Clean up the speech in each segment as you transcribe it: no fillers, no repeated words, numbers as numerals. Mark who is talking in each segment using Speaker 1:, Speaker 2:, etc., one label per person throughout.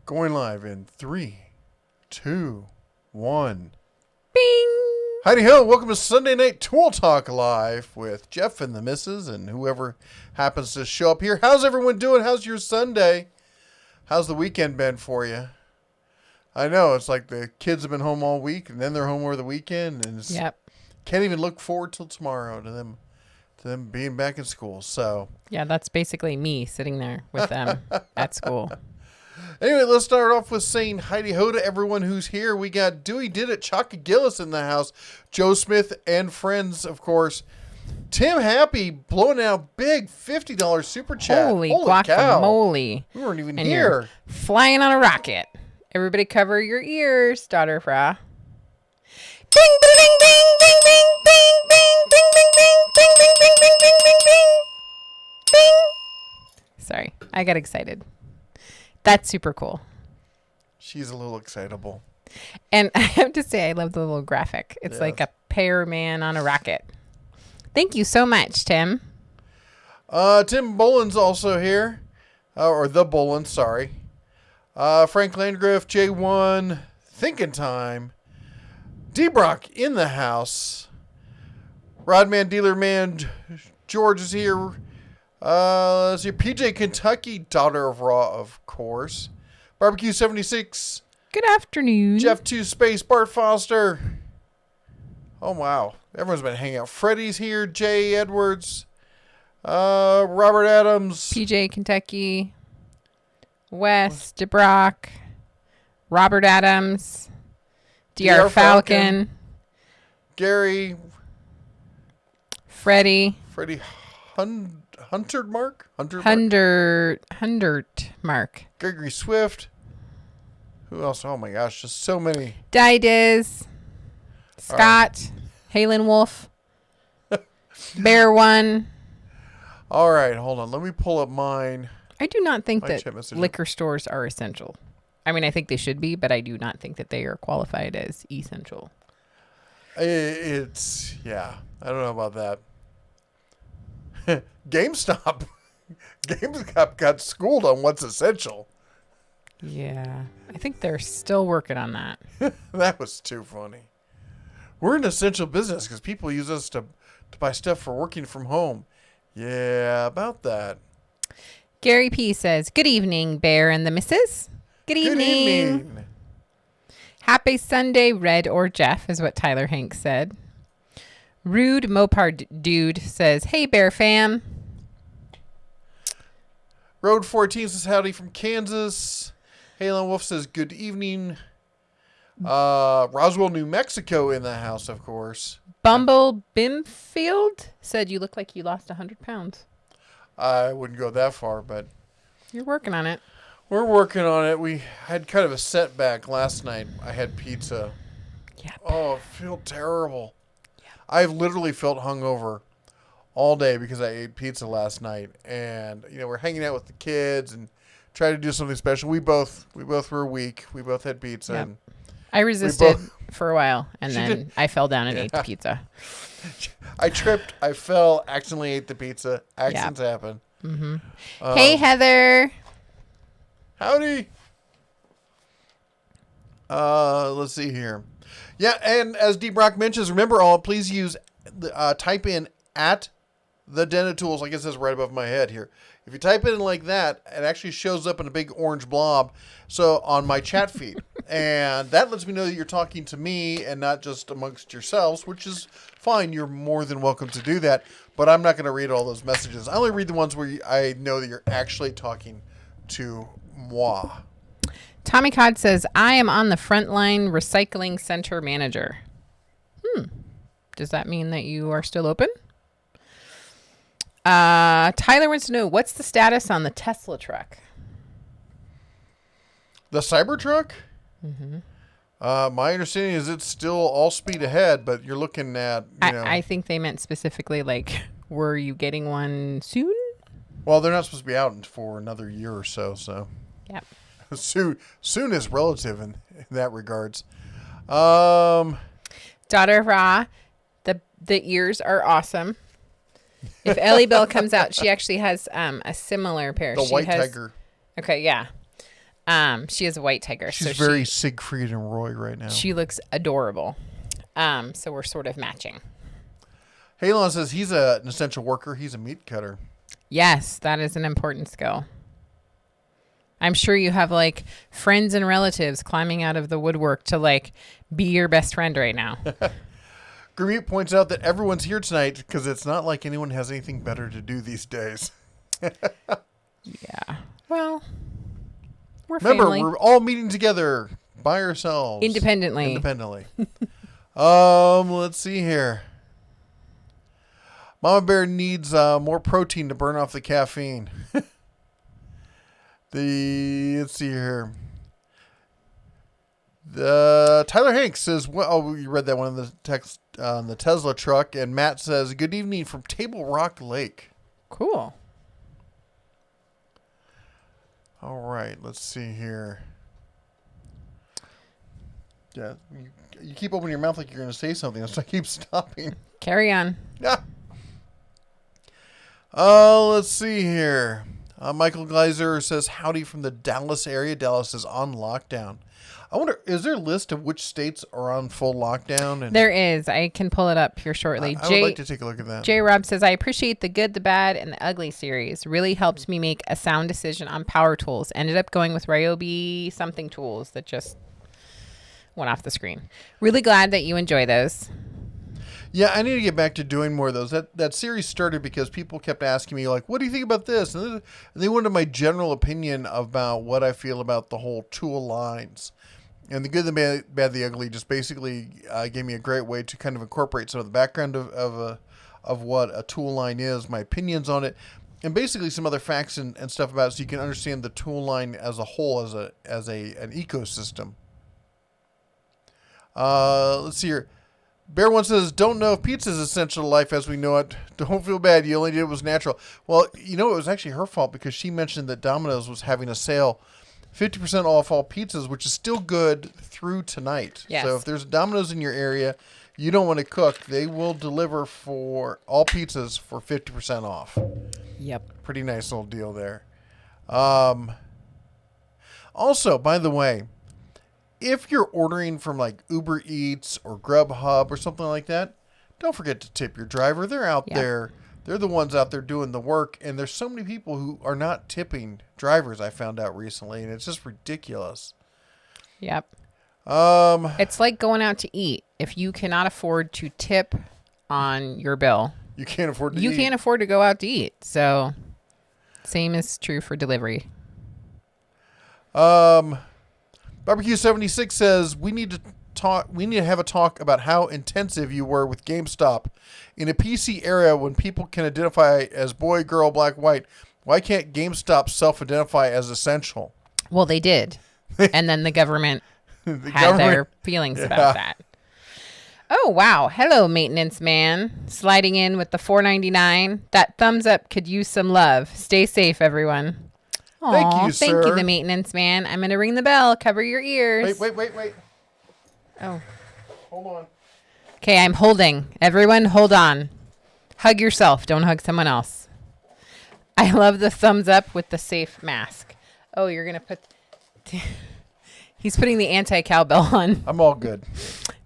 Speaker 1: Going live in 3, 2, 1.
Speaker 2: Bing!
Speaker 1: Heidi ho, welcome to Sunday Night Tool Talk Live with Jeff and the missus and whoever happens to show up here. How's everyone doing? How's your Sunday? How's the weekend been for you? I know, it's like the kids have been home all week and then they're home over the weekend and can't even look forward till tomorrow to them being back in school. So
Speaker 2: yeah, that's basically me sitting there with them at school.
Speaker 1: Anyway, let's start off with saying Heidi ho to everyone who's here. We got Dewey Did It, Chaka Gillis in the house, Joe Smith and friends, of course. Tim Happy blowing out big $50 super chat.
Speaker 2: Holy guacamole.
Speaker 1: We weren't even
Speaker 2: And
Speaker 1: here.
Speaker 2: you're flying on a rocket. Everybody cover your ears, daughter Fra. Ding, ding, ding, ding, ding, ding, ding, ding, ding, ding, ding, ding, ding, ding, ding, ding, ding, ding. Sorry, I got excited. That's super cool.
Speaker 1: She's a little excitable.
Speaker 2: And I have to say, I love the little graphic. It's like a pear man on a rocket. Thank you so much, Tim.
Speaker 1: Tim Boland's also here. Or the Boland, sorry. Frank Landgraf, J1, Thinking Time. D-Brock in the house. Rodman, Dealer Man, George is here. Let's see, PJ Kentucky, Daughter of Raw, of course. Barbecue 76.
Speaker 2: Good afternoon.
Speaker 1: Jeff 2 Space, Bart Foster. Oh, wow. Everyone's been hanging out. Freddie's here, Jay Edwards, Robert Adams.
Speaker 2: PJ Kentucky, Wes, DeBrock, Robert Adams, DR Falcon,
Speaker 1: Gary.
Speaker 2: Freddie
Speaker 1: Hunter Mark?
Speaker 2: Mark.
Speaker 1: Gregory Swift. Who else? Oh my gosh, just so many.
Speaker 2: Didiz, Scott, Halen Wolf, Bear One.
Speaker 1: All right, hold on. Let me pull up mine.
Speaker 2: I do not think that
Speaker 1: chat message.
Speaker 2: liquor stores are essential. I mean, I think they should be, but I do not think that they are qualified as essential.
Speaker 1: It's, yeah, I don't know about that. GameStop got schooled on what's essential.
Speaker 2: Yeah, I think they're still working on that.
Speaker 1: That was too funny. We're an essential business because people use us to buy stuff for working from home. Yeah, about that.
Speaker 2: Gary P says, "Good evening, Bear and the Missus." Good evening.
Speaker 1: Good evening.
Speaker 2: Happy Sunday, Red or Jeff, is what Tyler Hanks said. Rude Mopar Dude says, "Hey, Bear fam."
Speaker 1: Road 14 says howdy from Kansas. Halen Wolf says good evening. Roswell, New Mexico in the house, of course.
Speaker 2: Bumble Bimfield said, "You look like you lost 100 pounds.
Speaker 1: I wouldn't go that far, but
Speaker 2: You're working on it.
Speaker 1: we're working on it. We had kind of a setback last night. I had pizza.
Speaker 2: Yeah.
Speaker 1: Oh, I feel terrible. I've literally felt hungover all day because I ate pizza last night. And, we're hanging out with the kids and trying to do something special. We both were weak. We both had pizza.
Speaker 2: Yep.
Speaker 1: And
Speaker 2: I resisted for a while, and then I fell down and ate the pizza.
Speaker 1: I tripped. I fell. Accidentally ate the pizza. Accidents happen.
Speaker 2: Mm-hmm. Hey, Heather.
Speaker 1: Howdy. Let's see here. Yeah, and as D. Brock mentions, remember all, please use, type in at the Den of Tools, like it says right above my head here. If you type it in like that, it actually shows up in a big orange blob on my chat feed. And that lets me know that you're talking to me and not just amongst yourselves, which is fine. You're more than welcome to do that. But I'm not going to read all those messages. I only read the ones where I know that you're actually talking to moi.
Speaker 2: Tommy Cod says, "I am on the Frontline Recycling Center manager." Does that mean that you are still open? Tyler wants to know, what's the status on the Tesla truck?
Speaker 1: The Cybertruck?
Speaker 2: Mm-hmm.
Speaker 1: My understanding is it's still all speed ahead, but you're looking at,
Speaker 2: I think they meant specifically, like, were you getting one soon?
Speaker 1: Well, they're not supposed to be out for another year or so.
Speaker 2: Yep.
Speaker 1: Soon is relative in that regards. Daughter
Speaker 2: Ra, the ears are awesome. If Ellie Bell comes out, she actually has a similar pair.
Speaker 1: The White Tiger.
Speaker 2: Okay, yeah. She is a white tiger.
Speaker 1: She's very Siegfried and Roy right now.
Speaker 2: She looks adorable. So we're sort of matching.
Speaker 1: Halon says he's an essential worker. He's a meat cutter.
Speaker 2: Yes, that is an important skill. I'm sure you have like friends and relatives climbing out of the woodwork to like be your best friend right now.
Speaker 1: Gurmute points out that everyone's here tonight because it's not like anyone has anything better to do these days.
Speaker 2: Yeah. Well, we're
Speaker 1: Remember,
Speaker 2: family.
Speaker 1: we're all meeting together by ourselves.
Speaker 2: Independently.
Speaker 1: Let's see here. Mama Bear needs more protein to burn off the caffeine. Let's see here. Tyler Hanks says, you read that one in the text on the Tesla truck. And Matt says, good evening from Table Rock Lake.
Speaker 2: Cool.
Speaker 1: All right, let's see here. Yeah, you keep opening your mouth like you're going to say something, so I keep stopping.
Speaker 2: Carry on.
Speaker 1: Yeah. Let's see here. Michael Gleiser says, howdy from the Dallas area. Dallas is on lockdown. I wonder, is there a list of which states are on full lockdown? And
Speaker 2: There is. I can pull it up here shortly.
Speaker 1: I would like to take a look at that.
Speaker 2: J. Rob says, I appreciate the good, the bad, and the ugly series. Really helped me make a sound decision on power tools. Ended up going with Ryobi something tools that just went off the screen. Really glad that you enjoy those.
Speaker 1: Yeah, I need to get back to doing more of those. That series started because people kept asking me, like, what do you think about this? And they wanted my general opinion about what I feel about the whole tool lines. And the good, the bad, the ugly just basically gave me a great way to kind of incorporate some of the background of what a tool line is, my opinions on it, and basically some other facts and stuff about it, so you can understand the tool line as a whole, as an ecosystem. Let's see here. Bear One says, don't know if pizza is essential to life as we know it. Don't feel bad. You only did what was natural. Well, it was actually her fault because she mentioned that Domino's was having a sale, 50% off all pizzas, which is still good through tonight.
Speaker 2: Yes.
Speaker 1: So if there's Domino's in your area, you don't want to cook, they will deliver for all pizzas for 50% off.
Speaker 2: Yep.
Speaker 1: Pretty nice little deal there. Also, by the way, if you're ordering from like Uber Eats or Grubhub or something like that, don't forget to tip your driver. They're out there. They're the ones out there doing the work. And there's so many people who are not tipping drivers, I found out recently. And it's just ridiculous.
Speaker 2: Yep. It's like going out to eat. If you cannot afford to tip on your bill,
Speaker 1: you can't afford to eat.
Speaker 2: You can't afford to go out to eat. So same is true for delivery.
Speaker 1: Barbecue 76 says we need to have a talk about how intensive you were with GameStop. In a PC era when people can identify as boy, girl, black, white, why can't GameStop self-identify as essential?
Speaker 2: Well, they did. And then the government their feelings about that. Oh, wow. Hello, maintenance man. Sliding in with the $4.99. That thumbs up could use some love. Stay safe, everyone. Aww,
Speaker 1: thank you, sir.
Speaker 2: Thank you, the maintenance man. I'm going to ring the bell. Cover your ears.
Speaker 1: Wait.
Speaker 2: Oh.
Speaker 1: Hold on.
Speaker 2: Okay, I'm holding. Everyone, hold on. Hug yourself. Don't hug someone else. I love the thumbs up with the safe mask. Oh, you're going to put... He's putting the anti-cowbell on.
Speaker 1: I'm all good.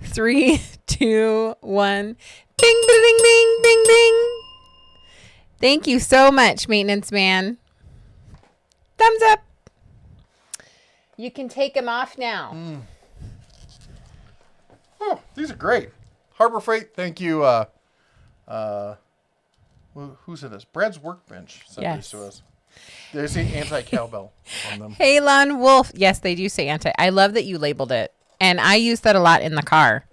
Speaker 2: 3, 2, 1. Bing, bing, bing, bing, bing, bing. Thank you so much, maintenance man. Thumbs up. You can take them off now.
Speaker 1: Oh, these are great. Harbor Freight, thank you. Who said this? Brad's Workbench sent these to us. They say anti-cowbell on them.
Speaker 2: Halon Wolf. Yes, they do say anti. I love that you labeled it. And I use that a lot in the car.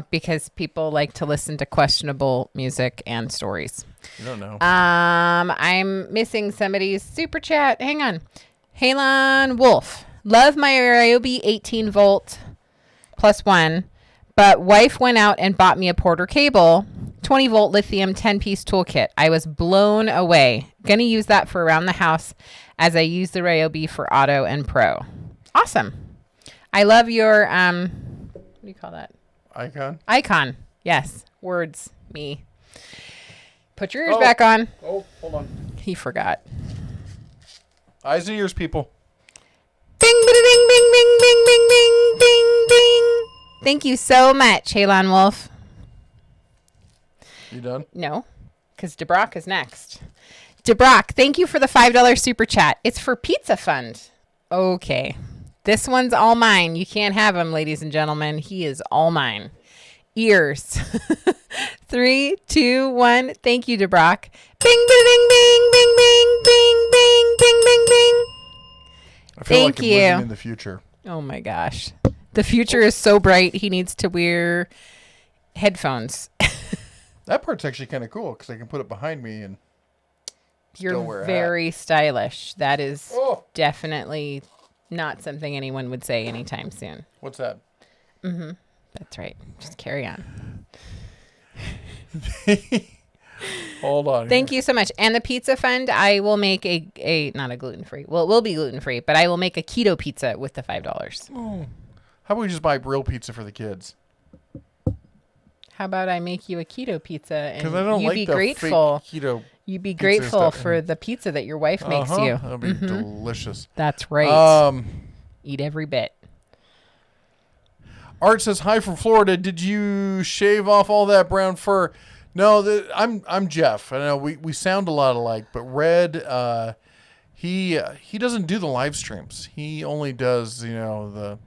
Speaker 2: Because people like to listen to questionable music and stories.
Speaker 1: You don't know.
Speaker 2: I'm missing somebody's super chat. Hang on. Halon Wolf. Love my Ryobi 18 volt +1, but wife went out and bought me a Porter cable, 20 volt lithium 10-piece toolkit. I was blown away. Gonna use that for around the house as I use the Ryobi for auto and pro. Awesome. I love your, what do you call that? Icon. Yes. Words. Me. Put your ears back on.
Speaker 1: Oh, hold on.
Speaker 2: He forgot.
Speaker 1: Eyes and ears, people.
Speaker 2: bing, bing, ding, ding. Thank you so much, Halon Wolf.
Speaker 1: You done?
Speaker 2: No, because DeBrock is next. DeBrock, thank you for the $5 super chat. It's for Pizza Fund. Okay. This one's all mine. You can't have him, ladies and gentlemen. He is all mine. Ears. 3, 2, 1. Thank you, DeBrock. Bing, bing, bing, bing, bing, bing, bing, bing, bing, bing, bing.
Speaker 1: I feel
Speaker 2: Thank
Speaker 1: like
Speaker 2: you.
Speaker 1: I'm living in the future.
Speaker 2: Oh my gosh. The future is so bright. He needs to wear headphones.
Speaker 1: That part's actually kind of cool because I can put it behind me and still wear
Speaker 2: You're
Speaker 1: a
Speaker 2: very stylish. That is
Speaker 1: Oh.
Speaker 2: definitely not something anyone would say anytime soon.
Speaker 1: What's that?
Speaker 2: That's right. Just carry on.
Speaker 1: Hold on.
Speaker 2: Thank you so much. And the Pizza Fund, I will make a not a gluten-free. Well, it will be gluten-free, but I will make a keto pizza with the $5.
Speaker 1: Oh. How about we just buy real pizza for the kids?
Speaker 2: How about I make you a keto pizza and
Speaker 1: Because I don't
Speaker 2: you
Speaker 1: like
Speaker 2: be
Speaker 1: the
Speaker 2: grateful.
Speaker 1: fake keto.
Speaker 2: You'd be
Speaker 1: pizza
Speaker 2: grateful
Speaker 1: stuff.
Speaker 2: for the pizza that your wife makes you.
Speaker 1: That'll be delicious.
Speaker 2: That's right.
Speaker 1: Um,
Speaker 2: Eat every bit.
Speaker 1: Art says hi from Florida. Did you shave off all that brown fur? No, I'm Jeff. I know we sound a lot alike, but Red, he doesn't do the live streams. He only does the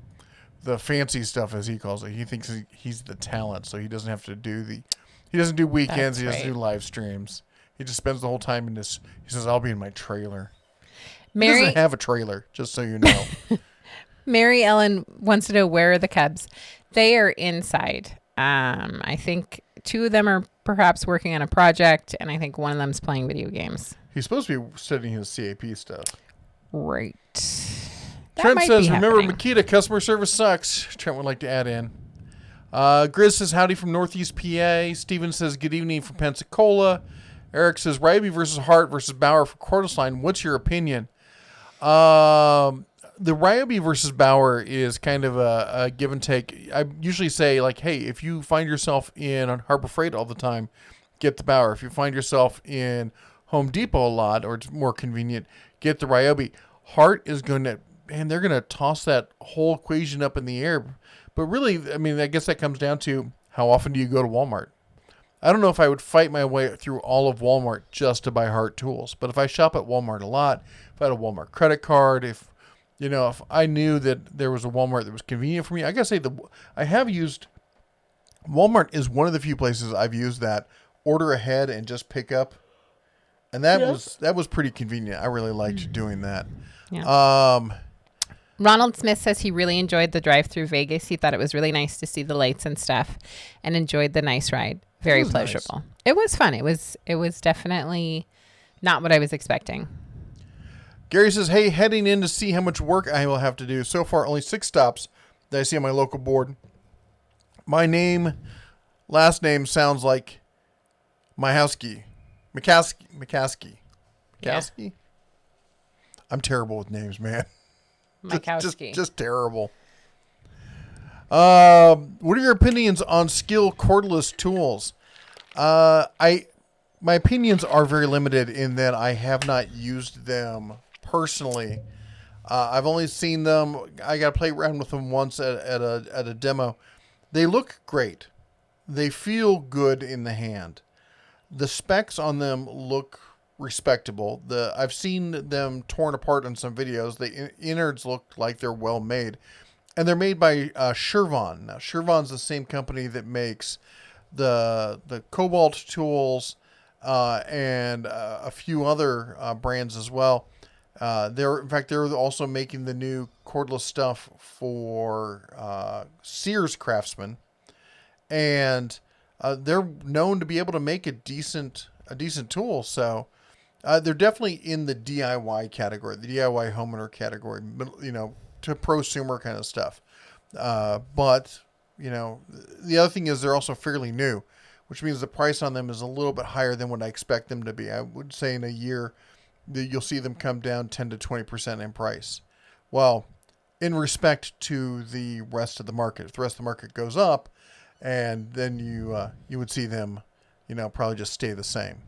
Speaker 1: fancy stuff, as he calls it. He thinks he's the talent, so he doesn't have to do he doesn't do weekends.
Speaker 2: That's
Speaker 1: He doesn't
Speaker 2: right.
Speaker 1: do live streams. He just spends the whole time in this. He says, "I'll be in my trailer." He
Speaker 2: Mary
Speaker 1: doesn't have a trailer, just so you know.
Speaker 2: Mary Ellen wants to know, where are the cubs? They are inside. I think 2 of them are perhaps working on a project, and I think one of them's playing video games.
Speaker 1: He's supposed to be studying his CAP stuff.
Speaker 2: Right. That
Speaker 1: Trent
Speaker 2: might
Speaker 1: says,
Speaker 2: be
Speaker 1: remember,
Speaker 2: happening.
Speaker 1: Makita, customer service sucks. Trent would like to add in. Grizz says, howdy from Northeast PA. Steven says, good evening from Pensacola. Eric says, Rybee versus Hart versus Bauer for Cordless line. What's your opinion? The Ryobi versus Bauer is kind of a give and take. I usually say, like, hey, if you find yourself in on Harbor Freight all the time, get the Bauer. If you find yourself in Home Depot a lot, or it's more convenient, get the Ryobi. Hart is going to, and they're going to toss that whole equation up in the air. But really, I mean, I guess that comes down to how often do you go to Walmart? I don't know if I would fight my way through all of Walmart just to buy Hart tools. But if I shop at Walmart a lot, if I had a Walmart credit card, if I knew that there was a Walmart that was convenient for me, I gotta say I have used Walmart is one of the few places I've used that order ahead and just pick up, and that was pretty convenient. I really liked doing that.
Speaker 2: Yeah. Ronald Smith says he really enjoyed the drive through Vegas. He thought it was really nice to see the lights and stuff, and enjoyed the nice ride. Very pleasurable. Nice. It was fun. It was definitely not what I was expecting.
Speaker 1: Gary says, hey, heading in to see how much work I will have to do. So far, only 6 stops that I see on my local board. My last name sounds like McCaskey.
Speaker 2: Yeah.
Speaker 1: I'm terrible with names, man.
Speaker 2: Mikowski.
Speaker 1: Just terrible. What are your opinions on Skill cordless tools? My opinions are very limited in that I have not used them personally. I've only seen them. I got to play around with them once at a demo. They look great. They feel good in the hand. The specs on them look respectable. I've seen them torn apart in some videos. The innards look like they're well made, and they're made by Shervon. Now, Shervon's the same company that makes the Cobalt tools and a few other brands as well. They're also making the new cordless stuff for Sears Craftsman, and they're known to be able to make a decent tool. So they're definitely in the DIY category, the DIY homeowner category, to prosumer kind of stuff. But the other thing is they're also fairly new, which means the price on them is a little bit higher than what I expect them to be. I would say in a year you'll see them come down 10 to 20% in price. Well, in respect to the rest of the market, if the rest of the market goes up, and then you would see them, probably just stay the same.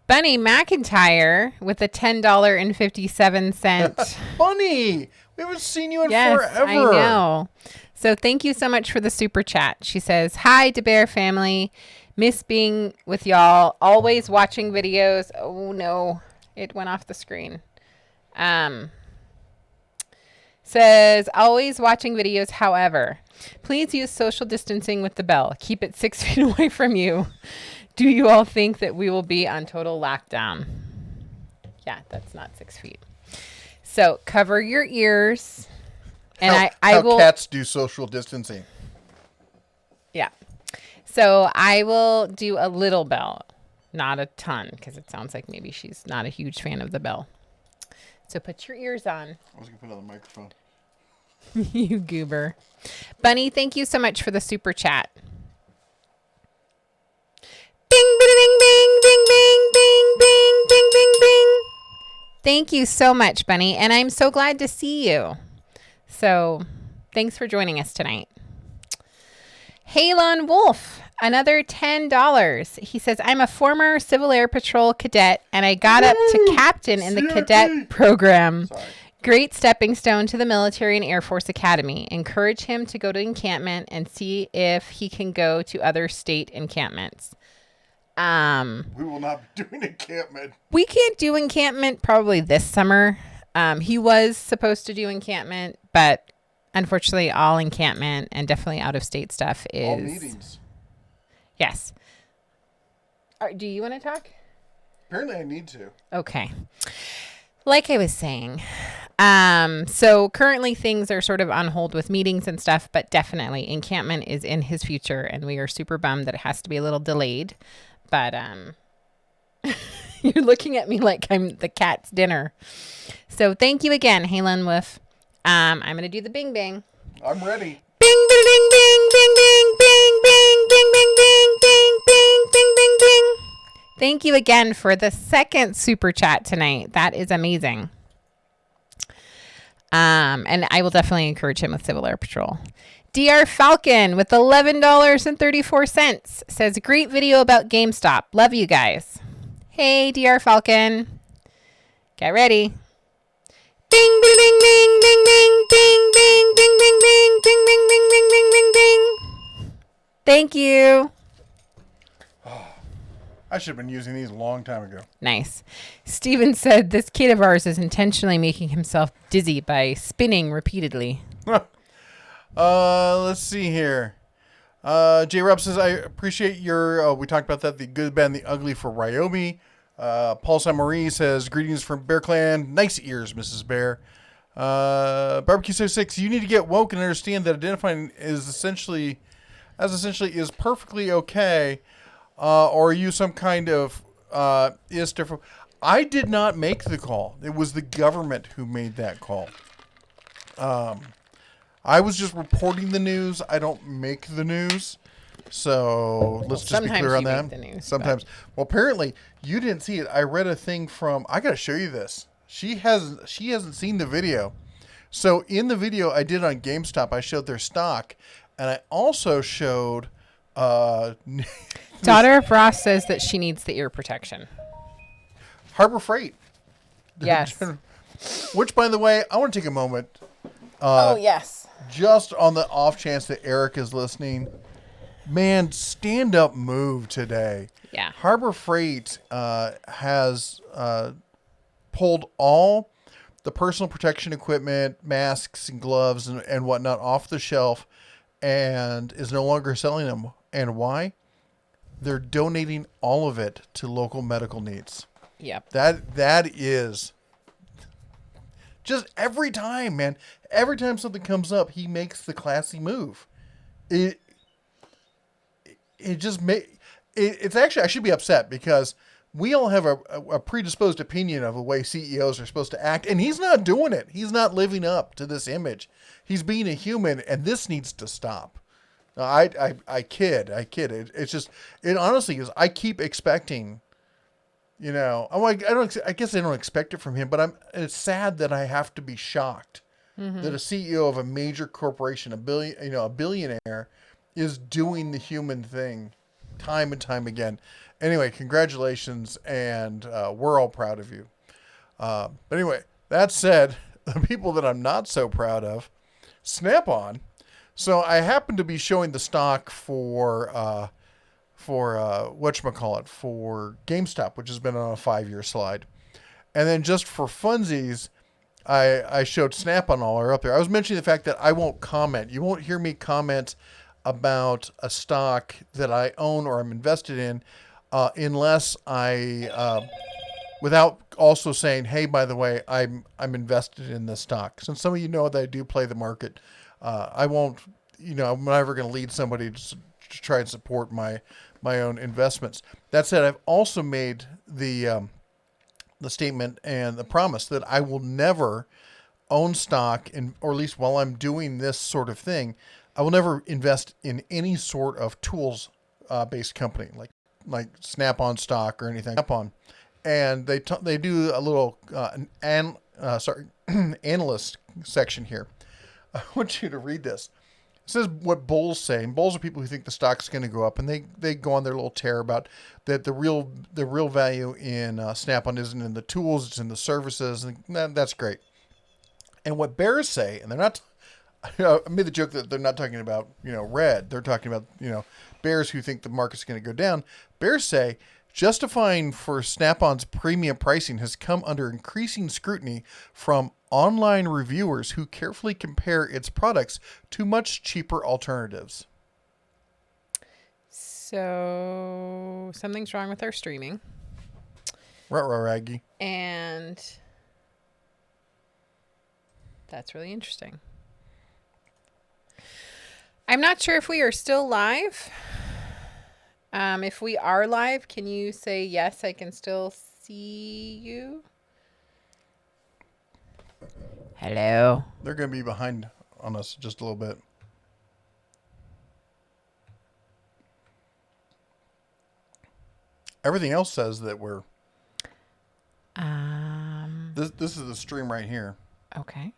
Speaker 2: Bunny McIntyre with a $10.57.
Speaker 1: Bunny, We haven't seen you in
Speaker 2: Yes,
Speaker 1: forever.
Speaker 2: I know. So thank you so much for the super chat. She says, "Hi, DeBear family. Miss being with y'all. Always watching videos." Oh no, it went off the screen. Says, "Always watching videos. However, please use social distancing with the bell. Keep it 6 feet away from you. Do you all think that we will be on total lockdown?" Yeah, that's not 6 feet. So cover your ears. And I will.
Speaker 1: Cats do social distancing.
Speaker 2: Yeah. So I will do a little bell, not a ton, because it sounds like maybe she's not a huge fan of the bell. So put your ears on.
Speaker 1: I was going to put it on the microphone.
Speaker 2: You goober. Bunny, thank you so much for the super chat. Bing, bing, bing, bing, bing, bing, bing, bing, bing, bing, bing. Thank you so much, Bunny. And I'm so glad to see you. So thanks for joining us tonight. Halon Wolf, another $10. He says, "I'm a former Civil Air Patrol cadet, and I got up to captain in the cadet program.
Speaker 1: Sorry.
Speaker 2: Great stepping stone to the military and Air Force Academy. Encourage him to go to encampment and see if he can go to other state encampments."
Speaker 1: We will not be doing encampment.
Speaker 2: We can't do encampment probably this summer. He was supposed to do encampment, but unfortunately all encampment and definitely out of state stuff is
Speaker 1: All meetings.
Speaker 2: Yes. Do you want to talk?
Speaker 1: Apparently I need to.
Speaker 2: Okay. Like I was saying, so currently things are sort of on hold with meetings and stuff, but definitely encampment is in his future, and we are super bummed that it has to be a little delayed. But you're looking at me like I'm the cat's dinner. So thank you again, Halen Wolf. I'm going to do the bing bang.
Speaker 1: I'm ready.
Speaker 2: Bing, bing, bing, bing, bing, bing, bing, bing, bing, bing, bing, bing, bing, bing, bing, bing. Thank you again for the second super chat tonight. That is amazing. And I will definitely encourage him with Civil Air Patrol. DR Falcon with $11.34 says, "Great video about GameStop. Love you guys." Hey, DR Falcon. Get ready. Bing, bing, bing, bing, bing, bing, bing, bing, bing, bing, bing, bing, bing, bing, bing, bing, bing, bing. Thank you.
Speaker 1: I should have been using these a long time ago.
Speaker 2: Nice. Steven said, "This kid of ours is intentionally making himself dizzy by spinning repeatedly."
Speaker 1: Let's see here. J. Rob says, "I appreciate your, we talked about that, the good, bad, and the ugly for Ryobi." Paul Saint-Marie says, "Greetings from Bear Clan. Nice ears, Mrs. Bear." Barbecue 66, "You need to get woke and understand that identifying is essentially is perfectly okay. Or are you some kind of, is different?" I did not make the call. It was the government who made that call. I was just reporting the news. I don't make the news. So let's just be clear on that.
Speaker 2: Make the news,
Speaker 1: Sometimes. Well, apparently you didn't see it. I read a thing from, I got to show you this. She hasn't seen the video. So in the video I did on GameStop, I showed their stock, and I also showed,
Speaker 2: Daughter of Ross says that she needs the ear protection.
Speaker 1: Harbor Freight.
Speaker 2: Yes.
Speaker 1: Which, by the way, I want to take a moment.
Speaker 2: Yes.
Speaker 1: Just on the off chance that Eric is listening, man, stand up move today.
Speaker 2: Yeah.
Speaker 1: Harbor Freight has pulled all the personal protection equipment, masks and gloves and whatnot off the shelf and is no longer selling them. And why? They're donating all of it to local medical needs.
Speaker 2: Yep.
Speaker 1: That is just every time, man. Every time something comes up, he makes the classy move. It's actually, I should be upset because we all have a predisposed opinion of the way CEOs are supposed to act, and he's not doing it. He's not living up to this image. He's being a human, and this needs to stop. No, I kid. It's just, it honestly is. I keep expecting, I'm like, I guess I don't expect it from him, but it's sad that I have to be shocked that a CEO of a major corporation, a billionaire, is doing the human thing time and time again. Anyway, congratulations, and we're all proud of you. But anyway, that said, the people that I'm not so proud of, Snap-on. So I happened to be showing the stock for whatchamacallit, for GameStop, which has been on a 5-year slide. And then just for funsies, I showed Snap-on all are up there. I was mentioning the fact that I won't comment. You won't hear me comment about a stock that I own or I'm invested in unless without also saying, hey, by the way, I'm invested in this stock. Since some of you know that I do play the market, I won't, I'm never going to lead somebody to try and support my own investments. That said, I've also made the statement and the promise that I will never own stock, or at least while I'm doing this sort of thing, I will never invest in any sort of tools based company like Snap-on stock or anything. Snap-on, and they do a little analyst section here. I want you to read this. It says what bulls say. And bulls are people who think the stock's going to go up, and they go on their little tear about that the real value in Snap-on isn't in the tools, it's in the services, and that's great. And what bears say, and they're not. I made the joke that they're not talking about red. They're talking about bears who think the market's going to go down. Bears say justifying for Snap-on's premium pricing has come under increasing scrutiny from online reviewers who carefully compare its products to much cheaper alternatives.
Speaker 2: So something's wrong with our streaming.
Speaker 1: Raggy.
Speaker 2: And that's really interesting. I'm not sure if we are still live. If we are live, can you say yes, I can still see you? Hello.
Speaker 1: They're going to be behind on us just a little bit. Everything else says that we're... This is the stream right here.
Speaker 2: Okay.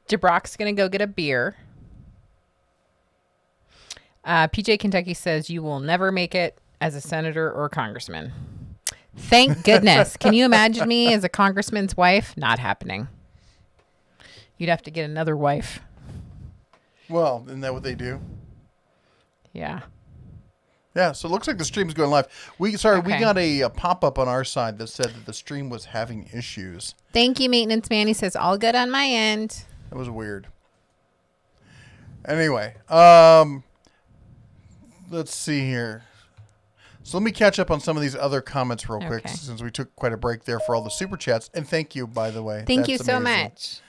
Speaker 2: Jabrock's going to go get a beer. PJ Kentucky says you will never make it as a senator or congressman. Thank goodness. Can you imagine me as a congressman's wife? Not happening. You'd have to get another wife.
Speaker 1: Well, isn't that what they do?
Speaker 2: Yeah.
Speaker 1: Yeah, so it looks like the stream's going live. We got a pop-up on our side that said that the stream was having issues.
Speaker 2: Thank you, Maintenance Man. He says, all good on my end.
Speaker 1: That was weird. Anyway, let's see here. So let me catch up on some of these other comments real quick, since we took quite a break there for all the super chats. And thank you, by the way.
Speaker 2: Thank you so much.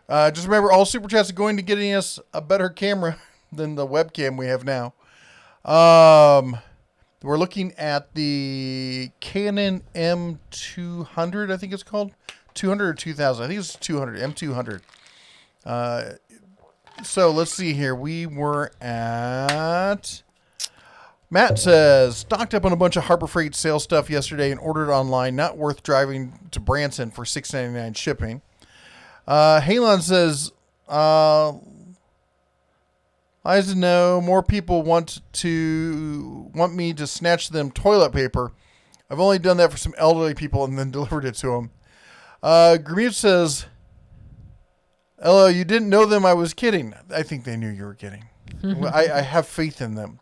Speaker 1: Just remember, all super chats are going to getting us a better camera than the webcam we have now. We're looking at the Canon M200, I think it's called. 200 or 2000. I think it's 200, M200. So let's see here. We were at... Matt says, stocked up on a bunch of Harbor Freight sales stuff yesterday and ordered online. Not worth driving to Branson for $6.99 shipping. Halon says, I know more people want me to snatch them toilet paper. I've only done that for some elderly people and then delivered it to them. Grimute says, hello, you didn't know them. I was kidding. I think they knew you were kidding. I have faith in them.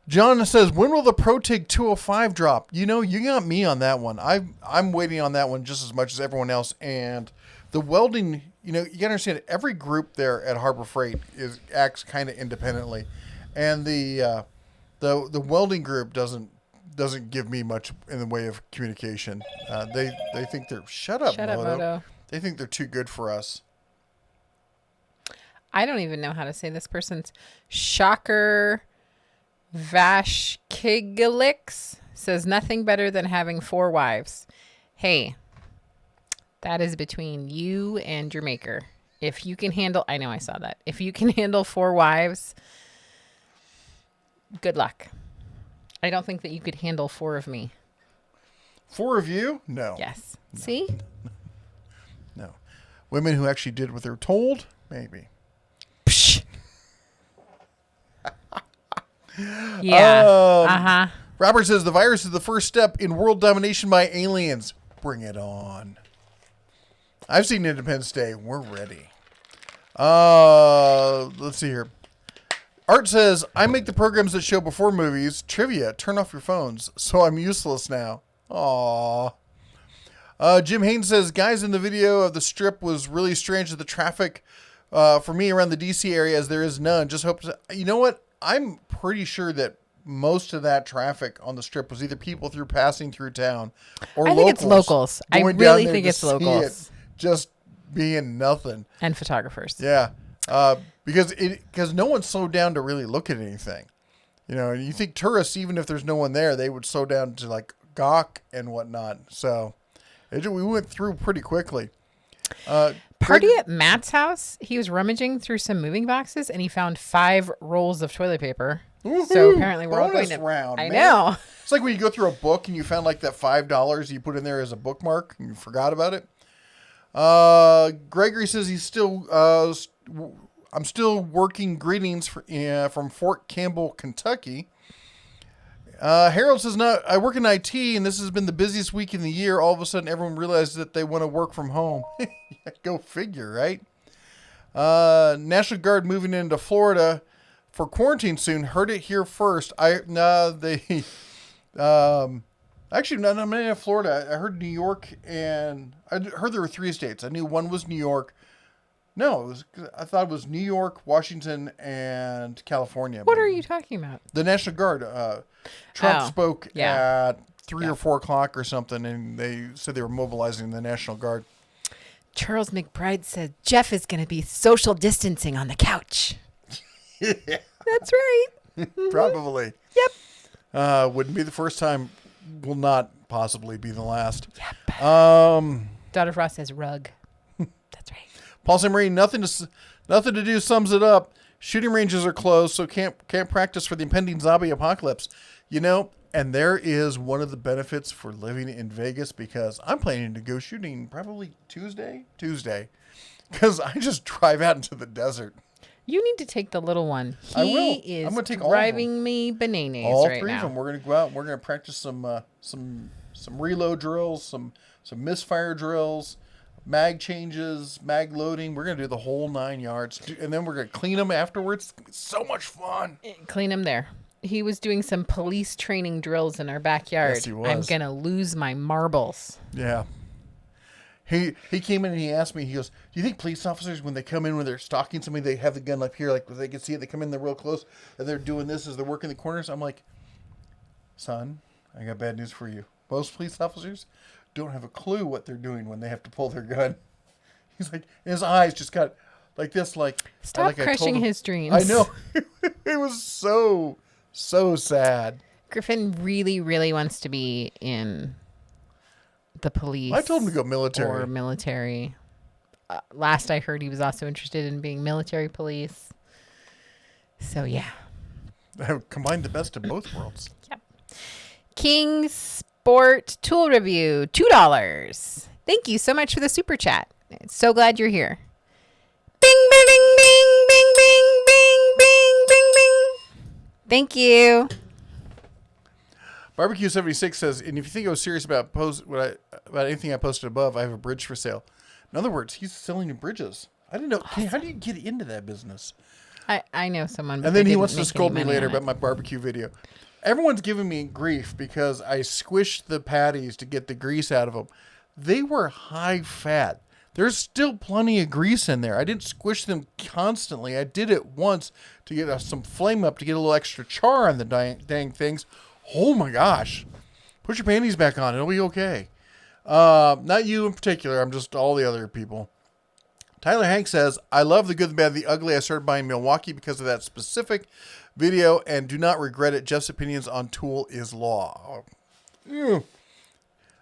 Speaker 1: John says, when will the ProTig 205 drop? You got me on that one. I'm waiting on that one just as much as everyone else. And the welding, you got to understand, every group there at Harbor Freight acts kind of independently. And the welding group doesn't give me much in the way of communication. They think they're... Shut up, Moto. They think they're too good for us.
Speaker 2: I don't even know how to say this person's... Shocker Vashkigalix says nothing better than having 4 wives. Hey, that is between you and your maker. If you can handle... I know I saw that. If you can handle 4 wives, good luck. I don't think that you could handle 4 of me.
Speaker 1: 4 of you? No.
Speaker 2: Yes.
Speaker 1: No.
Speaker 2: See?
Speaker 1: No. Women who actually did what they're told? Maybe.
Speaker 2: Psh. Yeah.
Speaker 1: Robert says the virus is the first step in world domination by aliens. Bring it on. I've seen Independence Day. We're ready. Let's see here. Art says, I make the programs that show before movies. Trivia, turn off your phones. So I'm useless now. Aww. Jim Haynes says, guys, in the video of the strip was really strange at the traffic for me around the DC area as there is none. Just hope to, you know what? I'm pretty sure that most of that traffic on the strip was either people passing through town or
Speaker 2: I think it's locals. I really think it's locals.
Speaker 1: Just being nothing.
Speaker 2: And photographers.
Speaker 1: Yeah. Because no one slowed down to really look at anything. You know, and you think tourists, even if there's no one there, they would slow down to like gawk and whatnot. So we went through pretty quickly.
Speaker 2: Party at Matt's house, he was rummaging through some moving boxes and he found 5 rolls of toilet paper.
Speaker 1: Woo-hoo!
Speaker 2: So apparently we're all going to
Speaker 1: round.
Speaker 2: I know.
Speaker 1: It's like when you go through a book and you found like that $5 you put in there as a bookmark and you forgot about it. Gregory says he's still. I'm still working. Greetings from Fort Campbell, Kentucky. Harold says, "No, I work in IT, and this has been the busiest week in the year. All of a sudden, everyone realizes that they want to work from home. Go figure, right?" National Guard moving into Florida for quarantine soon. Heard it here first. Actually, no, I'm in Florida. I heard New York, and I heard there were 3 states. I knew one was New York. No, I thought it was New York, Washington, and California.
Speaker 2: What are you talking about?
Speaker 1: The National Guard. Trump spoke at 3 or 4 o'clock or something, and they said they were mobilizing the National Guard.
Speaker 2: Charles McBride said Jeff is going to be social distancing on the couch.
Speaker 1: Yeah.
Speaker 2: That's right.
Speaker 1: Probably.
Speaker 2: Yep.
Speaker 1: Wouldn't be the first time. Will not possibly be the last.
Speaker 2: Yep. Daughter Frost says rug. That's right.
Speaker 1: Paul Samarine, nothing to do sums it up. Shooting ranges are closed, so can't practice for the impending zombie apocalypse. You know, and there is one of the benefits for living in Vegas because I'm planning to go shooting probably Tuesday, because I just drive out into the desert.
Speaker 2: You need to take the little one.
Speaker 1: I will.
Speaker 2: Is
Speaker 1: I'm going to take
Speaker 2: driving me bananas
Speaker 1: all
Speaker 2: right
Speaker 1: 3
Speaker 2: now.
Speaker 1: of them. We're going to go out and we're going to practice some reload drills, some misfire drills, mag changes, mag loading. We're going to do the whole 9 yards, and then we're going to clean them afterwards. It's so much fun.
Speaker 2: Clean them there. He was doing some police training drills in our backyard.
Speaker 1: Yes, he was.
Speaker 2: I'm going to lose my marbles.
Speaker 1: Yeah. He came in and he asked me, he goes, do you think police officers, when they come in, when they're stalking somebody, they have the gun up here, like they can see it, they come in there real close, and they're doing this as they're working the corners? I'm like, son, I got bad news for you. Most police officers don't have a clue what they're doing when they have to pull their gun. He's like, and his eyes just got like this, like...
Speaker 2: Stop
Speaker 1: like
Speaker 2: crushing his dreams.
Speaker 1: I know. It was so sad.
Speaker 2: Griffin really, really wants to be in the police.
Speaker 1: I told him to go military.
Speaker 2: Or military. Last I heard, he was also interested in being military police. So, yeah.
Speaker 1: Combined the best of both worlds.
Speaker 2: Yep. King Sport Tool Review, $2. Thank you so much for the super chat. So glad you're here. Bing, bing, bing, bing, bing, bing, bing, bing, bing, bing. Thank you.
Speaker 1: Barbecue 76 says, and if you think I was serious about anything I posted above, I have a bridge for sale. In other words, he's selling you bridges. I didn't know. Hey, how do you get into that business?
Speaker 2: I know someone. But
Speaker 1: and then he wants to scold me later about my barbecue video. Everyone's giving me grief because I squished the patties to get the grease out of them. They were high fat. There's still plenty of grease in there. I didn't squish them constantly. I did it once to get some flame up to get a little extra char on the dang things. Oh my gosh. Put your panties back on. It'll be okay. Not you in particular. I'm just all the other people. Tyler Hank says, I love the good, the bad, the ugly. I started buying Milwaukee because of that specific video and do not regret it. Jeff's opinions on Tool is law.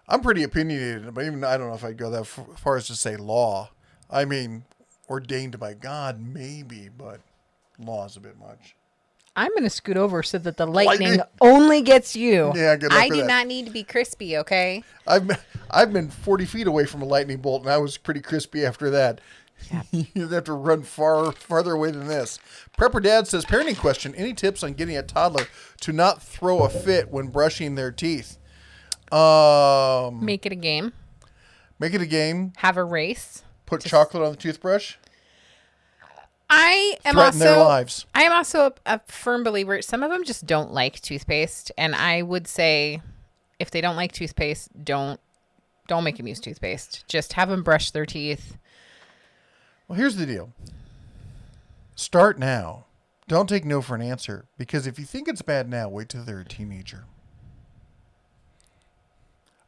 Speaker 1: I'm pretty opinionated, but even I don't know if I'd go that far as to say law. I mean, ordained by God, maybe, but law is a bit much.
Speaker 2: I'm going to scoot over so that the lightning only gets you.
Speaker 1: Yeah, good luck
Speaker 2: I
Speaker 1: for
Speaker 2: do
Speaker 1: that.
Speaker 2: not need to be crispy, okay?
Speaker 1: I've been 40 feet away from a lightning bolt, and I was pretty crispy after that. You have to run farther away than this. Prepper Dad says, parenting question. Any tips on getting a toddler to not throw a fit when brushing their teeth?
Speaker 2: Make it a game.
Speaker 1: Make it a game.
Speaker 2: Have a race.
Speaker 1: Put chocolate on the toothbrush.
Speaker 2: I am
Speaker 1: Threaten their lives.
Speaker 2: I am also a firm believer. Some of them just don't like toothpaste, and I would say, if they don't like toothpaste, don't make them use toothpaste. Just have them brush their teeth.
Speaker 1: Well, here's the deal. Start now. Don't take no for an answer, because if you think it's bad now, wait till they're a teenager.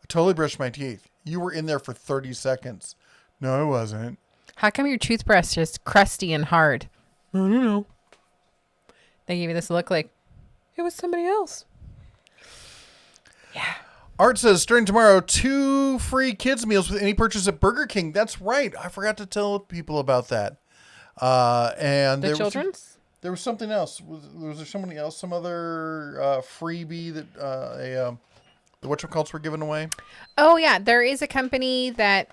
Speaker 1: I totally brushed my teeth. You were in there for 30 seconds. No, I wasn't.
Speaker 2: How come your toothbrush is crusty and hard? I don't know. They gave you this look like it was somebody else. Yeah.
Speaker 1: Art says, starting tomorrow, 2 free kids meals with any purchase at Burger King. That's right. I forgot to tell people about that. And
Speaker 2: The children's?
Speaker 1: There was something else. Was there somebody else? Some other freebie that the whatchamacallits were giving away?
Speaker 2: Oh, yeah. There is a company that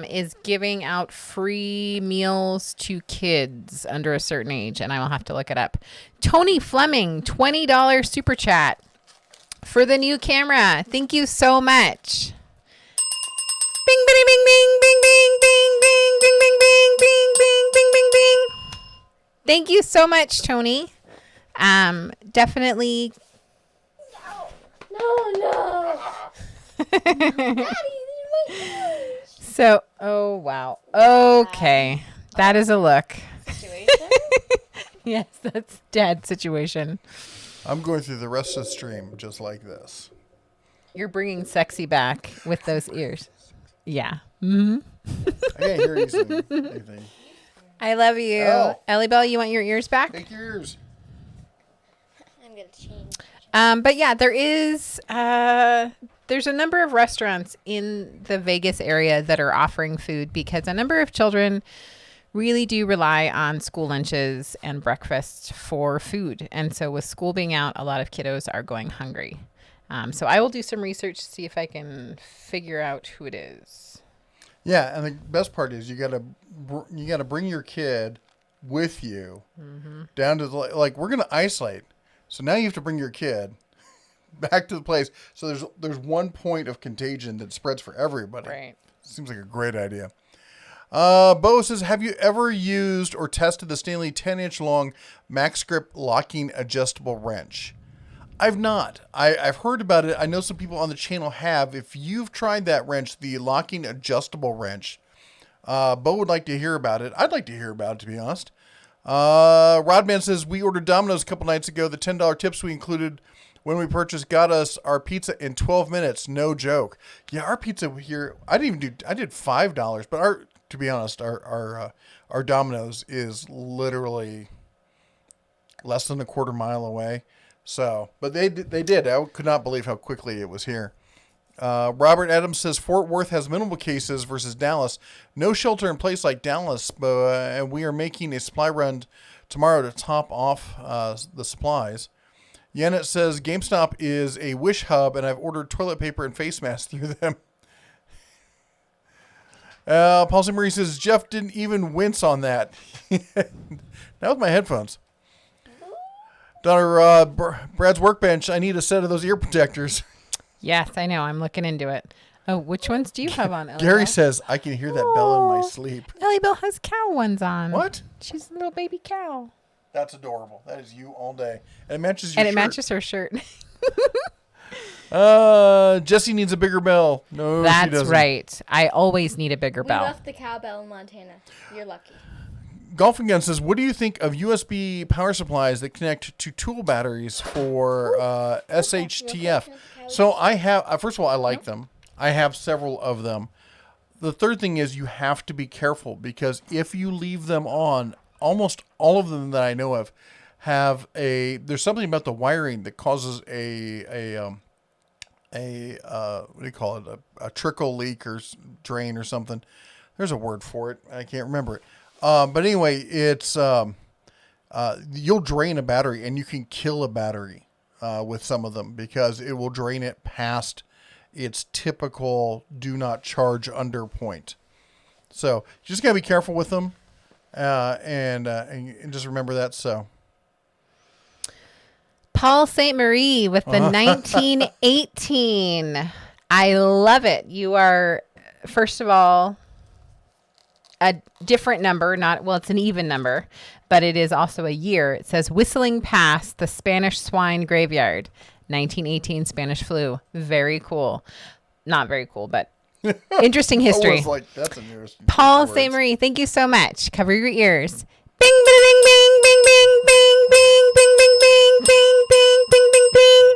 Speaker 2: is giving out free meals to kids under a certain age, and I will have to look it up. Tony Fleming, $20 super chat for the new camera. Thank you so much. Bing, bing, bing, bing, bing, bing, bing, bing, bing, bing, bing, bing, bing, bing, bing, bing. Thank you so much, Tony. Definitely.
Speaker 3: No. Daddy,
Speaker 2: So, oh, wow. Okay. That is a look.
Speaker 3: situation.
Speaker 2: Yes, that's Dad's situation.
Speaker 1: I'm going through the rest of the stream just like this.
Speaker 2: You're bringing sexy back with those ears. Yeah. Mm-hmm.
Speaker 1: I can't hear anything.
Speaker 2: I love you.
Speaker 1: Oh.
Speaker 2: Ellie Bell, you want your ears back?
Speaker 1: Take your ears.
Speaker 3: I'm gonna change.
Speaker 2: But yeah, there's a number of restaurants in the Vegas area that are offering food because a number of children really do rely on school lunches and breakfast for food. And so with school being out, a lot of kiddos are going hungry. So I will do some research to see if I can figure out who it is.
Speaker 1: Yeah, and the best part is you gotta bring your kid with you down to the we're gonna isolate. So now you have to bring your kid back to the place. So there's one point of contagion that spreads for everybody.
Speaker 2: Right.
Speaker 1: Seems like a great idea. Bo says, have you ever used or tested the Stanley 10-inch long max grip locking adjustable wrench? I've not. I've heard about it. I know some people on the channel have. If you've tried that wrench, the locking adjustable wrench, Bo would like to hear about it. I'd like to hear about it, to be honest. Rodman says, we ordered Domino's a couple nights ago. The $10 tips we included when we purchased got us our pizza in 12 minutes. No joke. Yeah, our pizza here, I did $5, but to be honest, our Domino's is literally less than a quarter mile away. So, but they did. I could not believe how quickly it was here. Robert Adams says Fort Worth has minimal cases versus Dallas. No shelter in place like Dallas, and we are making a supply run tomorrow to top off the supplies. Yanet says GameStop is a wish hub, and I've ordered toilet paper and face masks through them. Paul C. Marie says Jeff didn't even wince on that. That was my headphones. Daughter, Brad's workbench. I need a set of those ear protectors.
Speaker 2: Yes, I know. I'm looking into it. Oh, which ones do you have on, Ellie
Speaker 1: Gary
Speaker 2: Bell?
Speaker 1: says I can hear that bell in my sleep.
Speaker 2: Ellie Bell has cow ones on.
Speaker 1: What?
Speaker 2: She's a little baby cow.
Speaker 1: That's adorable. That is you all day. And it matches your shirt.
Speaker 2: And it matches her shirt.
Speaker 1: Jesse needs a bigger bell. No, she
Speaker 2: That's
Speaker 1: doesn't.
Speaker 2: right. I always need a bigger
Speaker 3: We
Speaker 2: bell.
Speaker 3: left the cowbell in Montana. You're lucky.
Speaker 1: Golf Again says, what do you think of USB power supplies that connect to tool batteries for SHTF? So I have, first of all, I like them. I have several of them. The third thing is you have to be careful because if you leave them on, almost all of them that I know of there's something about the wiring that causes a what do you call it? A trickle leak or drain or something. There's a word for it. I can't remember it. But anyway, it's, you'll drain a battery and you can kill a battery, with some of them because it will drain it past its typical do not charge under point. So you just gotta be careful with them. And just remember that. So
Speaker 2: Paul St. Marie with the 1918. I love it. You are, first of all, a different number. It's an even number, but it is also a year. It says whistling past the Spanish swine graveyard, 1918 Spanish flu. Very cool. Not very cool, but interesting history.
Speaker 1: I was like, that's a interesting.
Speaker 2: Paul St. Marie, thank you so much. Cover your ears. Bing, bing, bing, bing, bing, bing, bing, bing, bing, bing, bing, bing, bing, bing, bing, bing.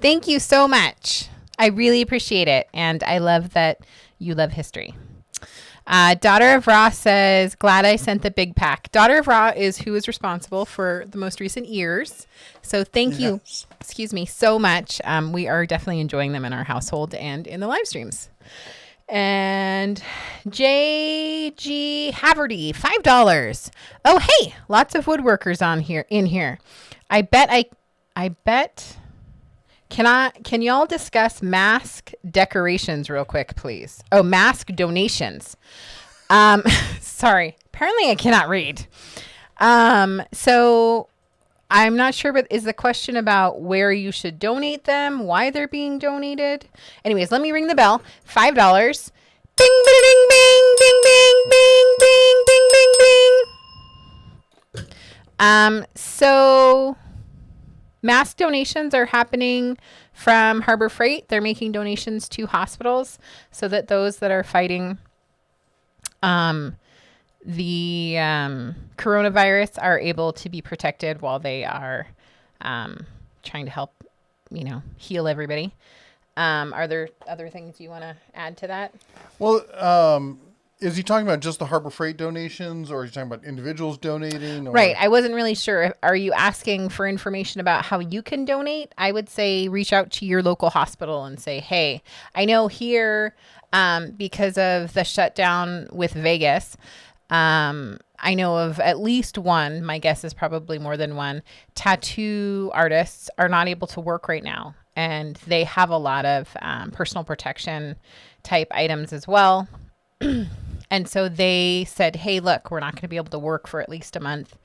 Speaker 2: Thank you so much. I really appreciate it. And I love that you love history. Daughter of Ra says, glad I sent the big pack. Daughter of Ra is who is responsible for the most recent ears. So thank you, so much. We are definitely enjoying them in our household and in the live streams. And JG Haverty, $5. Oh, hey, lots of woodworkers in here. I bet. Can y'all discuss mask decorations real quick, please? Oh, mask donations. Sorry. Apparently I cannot read. So I'm not sure, but is the question about where you should donate them, why they're being donated? Anyways, let me ring the bell. $5. Bing, bing, bing, bing, bing, bing, bing, bing, bing, bing. So mask donations are happening from Harbor Freight. They're making donations to hospitals so that those that are fighting the coronavirus are able to be protected while they are trying to help, heal everybody. Are there other things you want to add to that?
Speaker 1: Well, is he talking about just the Harbor Freight donations, or is he talking about individuals donating? Or?
Speaker 2: Right. I wasn't really sure. Are you asking for information about how you can donate? I would say reach out to your local hospital and say, hey, I know here, because of the shutdown with Vegas, I know of at least one, my guess is probably more than one, tattoo artists are not able to work right now. And they have a lot of personal protection type items as well. And so they said, hey, look, we're not going to be able to work for at least a month.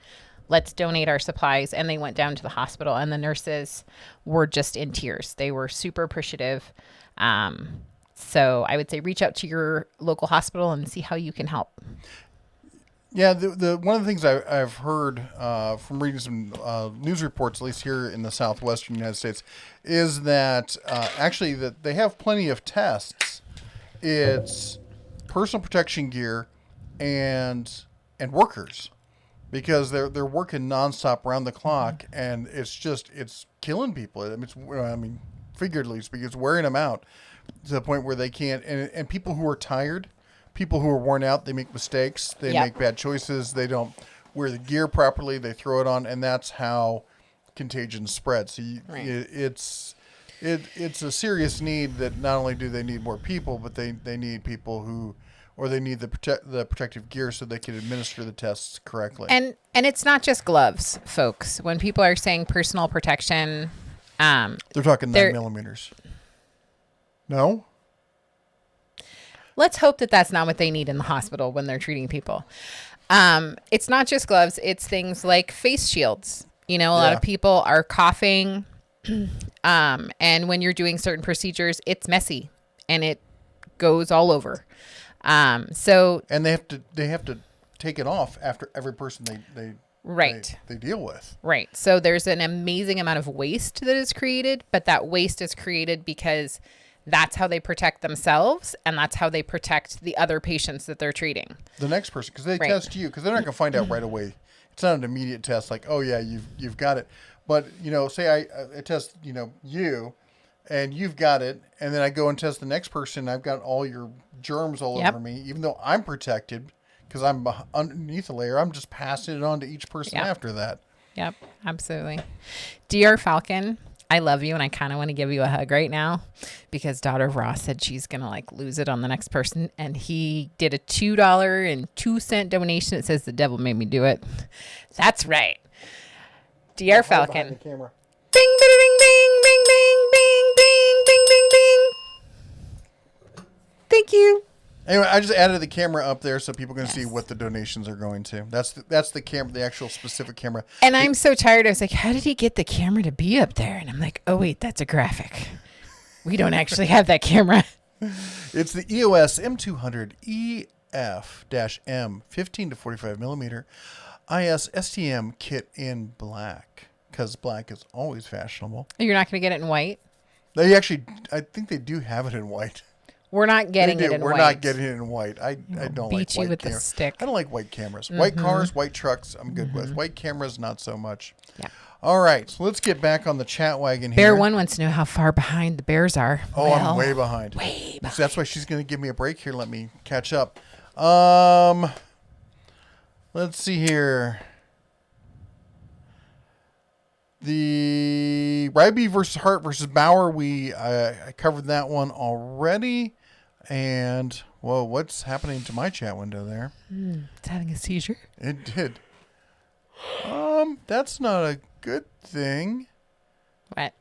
Speaker 2: Let's donate our supplies. And they went down to the hospital, and the nurses were just in tears. They were super appreciative. So I would say reach out to your local hospital and see how you can help.
Speaker 1: Yeah, the one of the things I've heard from reading some news reports, at least here in the southwestern United States, is that actually that they have plenty of tests. It's personal protection gear and workers, because they're working nonstop around the clock, and it's killing people. I mean, figuratively speaking, it's wearing them out to the point where they can't. And people who are tired, people who are worn out, they make mistakes, they make bad choices, they don't wear the gear properly, they throw it on, and that's how contagion spreads. So it's a serious need that not only do they need more people, but they need people they need the protective gear so they can administer the tests correctly.
Speaker 2: And it's not just gloves, folks. When people are saying personal protection,
Speaker 1: they're talking 9mm. No?
Speaker 2: Let's hope that that's not what they need in the hospital when they're treating people. It's not just gloves. It's things like face shields. A lot of people are coughing. And when you're doing certain procedures, it's messy and it goes all over. And
Speaker 1: they have to take it off after every person they deal with.
Speaker 2: Right. So there's an amazing amount of waste that is created, but that waste is created because that's how they protect themselves, and that's how they protect the other patients that they're treating.
Speaker 1: The next person, because they test you, because they're not going to find out right away. It's not an immediate test like, oh yeah, you've got it. But say I test you, and you've got it, and then I go and test the next person, I've got all your germs all over me, even though I'm protected because I'm underneath the layer. I'm just passing it on to each person after that.
Speaker 2: Yep, absolutely. Dear Falcon, I love you, and I kind of want to give you a hug right now because Daughter of Ross said she's going to lose it on the next person. And he did a $2.02 donation. It says the devil made me do it. That's right. Dear Falcon. Bing, bing, bing, bing, bing, bing, bing, bing, bing, bing, bing. Thank you.
Speaker 1: Anyway, I just added the camera up there so people can see
Speaker 2: Yes.
Speaker 1: what the donations are going to. That's the camera, the actual specific camera.
Speaker 2: And I'm so tired. I was like, how did he get the camera to be up there? And I'm like, oh, wait, that's a graphic. We don't actually have that camera.
Speaker 1: It's the EOS M200 EF-M 15 to 45 millimeter IS STM kit in black, because black is always fashionable.
Speaker 2: You're not going to get it in white?
Speaker 1: They actually, I think they do have it in white.
Speaker 2: We're not getting
Speaker 1: They
Speaker 2: it
Speaker 1: do.
Speaker 2: in
Speaker 1: We're
Speaker 2: white.
Speaker 1: not getting it in white. I don't like
Speaker 2: beat you
Speaker 1: white
Speaker 2: with the
Speaker 1: cameras.
Speaker 2: stick.
Speaker 1: I don't like white cameras. White cars, white trucks, I'm good with. White cameras, not so much.
Speaker 2: Yeah.
Speaker 1: All right, so let's get back on the chat wagon here.
Speaker 2: Bear One wants to know how far behind the bears are.
Speaker 1: Oh, I'm
Speaker 2: Well,
Speaker 1: way behind.
Speaker 2: Way behind.
Speaker 1: So that's why she's going to give me a break here. Let me catch up. Let's see here. The Ryby versus Hart versus Bauer. I covered that one already. And, whoa, what's happening to my chat window there?
Speaker 2: It's having a seizure.
Speaker 1: It did. That's not a good thing.
Speaker 2: What?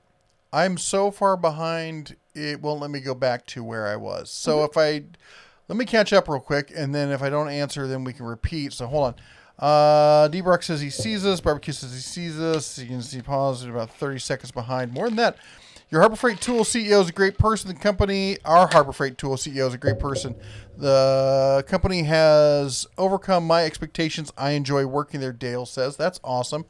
Speaker 1: I'm so far behind, it won't let me go back to where I was. So let me catch up real quick, and then if I don't answer, then we can repeat. So hold on. D-Brock says he sees us. Barbecue says he sees us. You can see pause at about 30 seconds behind. More than that, your Harbor Freight Tool CEO is a great person. The company, our Harbor Freight Tool CEO is a great person. The company has overcome my expectations. I enjoy working there, Dale says. That's awesome.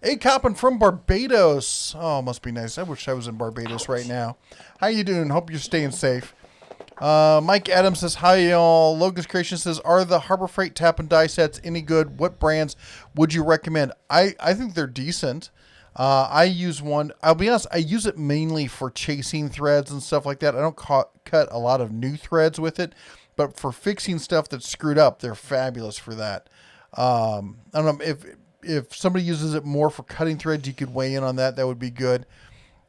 Speaker 1: A Coppin from Barbados. Oh, must be nice. I wish I was in Barbados right now. How you doing? Hope you're staying safe. Mike Adams says, hi, y'all. Logan's Creation says, are the Harbor Freight tap and die sets any good? What brands would you recommend? I think they're decent. I use one. I'll be honest, I use it mainly for chasing threads and stuff like that. I don't cut a lot of new threads with it, but for fixing stuff that's screwed up, they're fabulous for that. I don't know if somebody uses it more for cutting threads, you could weigh in on that. That would be good.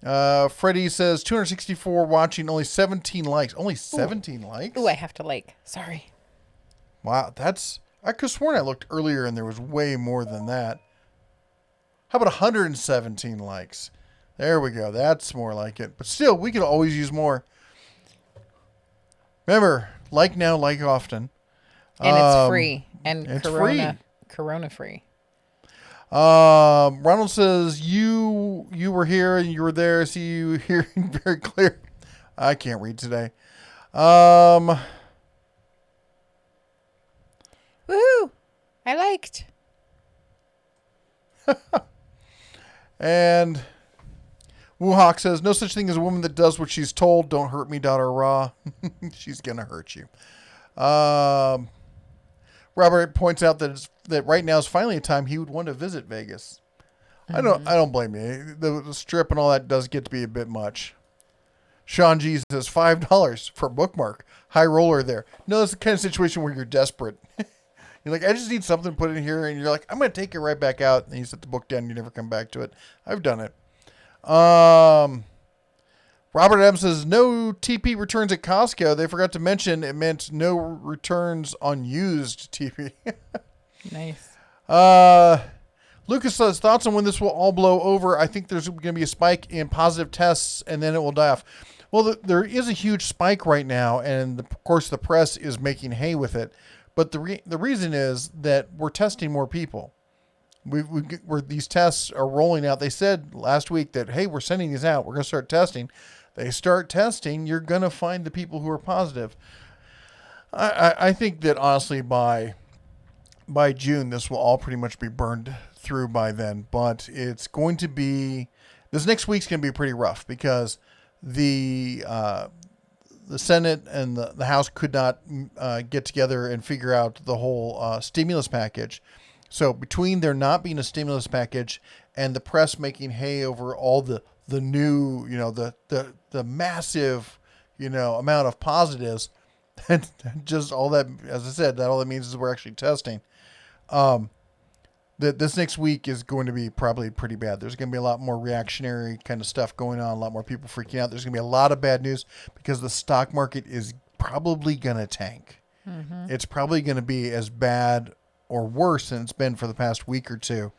Speaker 1: Freddie says 264 watching, only 17 likes. Only 17 likes?
Speaker 2: Ooh, I have to like. Sorry.
Speaker 1: Wow, I could have sworn I looked earlier and there was way more than that. How about 117 likes? There we go. That's more like it. But still, we could always use more. Remember, like now, like often.
Speaker 2: And it's free. And
Speaker 1: it's
Speaker 2: Corona free.
Speaker 1: Ronald says, you were here and you were there. See you hearing very clear. I can't read today.
Speaker 2: Woohoo! I liked.
Speaker 1: And Wuhawk says, no such thing as a woman that does what she's told. Don't hurt me, daughter Raw. She's going to hurt you. Robert points out that right now is finally a time he would want to visit Vegas. I don't blame you. The strip and all that does get to be a bit much. Sean G says $5 for a bookmark. High roller there. No, it's the kind of situation where you're desperate. You're like, I just need something put in here, and you're like, I'm going to take it right back out, and you set the book down, and you never come back to it. I've done it. Robert M says, no TP returns at Costco. They forgot to mention it meant no returns on used TP.
Speaker 2: Nice.
Speaker 1: Lucas says, thoughts on when this will all blow over? I think there's going to be a spike in positive tests, and then it will die off. Well, there is a huge spike right now, and of course the press is making hay with it. But the reason is that we're testing more people. These tests are rolling out. They said last week that, hey, we're sending these out. We're going to start testing. They start testing. You're going to find the people who are positive. I think that honestly by June, this will all pretty much be burned through by then. But it's going to be, this next week's going to be pretty rough because the Senate and the House could not get together and figure out the whole stimulus package. So between there not being a stimulus package and the press making hay over all the new, the massive, amount of positives, and just all that, as I said, that all that means is we're actually testing. This next week is going to be probably pretty bad. There's going to be a lot more reactionary kind of stuff going on, a lot more people freaking out. There's going to be a lot of bad news because the stock market is probably going to tank. Mm-hmm. It's probably going to be as bad or worse than it's been for the past week or two.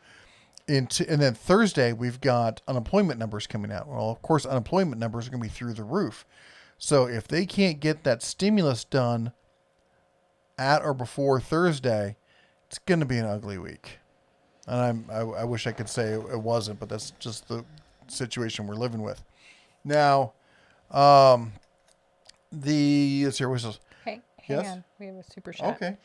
Speaker 1: And then Thursday, we've got unemployment numbers coming out. Well, of course, unemployment numbers are going to be through the roof. So if they can't get that stimulus done at or before Thursday, it's going to be an ugly week. And I wish I could say it wasn't, but that's just the situation we're living with. Now, let's see, what's this?
Speaker 2: Hey,
Speaker 1: Yes?
Speaker 2: hang on. We have a super chat.
Speaker 1: Okay.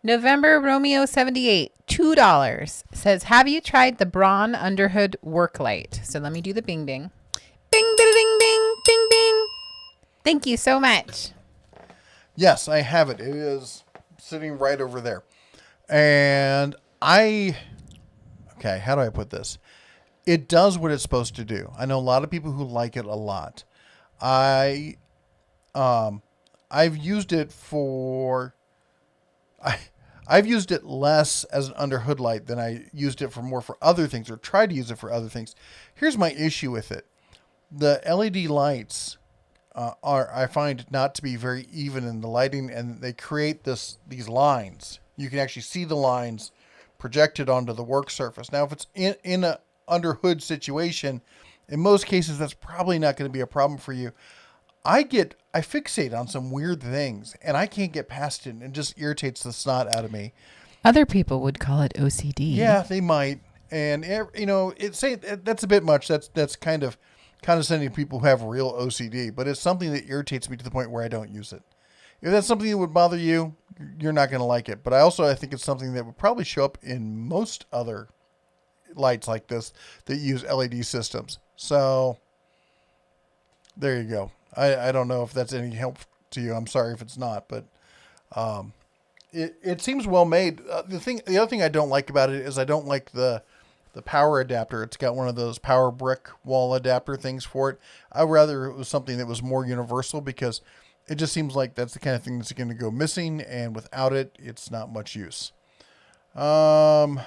Speaker 2: November Romeo 78, $2 says, have you tried the Braun Underhood work light? So let me do the bing bing. Bing, bing, bing, bing, bing, bing. Thank you so much.
Speaker 1: Yes, I have it. It is sitting right over there. And okay, how do I put this? It does what it's supposed to do. I know a lot of people who like it a lot. I've used it for... I've used it less as an under hood light than I used it for other things, or tried to use it for other things. Here's my issue with it. The LED lights I find not to be very even in the lighting, and they create these lines. You can actually see the lines projected onto the work surface. Now, if it's in a under hood situation, in most cases, that's probably not going to be a problem for you. I fixate on some weird things, and I can't get past it, and it just irritates the snot out of me.
Speaker 2: Other people would call it OCD.
Speaker 1: Yeah, they might. And, that's a bit much. That's kind of condescending to people who have real OCD, but it's something that irritates me to the point where I don't use it. If that's something that would bother you, you're not going to like it. But I think it's something that would probably show up in most other lights like this that use LED systems. So there you go. I don't know if that's any help to you. I'm sorry if it's not, but it seems well made. The other thing I don't like about it is I don't like the power adapter. It's got one of those power brick wall adapter things for it. I'd rather it was something that was more universal, because it just seems like that's the kind of thing that's going to go missing, and without it, it's not much use. Hiram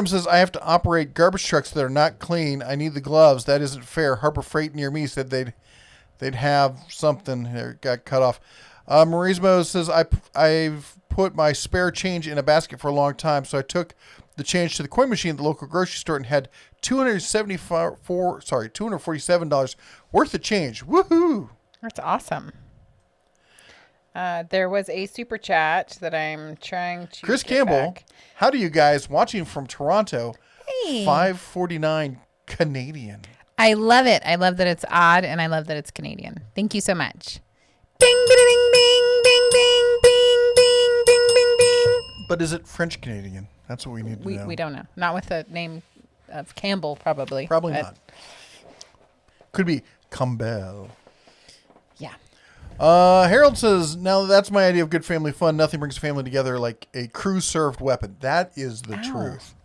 Speaker 1: says, I have to operate garbage trucks that are not clean. I need the gloves. That isn't fair. Harbor Freight near me said they'd have something. It got cut off. Marismo says, I've put my spare change in a basket for a long time, so I took the change to the coin machine at the local grocery store and had $247 worth of change. Woohoo!
Speaker 2: That's awesome. There was a super chat that I'm trying to
Speaker 1: Chris
Speaker 2: get
Speaker 1: Campbell,
Speaker 2: back.
Speaker 1: how do you guys, watching from Toronto,
Speaker 2: Hey.
Speaker 1: $5.49 Canadian.
Speaker 2: I love it. I love that it's odd, and I love that it's Canadian. Thank you so much. Bing, bing, bing, bing, bing, bing, bing, bing, bing, bing, bing.
Speaker 1: But is it French Canadian? That's what we need to know.
Speaker 2: We don't know. Not with the name of Campbell, probably.
Speaker 1: Probably
Speaker 2: but
Speaker 1: not. Could be Campbell.
Speaker 2: Yeah.
Speaker 1: Harold says, now that's my idea of good family fun. Nothing brings family together like a crew-served weapon. That is the truth.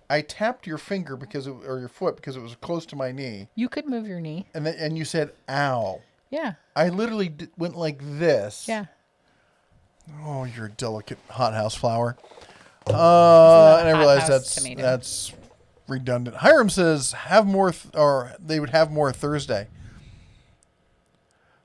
Speaker 1: I tapped your finger or your foot because it was close to my knee.
Speaker 2: You could move your knee.
Speaker 1: And you said, ow.
Speaker 2: Yeah.
Speaker 1: I literally went like this.
Speaker 2: Yeah.
Speaker 1: Oh, you're a delicate hothouse flower. And I realize that's redundant. Hiram says, have more, or they would have more Thursday.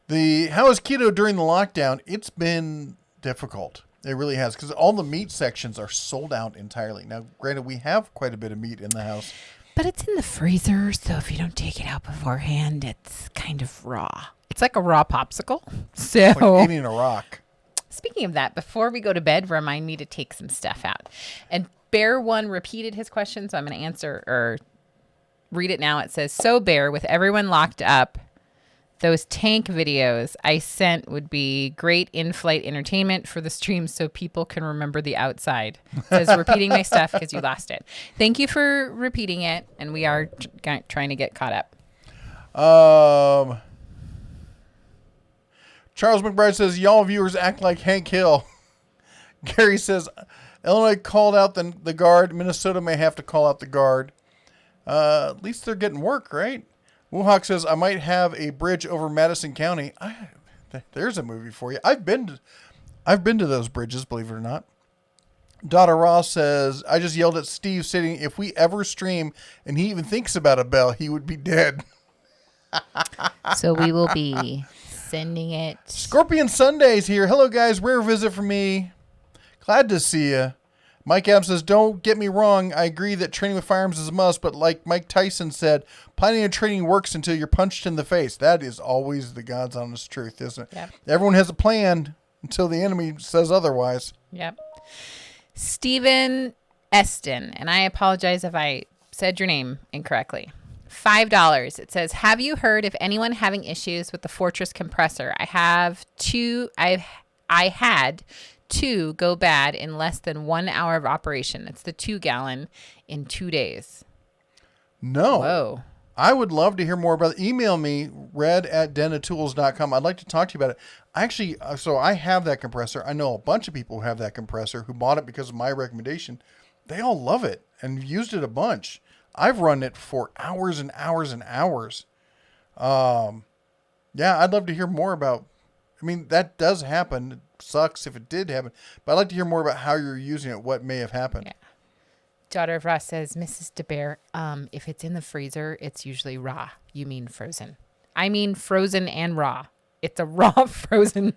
Speaker 1: How is keto during the lockdown? It's been difficult. It really has, because all the meat sections are sold out entirely. Now, granted, we have quite a bit of meat in the house.
Speaker 2: But it's in the freezer, so if you don't take it out beforehand, it's kind of raw. It's like a raw popsicle. So,
Speaker 1: Like eating a rock.
Speaker 2: Speaking of that, before we go to bed, remind me to take some stuff out. And Bear One repeated his question, so I'm going to answer or read it now. It says, so Bear, with everyone locked up, those tank videos I sent would be great in-flight entertainment for the stream so people can remember the outside. It says, repeating my stuff because you lost it. Thank you for repeating it, and we are trying to get caught up.
Speaker 1: Charles McBride says, y'all viewers act like Hank Hill. Gary says, Illinois called out the guard. Minnesota may have to call out the guard. At least they're getting work, right? Wuhawk says, I might have a bridge over Madison County. There's a movie for you. I've been to those bridges, believe it or not. Donna Ross says, I just yelled at Steve stating if we ever stream and he even thinks about a bell, he would be dead.
Speaker 2: So we will be sending it.
Speaker 1: Scorpion Sundays here. Hello, guys. Rare visit for me. Glad to see you. Mike Adams says, don't get me wrong. I agree that training with firearms is a must, but like Mike Tyson said, planning and training works until you're punched in the face. That is always the God's honest truth, isn't it?
Speaker 2: Yep.
Speaker 1: Everyone has a plan until the enemy says otherwise.
Speaker 2: Yep. Stephen Eston, and I apologize if I said your name incorrectly. $5. It says, have you heard of anyone having issues with the Fortress compressor? I had two go bad in less than 1 hour of operation. It's the 2-gallon in 2 days.
Speaker 1: No.
Speaker 2: Whoa.
Speaker 1: I would love to hear more about it. Email me, red@denatools.com. I'd like to talk to you about it. Actually, so I have that compressor. I know a bunch of people who have that compressor who bought it because of my recommendation. They all love it and used it a bunch. I've run it for hours and hours and hours. Yeah, I'd love to hear more about. I mean, that does happen. It sucks if it did happen, but I'd like to hear more about how you're using it, what may have happened.
Speaker 2: Yeah. Daughter of Ross says, Mrs. DeBear, if it's in the freezer, it's usually raw. You mean frozen. I mean frozen and raw. It's a raw frozen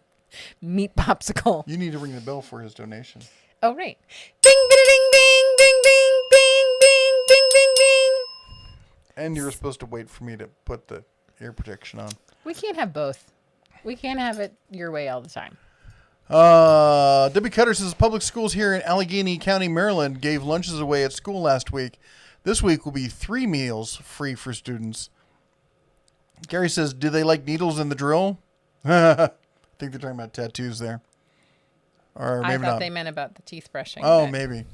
Speaker 2: meat popsicle.
Speaker 1: You need to ring the bell for his donation.
Speaker 2: Oh, right. Ding, ding, ding, ding, ding, ding, ding, ding, ding, ding, ding.
Speaker 1: And you're supposed to wait for me to put the ear protection on.
Speaker 2: We can't have both. We can't have it your way all the time.
Speaker 1: Debbie Cutter says public schools here in Allegheny County, Maryland gave lunches away at school last week. This week will be 3 meals free for students. Gary says, do they like needles in the drill? I think they're talking about tattoos there. Or maybe
Speaker 2: I thought
Speaker 1: not.
Speaker 2: They meant about the teeth brushing.
Speaker 1: Oh,
Speaker 2: but...
Speaker 1: maybe.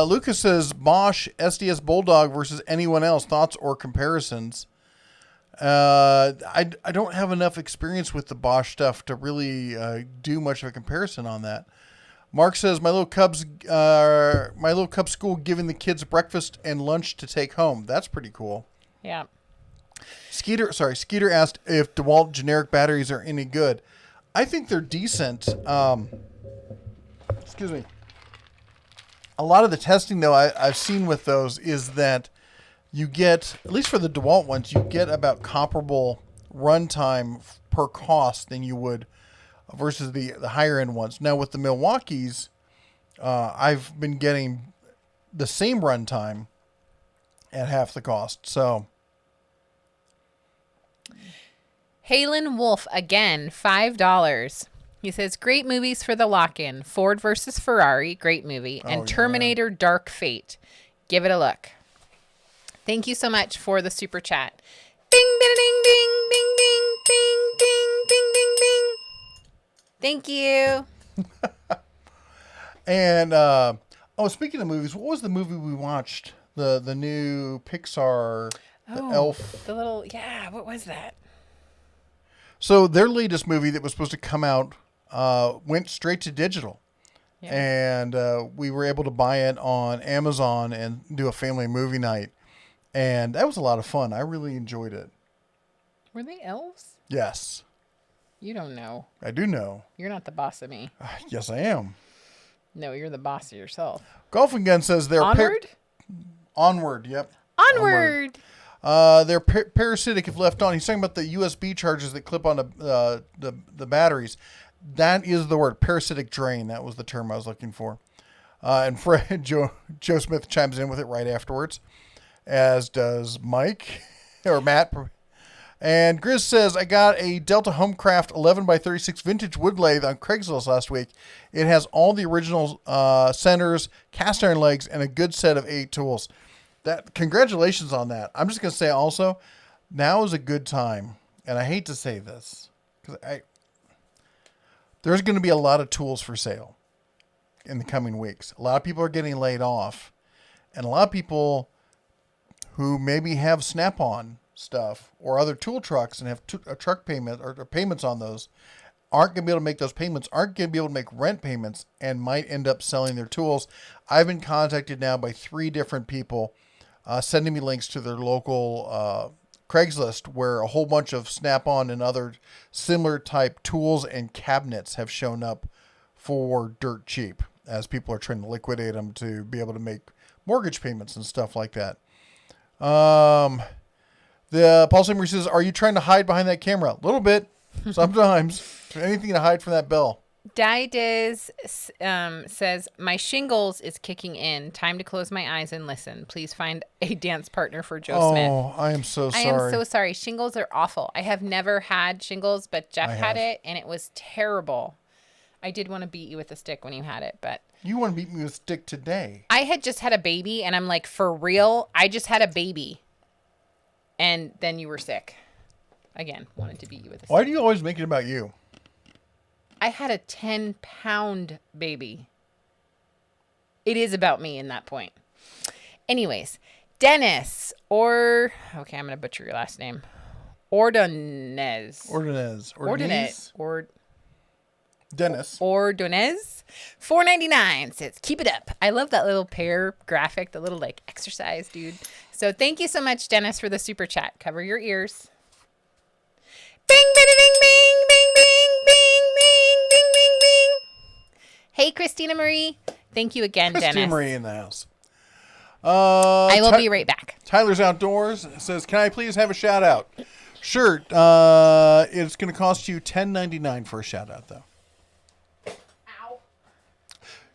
Speaker 1: Lucas says Bosch SDS Bulldog versus anyone else. Thoughts or comparisons? I don't have enough experience with the Bosch stuff to really do much of a comparison on that. Mark says my little Cub school giving the kids breakfast and lunch to take home. That's pretty cool.
Speaker 2: Yeah.
Speaker 1: Skeeter asked if DeWalt generic batteries are any good. I think they're decent. Excuse me. A lot of the testing though I've seen with those is that you get, at least for the DeWalt ones, you get about comparable runtime per cost than you would versus the higher end ones. Now with the Milwaukee's, I've been getting the same runtime at half the cost. So,
Speaker 2: Halen Wolf again, $5. He says great movies for the lock-in: Ford versus Ferrari, great movie, and Terminator: Dark Fate. Give it a look. Thank you so much for the super chat. Ding, ding, ding, ding, ding, ding, ding, ding, ding, ding, ding. Thank you.
Speaker 1: And speaking of movies, what was the movie we watched? The new Pixar, the Elf.
Speaker 2: The little, what was that?
Speaker 1: So their latest movie that was supposed to come out went straight to digital. Yeah. And we were able to buy it on Amazon and do a family movie night. And that was a lot of fun. I really enjoyed it.
Speaker 2: Were they elves?
Speaker 1: Yes.
Speaker 2: You don't know.
Speaker 1: I do know.
Speaker 2: You're not the boss of me.
Speaker 1: Yes, I am.
Speaker 2: No, you're the boss of yourself.
Speaker 1: Golf and Gun says they're...
Speaker 2: Onward?
Speaker 1: Onward, yep.
Speaker 2: Onward!
Speaker 1: They're parasitic if left on. He's talking about the USB chargers that clip on the batteries. That is the word, parasitic drain. That was the term I was looking for. And Joe Smith chimes in with it right afterwards, as does Mike or Matt. And Grizz says, I got a Delta Homecraft 11x36 vintage wood lathe on Craigslist last week. It has all the original centers, cast iron legs, and a good set of 8 tools. Congratulations on that. I'm just going to say also, now is a good time. And I hate to say this, because there's going to be a lot of tools for sale in the coming weeks. A lot of people are getting laid off. And a lot of people who maybe have Snap-on stuff or other tool trucks and have a truck payment or payments on those aren't going to be able to make those payments, aren't going to be able to make rent payments, and might end up selling their tools. I've been contacted now by 3 different people sending me links to their local Craigslist where a whole bunch of Snap-on and other similar type tools and cabinets have shown up for dirt cheap as people are trying to liquidate them to be able to make mortgage payments and stuff like that. The Paul Simmers says, are you trying to hide behind that camera? A little bit, sometimes. Anything to hide from that bell.
Speaker 2: Didiz says, my shingles is kicking in. Time to close my eyes and listen. Please find a dance partner for Joe Smith.
Speaker 1: Oh, I am so sorry.
Speaker 2: I am so sorry. Shingles are awful. I have never had shingles, but Jeff had it, and it was terrible. I did want to beat you with a stick when you had it, but...
Speaker 1: You want to beat me with a stick today.
Speaker 2: I had just had a baby, and I'm like, for real? I just had a baby. And then you were sick. Again, wanted to beat you with a stick.
Speaker 1: Why do you always make it about you?
Speaker 2: I had a 10-pound baby. It is about me in that point. Anyways, Dennis, okay, I'm going to butcher your last name. Ordonez.
Speaker 1: Dennis.
Speaker 2: Ordonez. $4.99 says, keep it up. I love that little pear graphic, the little like exercise, dude. So thank you so much, Dennis, for the super chat. Cover your ears. Bing, bing, bing, bing, bing, bing, bing, bing, bing, bing, bing. Hey, Christina Marie. Thank you again, Dennis.
Speaker 1: Christina Marie in the house.
Speaker 2: I will be right back.
Speaker 1: Tyler's Outdoors says, can I please have a shout out? Sure. It's going to cost you $10.99 for a shout out, though.
Speaker 2: Ow.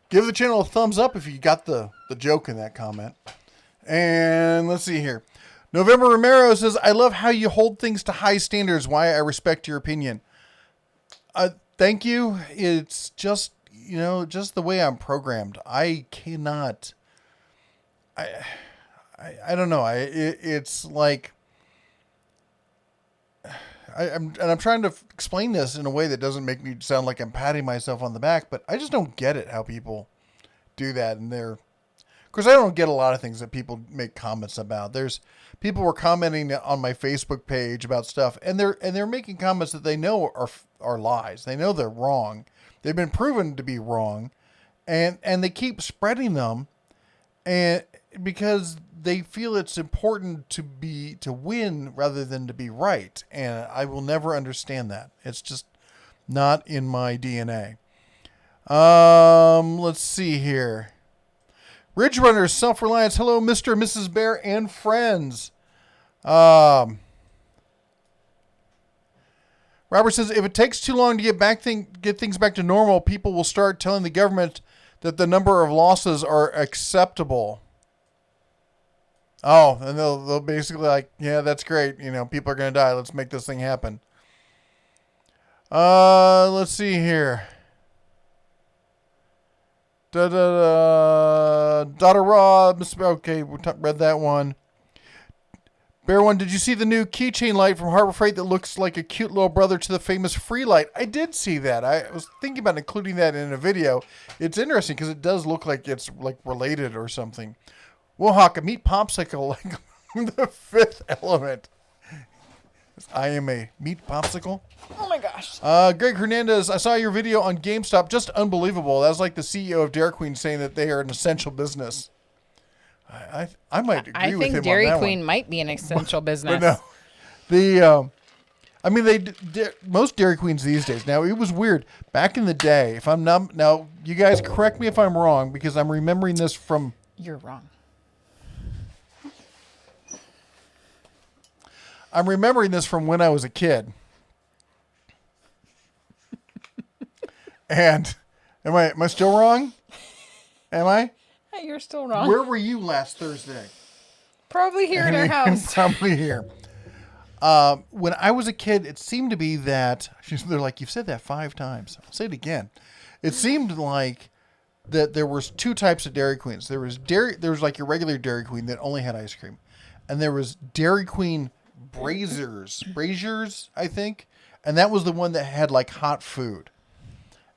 Speaker 1: Give the channel a thumbs up if you got the joke in that comment. And let's see here. November Romero says, I love how you hold things to high standards. Why I respect your opinion. Thank you. It's just, just the way I'm programmed. I cannot. I don't know. It's like I'm trying to explain this in a way that doesn't make me sound like I'm patting myself on the back, but I just don't get it how people do that. And of course, I don't get a lot of things that people make comments about. There's people were commenting on my Facebook page about stuff, and they're making comments that they know are lies. They know they're wrong. They've been proven to be wrong, and they keep spreading them, and because they feel it's important to win rather than to be right. And I will never understand that. It's just not in my DNA. Let's see here. Ridge Runners, Self-Reliance. Hello, Mr. and Mrs. Bear and friends. Robert says, if it takes too long to get things back to normal, people will start telling the government that the number of losses are acceptable. Oh, and they'll basically like, yeah, that's great. People are going to die. Let's make this thing happen. Let's see here. Daughter Rob. Okay, we read that one. Bear One, did you see the new Keychain light from Harbor Freight that looks like a cute little brother to the famous Free Light? I did see that. I was thinking about including that in a video. It's interesting because it does look like it's like related or something. Wohawk, a meat popsicle like the Fifth Element. I am a meat popsicle.
Speaker 2: Oh my gosh.
Speaker 1: Greg Hernandez, I saw your video on GameStop. Just unbelievable. That was like the CEO of Dairy Queen saying that they are an essential business. I might agree with him on that one.
Speaker 2: I think Dairy Queen might be an essential business.
Speaker 1: But no, most Dairy Queens these days. Now it was weird back in the day. If I'm not now, you guys correct me if I'm wrong because I'm remembering this from.
Speaker 2: You're wrong.
Speaker 1: I'm remembering this from when I was a kid. And am I still wrong? Am I?
Speaker 2: You're still wrong.
Speaker 1: Where were you last Thursday?
Speaker 2: Probably here at our house.
Speaker 1: Probably here. When I was a kid, it seemed to be that they're like, you've said that 5 times. I'll say it again. It seemed like that there was 2 types of Dairy Queens. There was like your regular Dairy Queen that only had ice cream, and there was Dairy Queen Braziers, I think, and that was the one that had like hot food.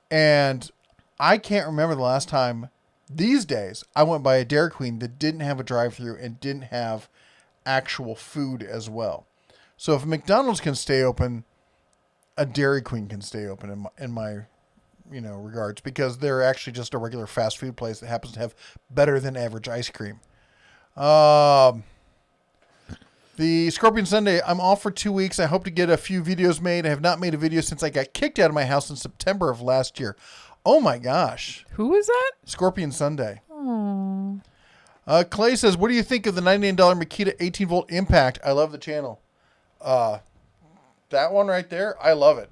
Speaker 1: And I can't remember the last time these days I went by a Dairy Queen that didn't have a drive-thru and didn't have actual food as well. So if McDonald's can stay open, a Dairy Queen can stay open in my regards, because they're actually just a regular fast food place that happens to have better than average ice cream. The Scorpion Sunday, I'm off for 2 weeks. I hope to get a few videos made. I have not made a video since I got kicked out of my house in September of last year. Oh my gosh.
Speaker 2: Who is that?
Speaker 1: Scorpion Sunday. Clay says, what do you think of the $99 Makita 18-volt impact? I love the channel. That one right there, I love it.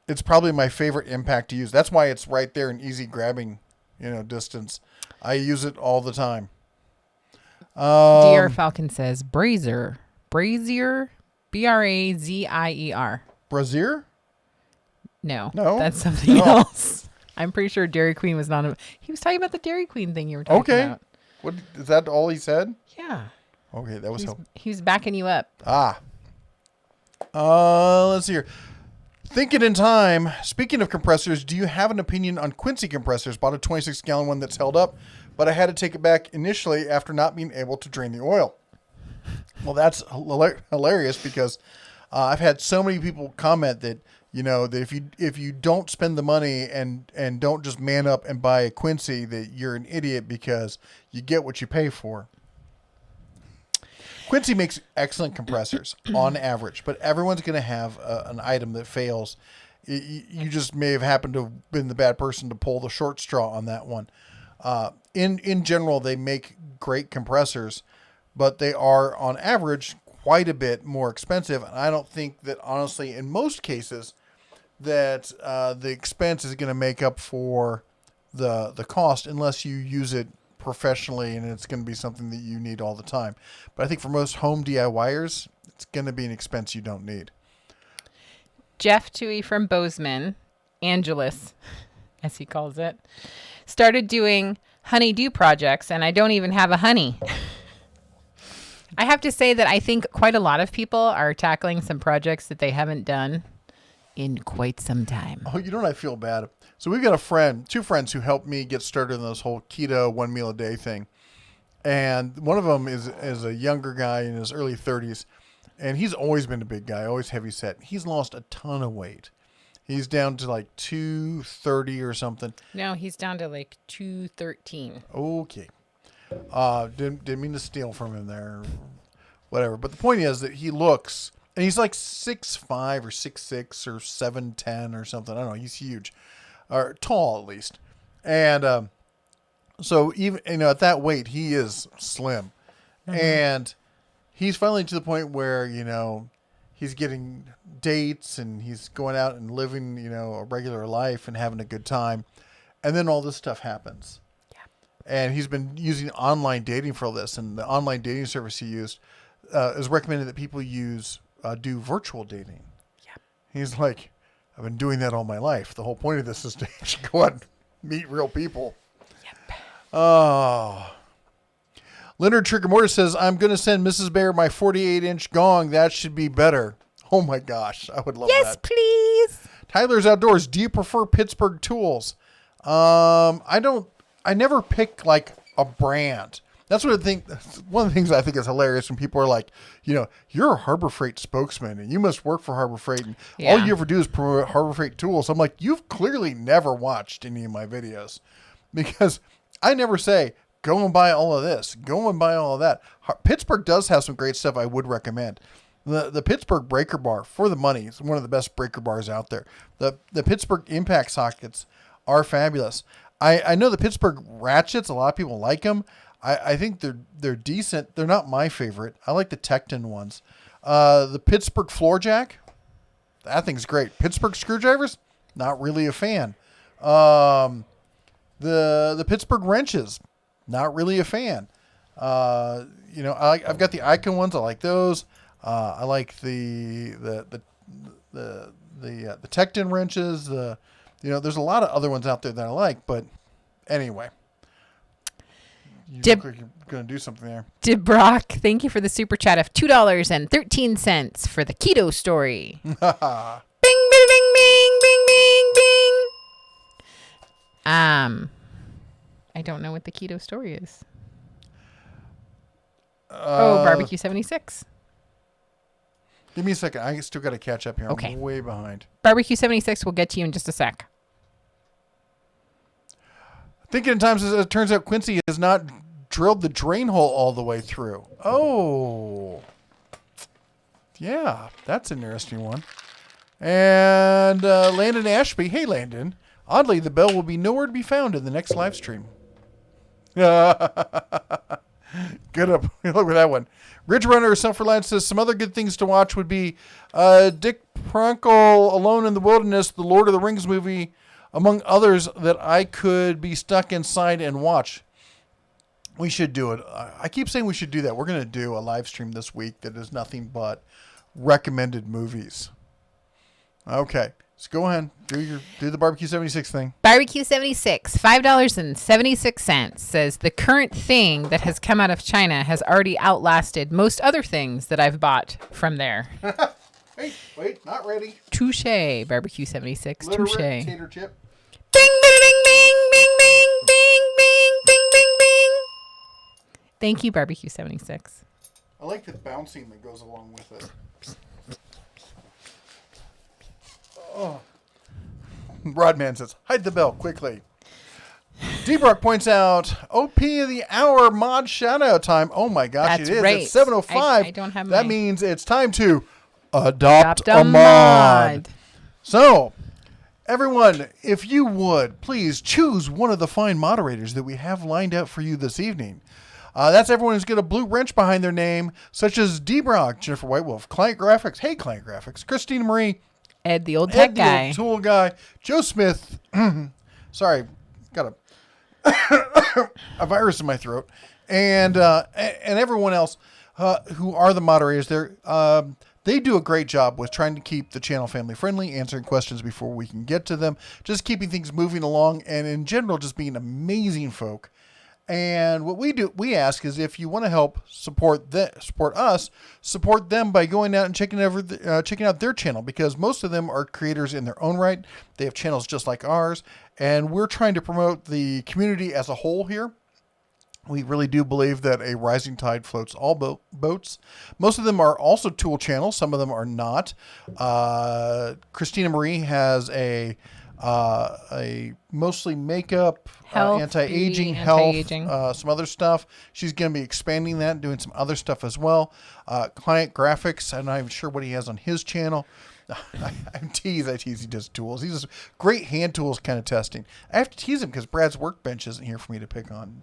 Speaker 1: it's probably my favorite impact to use. That's why it's right there in easy grabbing, distance. I use it all the time.
Speaker 2: DR Falcon says Brazier. Brazier? Brazier.
Speaker 1: Brazier?
Speaker 2: No.
Speaker 1: No?
Speaker 2: That's something else. I'm pretty sure Dairy Queen was not he was talking about the Dairy Queen thing you were talking about.
Speaker 1: What is that all he said?
Speaker 2: Yeah.
Speaker 1: Okay, that was helpful.
Speaker 2: He was backing you up.
Speaker 1: Let's see here. Thinking in time, speaking of compressors, do you have an opinion on Quincy compressors? Bought a 26-gallon one that's held up, but I had to take it back initially after not being able to drain the oil. Well, that's hilarious because I've had so many people comment that, that if you don't spend the money and don't just man up and buy a Quincy, that you're an idiot because you get what you pay for. Quincy makes excellent compressors on average, but everyone's going to have an item that fails. You just may have happened to have been the bad person to pull the short straw on that one. In general, they make great compressors, but they are on average quite a bit more expensive. And I don't think that, honestly, in most cases, that the expense is going to make up for the cost unless you use it professionally and it's going to be something that you need all the time. But I think for most home DIYers, it's going to be an expense you don't need.
Speaker 2: Jeff Toohey from Bozeman, Angelus, as he calls it, started doing honey-do projects, and I don't even have a honey. I have to say that I think quite a lot of people are tackling some projects that they haven't done in quite some time.
Speaker 1: Oh, you know what? I feel bad. So we've got two friends who helped me get started in this whole keto 1 meal a day thing. And one of them is a younger guy in his early 30s. And he's always been a big guy, always heavy set. He's lost a ton of weight. He's down to like 230 or something.
Speaker 2: No, he's down to like 213.
Speaker 1: Okay. Didn't mean to steal from him there. Whatever. But the point is that he looks, and he's like 6'5" or 6'6" or 7'10" or something. I don't know. He's huge. Or tall at least. And so even at that weight, he is slim. Mm-hmm. And he's finally to the point where, he's getting dates and he's going out and living, a regular life and having a good time. And then all this stuff happens. Yeah. And he's been using online dating for all this. And the online dating service he used is recommended that people do virtual dating. Yeah. He's like, I've been doing that all my life. The whole point of this is to go out and meet real people. Yep. Oh. Leonard Trigger says, I'm going to send Mrs. Bear my 48-inch gong. That should be better. Oh, my gosh. I would love that.
Speaker 2: Yes, please.
Speaker 1: Tyler's Outdoors. Do you prefer Pittsburgh tools? I never pick like a brand. That's what I think. One of the things I think is hilarious when people are like, you're a Harbor Freight spokesman and you must work for Harbor Freight. And all you ever do is promote Harbor Freight tools. I'm like, you've clearly never watched any of my videos because I never say, go and buy all of this. Go and buy all of that. Pittsburgh does have some great stuff I would recommend. The Pittsburgh breaker bar for the money is one of the best breaker bars out there. The Pittsburgh impact sockets are fabulous. I know the Pittsburgh ratchets. A lot of people like them. I think they're decent. They're not my favorite. I like the Tecton ones. The Pittsburgh floor jack, that thing's great. Pittsburgh screwdrivers, not really a fan. The Pittsburgh wrenches, not really a fan. I've got the Icon ones. I like those. I like the Tecton wrenches. There's a lot of other ones out there that I like, but anyway. You look like you're going to do something there.
Speaker 2: Debrock, thank you for the super chat of $2.13 for the keto story. Bing, bing, bing, bing, bing, bing, bing. I don't know what the keto story is. Barbecue 76.
Speaker 1: Give me a second. I still got to catch up here.
Speaker 2: Okay.
Speaker 1: I'm way behind.
Speaker 2: Barbecue 76 will get to you in just a sec.
Speaker 1: Thinking in times, as it turns out, Quincy has not drilled the drain hole all the way through. Oh. Yeah, that's an interesting one. And Landon Ashby. Hey, Landon. Oddly, the bell will be nowhere to be found in the next live stream. Good up. Look at that one. Ridge Runner Self-Reliance says some other good things to watch would be Dick Chronicle Alone in the Wilderness, the Lord of the Rings movie, among others that I could be stuck inside and watch. We should do it. I keep saying we should do that. We're going to do a live stream this week that is nothing but recommended movies. Okay. So go ahead. Do the Barbecue 76 thing.
Speaker 2: Barbecue 76, $5.76 says the current thing that has come out of China has already outlasted most other things that I've bought from there.
Speaker 1: Wait, not ready.
Speaker 2: Touche, Barbecue 76.
Speaker 1: Literate
Speaker 2: Touche.
Speaker 1: tater chip.
Speaker 2: Ding, ding, ding, ding, ding, ding, ding, ding, ding, ding, ding. Thank you, Barbecue 76.
Speaker 1: I like the bouncing that goes along with it. Oh. Rodman says, hide the bell quickly. D-Brock points out, OP of the hour mod shout-out time. Oh my gosh,
Speaker 2: That's
Speaker 1: it is.
Speaker 2: right.
Speaker 1: It's 7:05.
Speaker 2: I don't have
Speaker 1: that
Speaker 2: my-
Speaker 1: means it's time to adopt a mod.
Speaker 2: mod.
Speaker 1: So, everyone, if you would, please choose one of the fine moderators that we have lined up for you this evening. That's everyone who's got a blue wrench behind their name, such as D-Brock, Jennifer Whitewolf, Client Graphics, Hey Client Graphics, Christina Marie,
Speaker 2: Ed, the old tech
Speaker 1: Ed,
Speaker 2: guy.
Speaker 1: the old tool guy, Joe Smith. Sorry, got a virus in my throat, and everyone else who are the moderators. They do a great job with trying to keep the channel family friendly, answering questions before we can get to them, just keeping things moving along, and in general, just being amazing folk. And what we ask is if you want to help support us, support them by going out and checking out their channel, because most of them are creators in their own right. They have channels just like ours, and we're trying to promote the community as a whole here. We really do believe that a rising tide floats all boats. Most of them are also tool channels. Some of them are not. Christina Marie has a mostly makeup,
Speaker 2: Health,
Speaker 1: anti-aging,
Speaker 2: beauty,
Speaker 1: health,
Speaker 2: anti-aging.
Speaker 1: some other stuff. She's going to be expanding that, doing some other stuff as well. Client Graphics, I'm not even sure what he has on his channel. I tease he does tools. He does great hand tools kind of testing. I have to tease him because Brad's workbench isn't here for me to pick on.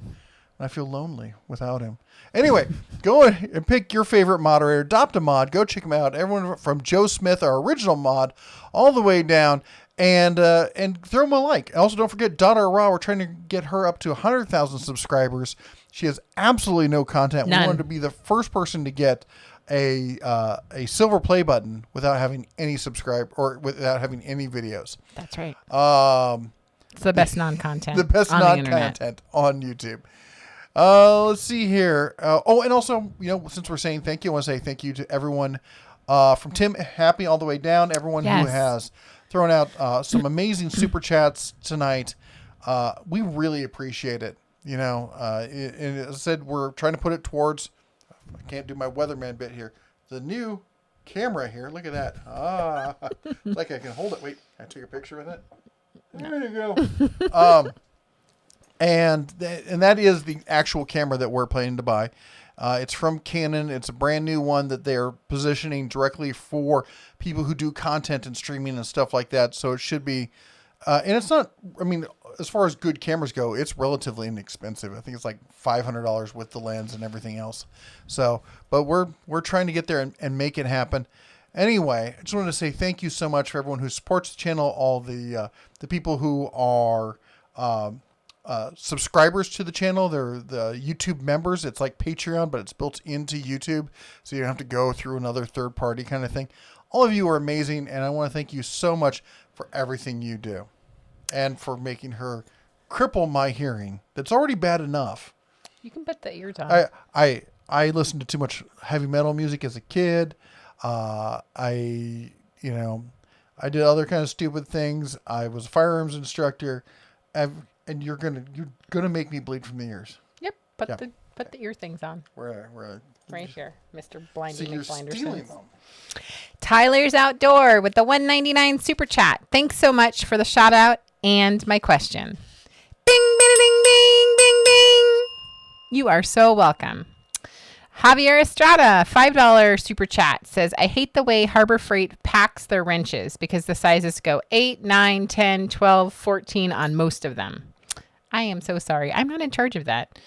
Speaker 1: I feel lonely without him. Anyway, go and pick your favorite moderator. Adopt a mod. Go check him out. Everyone from Joe Smith, our original mod, all the way down. And throw him a like. Also, don't forget Toddler. We're trying to get her up to 100,000 subscribers. She has absolutely no content.
Speaker 2: None.
Speaker 1: We wanted to be the first person to get a silver play button without having any without having any videos.
Speaker 2: That's right.
Speaker 1: Um,
Speaker 2: It's the best non-content.
Speaker 1: the best
Speaker 2: on the internet.
Speaker 1: non-content on YouTube. Let's see here. And also, since we're saying thank you, I want to say thank you to everyone from Tim Happy all the way down. Everyone who
Speaker 2: Yes.
Speaker 1: has thrown out some amazing super chats tonight. We really appreciate it. And as I said, we're trying to put it towards, I can't do my weatherman bit here, the new camera here. Look at that. It's like I can hold it. Wait, can I take a picture with it? There you go. And that is the actual camera that we're planning to buy. It's from Canon. It's a brand new one that they're positioning directly for people who do content and streaming and stuff like that. So it should be, and it's not, as far as good cameras go, it's relatively inexpensive. I think it's like $500 with the lens and everything else. So, but we're trying to get there and make it happen. Anyway, I just want to say thank you so much for everyone who supports the channel, all the people who are subscribers to the channel. They're the YouTube members. It's like Patreon, but it's built into YouTube, so you don't have to go through another third party kind of thing. All of you are amazing, and I want to thank you so much for everything you do and for making her cripple my hearing. That's already bad enough.
Speaker 2: You can put the ears on.
Speaker 1: I listened to too much heavy metal music as a kid. I did other kind of stupid things. I was a firearms instructor, and you're gonna make me bleed from the ears.
Speaker 2: Yep. Put the ear things on.
Speaker 1: We're
Speaker 2: Right here, Mr. Blindy
Speaker 1: you're
Speaker 2: McBlinderson.
Speaker 1: stealing them.
Speaker 2: Tyler's Outdoor with the $1.99 super chat. Thanks so much for the shout out and my question. Ding, ding, ding, ding, ding, ding. You are so welcome. Javier Estrada, $5 super chat, says, I hate the way Harbor Freight packs their wrenches because the sizes go 8, 9, 10, 12, 14 on most of them. I am so sorry. I'm not in charge of that,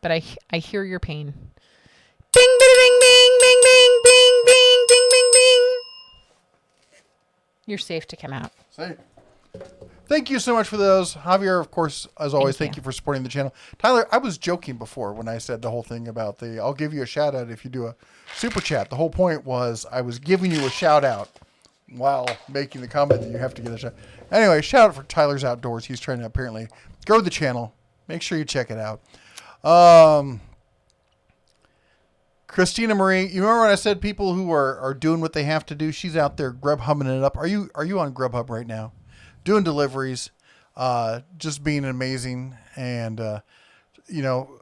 Speaker 2: but I hear your pain. Ding, ding, ding, ding, ding, ding, ding, ding, ding, ding, ding. You're safe to come out.
Speaker 1: Say. Thank you so much for those. Javier, of course, as always, thank you for supporting the channel. Tyler, I was joking before when I said the whole thing about I'll give you a shout out if you do a super chat. The whole point was I was giving you a shout out while making the comment that you have to get a shout. Anyway, shout out for Tyler's Outdoors. He's trying to apparently grow the channel. Make sure you check it out. Christina Marie, you remember when I said people who are doing what they have to do? She's out there Grubhubbing it up. Are you on Grubhub right now? Doing deliveries, just being amazing. And,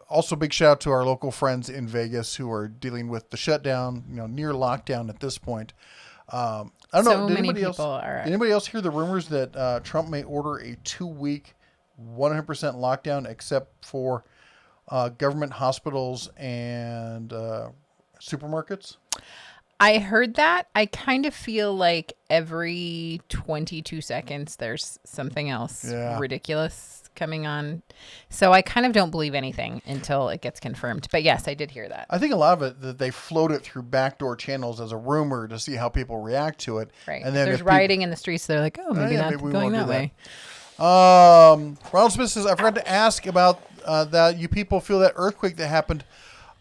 Speaker 1: also big shout out to our local friends in Vegas who are dealing with the shutdown, near lockdown at this point. I don't know. Did anybody else hear the rumors that Trump may order a 2-week 100% lockdown except for government hospitals and supermarkets?
Speaker 2: I heard that. I kind of feel like every 22 seconds there's something else ridiculous coming on. So I kind of don't believe anything until it gets confirmed. But yes, I did hear that.
Speaker 1: I think a lot of it that they float it through backdoor channels as a rumor to see how people react to it.
Speaker 2: Right.
Speaker 1: And then
Speaker 2: there's rioting in the streets. They're like, maybe going that way.
Speaker 1: Ronald Smith says, I forgot to ask about that. You people feel that earthquake that happened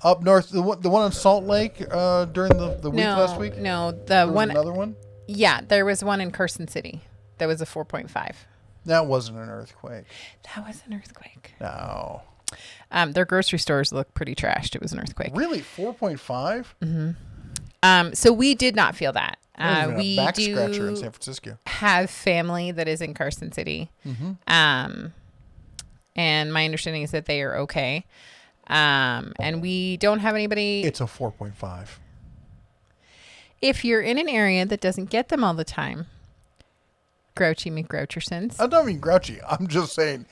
Speaker 1: up north, the one in Salt Lake during the week last week?
Speaker 2: No,
Speaker 1: another one?
Speaker 2: Yeah, there was one in Carson City. That was a 4.5.
Speaker 1: That wasn't an earthquake.
Speaker 2: That was an earthquake.
Speaker 1: No.
Speaker 2: Their grocery stores look pretty trashed. It was an earthquake.
Speaker 1: Really? 4.5?
Speaker 2: Mm-hmm. So we did not feel that. We
Speaker 1: back scratcher in San Francisco.
Speaker 2: Have family that is in Carson City.
Speaker 1: Mm-hmm.
Speaker 2: And my understanding is that they are okay. And we don't have anybody.
Speaker 1: It's a 4.5.
Speaker 2: If you're in an area that doesn't get them all the time, Grouchy McGrouchersons.
Speaker 1: I don't mean grouchy. I'm just saying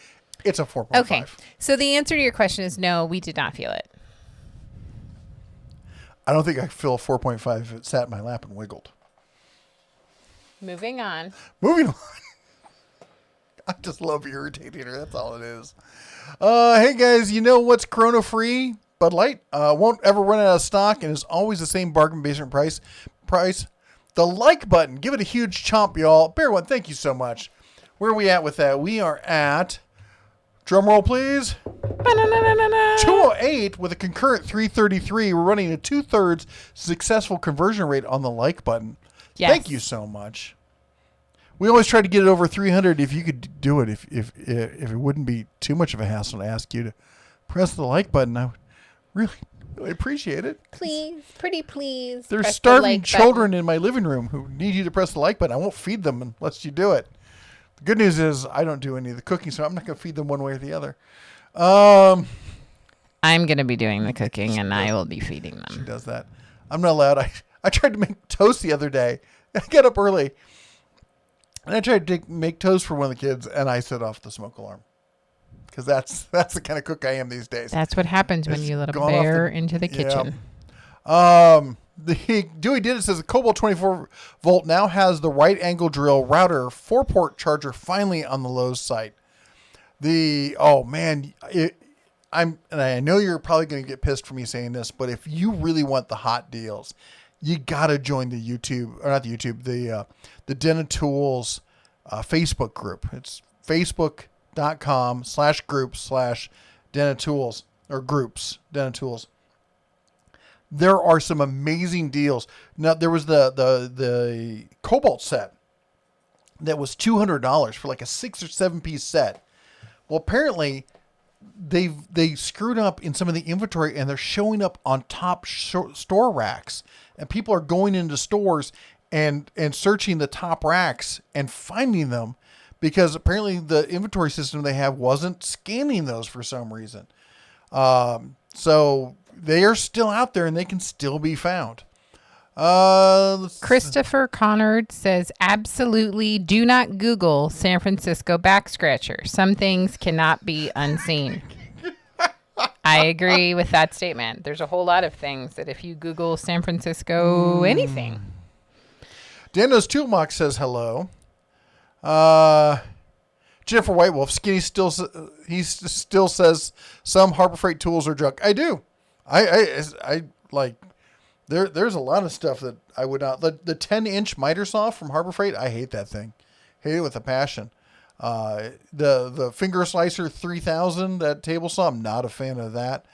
Speaker 1: it's a 4.5.
Speaker 2: Okay. So the answer to your question is no, we did not feel it.
Speaker 1: I don't think I feel a 4.5 if it sat in my lap and wiggled.
Speaker 2: Moving on.
Speaker 1: I just love irritating her. That's all it is. Hey guys, you know what's Corona free? Bud Light won't ever run out of stock and is always the same bargain basement price. The like button. Give it a huge chomp, y'all. Bear One, thank you so much. Where are we at with that? We are at, drum roll please, 208 with a concurrent 333. We're running a 2/3 successful conversion rate on the like button.
Speaker 2: Yes.
Speaker 1: Thank you so much. We always try to get it over 300 if you could do it. If it wouldn't be too much of a hassle to ask you to press the like button, I would really appreciate it.
Speaker 3: Please, pretty please.
Speaker 1: There's starving children in my living room who need you to press the like button. I won't feed them unless you do it. The good news is I don't do any of the cooking, so I'm not going to feed them one way or the other.
Speaker 2: I'm going to be doing the cooking, and I will be feeding them.
Speaker 1: She does that. I'm not allowed. I tried to make toast the other day. I got up early, and I tried to make toast for one of the kids, and I set off the smoke alarm. Because that's the kind of cook I am these days.
Speaker 2: That's what happens when you let a bear into the kitchen.
Speaker 1: The Dewey did it says the Cobalt 24 volt now has the right angle drill router 4-port charger finally on the Lowe's site. I know you're probably going to get pissed for me saying this, but if you really want the hot deals, you got to join the Denatools Facebook group. It's facebook.com/group/Denatools or groups Denatools. There are some amazing deals. Now there was the Cobalt set that was $200 for like a 6 or 7 piece set. Well, apparently they screwed up in some of the inventory and they're showing up on top store racks, and people are going into stores and searching the top racks and finding them because apparently the inventory system they have wasn't scanning those for some reason. So they are still out there and they can still be found.
Speaker 2: Christopher Connard says, absolutely do not Google San Francisco back scratcher. Some things cannot be unseen. I agree with that statement. There's a whole lot of things that if you Google San Francisco anything.
Speaker 1: Dando's Toolbox says hello. Jennifer Whitewolf, Skinny still says some Harbor Freight tools are junk. I do. I like There's a lot of stuff that I would not. The 10-inch miter saw from Harbor Freight, I hate that thing. Hate it with a passion. The finger slicer 3000, that table saw, I'm not a fan of that.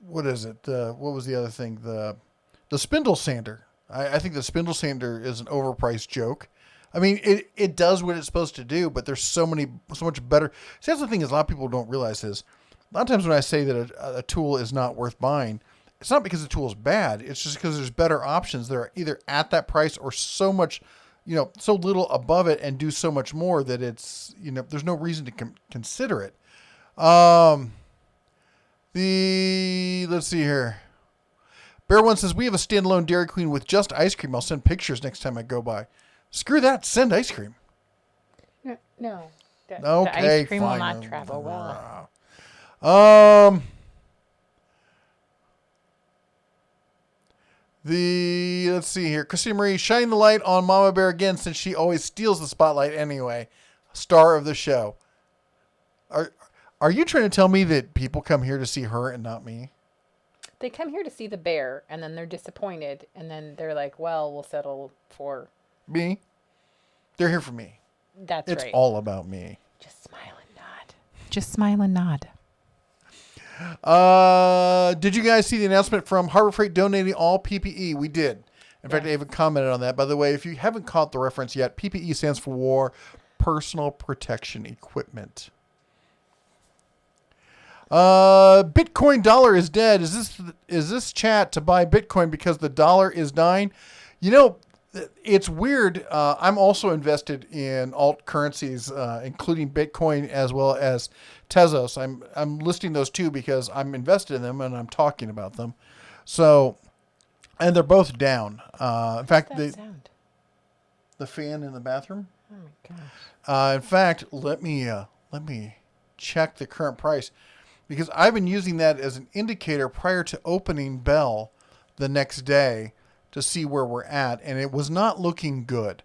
Speaker 1: What is it? What was the other thing? The Spindle Sander. I think the Spindle Sander is an overpriced joke. I mean, it does what it's supposed to do, but there's so much better. See, that's the thing is a lot of people don't realize is a lot of times when I say that a tool is not worth buying, it's not because the tool is bad. It's just because there's better options that are either at that price or so much, so little above it and do so much more that it's, there's no reason to consider it. Let's see here. Bear One says, we have a standalone Dairy Queen with just ice cream. I'll send pictures next time I go by. Screw that. Send ice cream.
Speaker 2: No.
Speaker 1: Okay,
Speaker 2: the ice cream
Speaker 1: fine.
Speaker 2: will not travel well.
Speaker 1: Let's see here. Christina Marie, shining the light on Mama Bear again since she always steals the spotlight anyway. Star of the show. Are you trying to tell me that people come here to see her and not me?
Speaker 2: They come here to see the bear, and then they're disappointed, and then they're like, well, we'll settle for...
Speaker 1: Me? They're here for me.
Speaker 2: That's right.
Speaker 1: It's all about me.
Speaker 2: Just smile and nod. Just smile and nod.
Speaker 1: Did you guys see the announcement from Harbor Freight donating all PPE? We did. In fact, I even commented on that. By the way, if you haven't caught the reference yet, PPE stands for Personal Protection Equipment. Bitcoin dollar is dead. Is this chat to buy Bitcoin because the dollar is dying? It's weird. I'm also invested in alt currencies, including Bitcoin as well as Tezos. I'm listing those two because I'm invested in them and I'm talking about them. So, and they're both down. In fact, the fan in the bathroom.
Speaker 2: Oh my gosh.
Speaker 1: In fact, let me check the current price because I've been using that as an indicator prior to opening Bell the next day to see where we're at, and it was not looking good.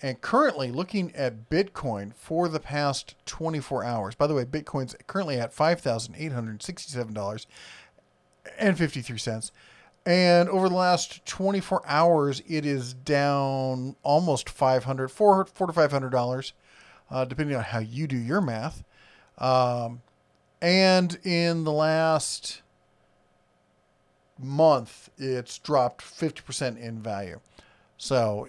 Speaker 1: And currently looking at Bitcoin for the past 24 hours. By the way, Bitcoin's currently at $5,867.53. And over the last 24 hours, it is down almost $400 to $500, depending on how you do your math. And in the last month, it's dropped 50% in value. So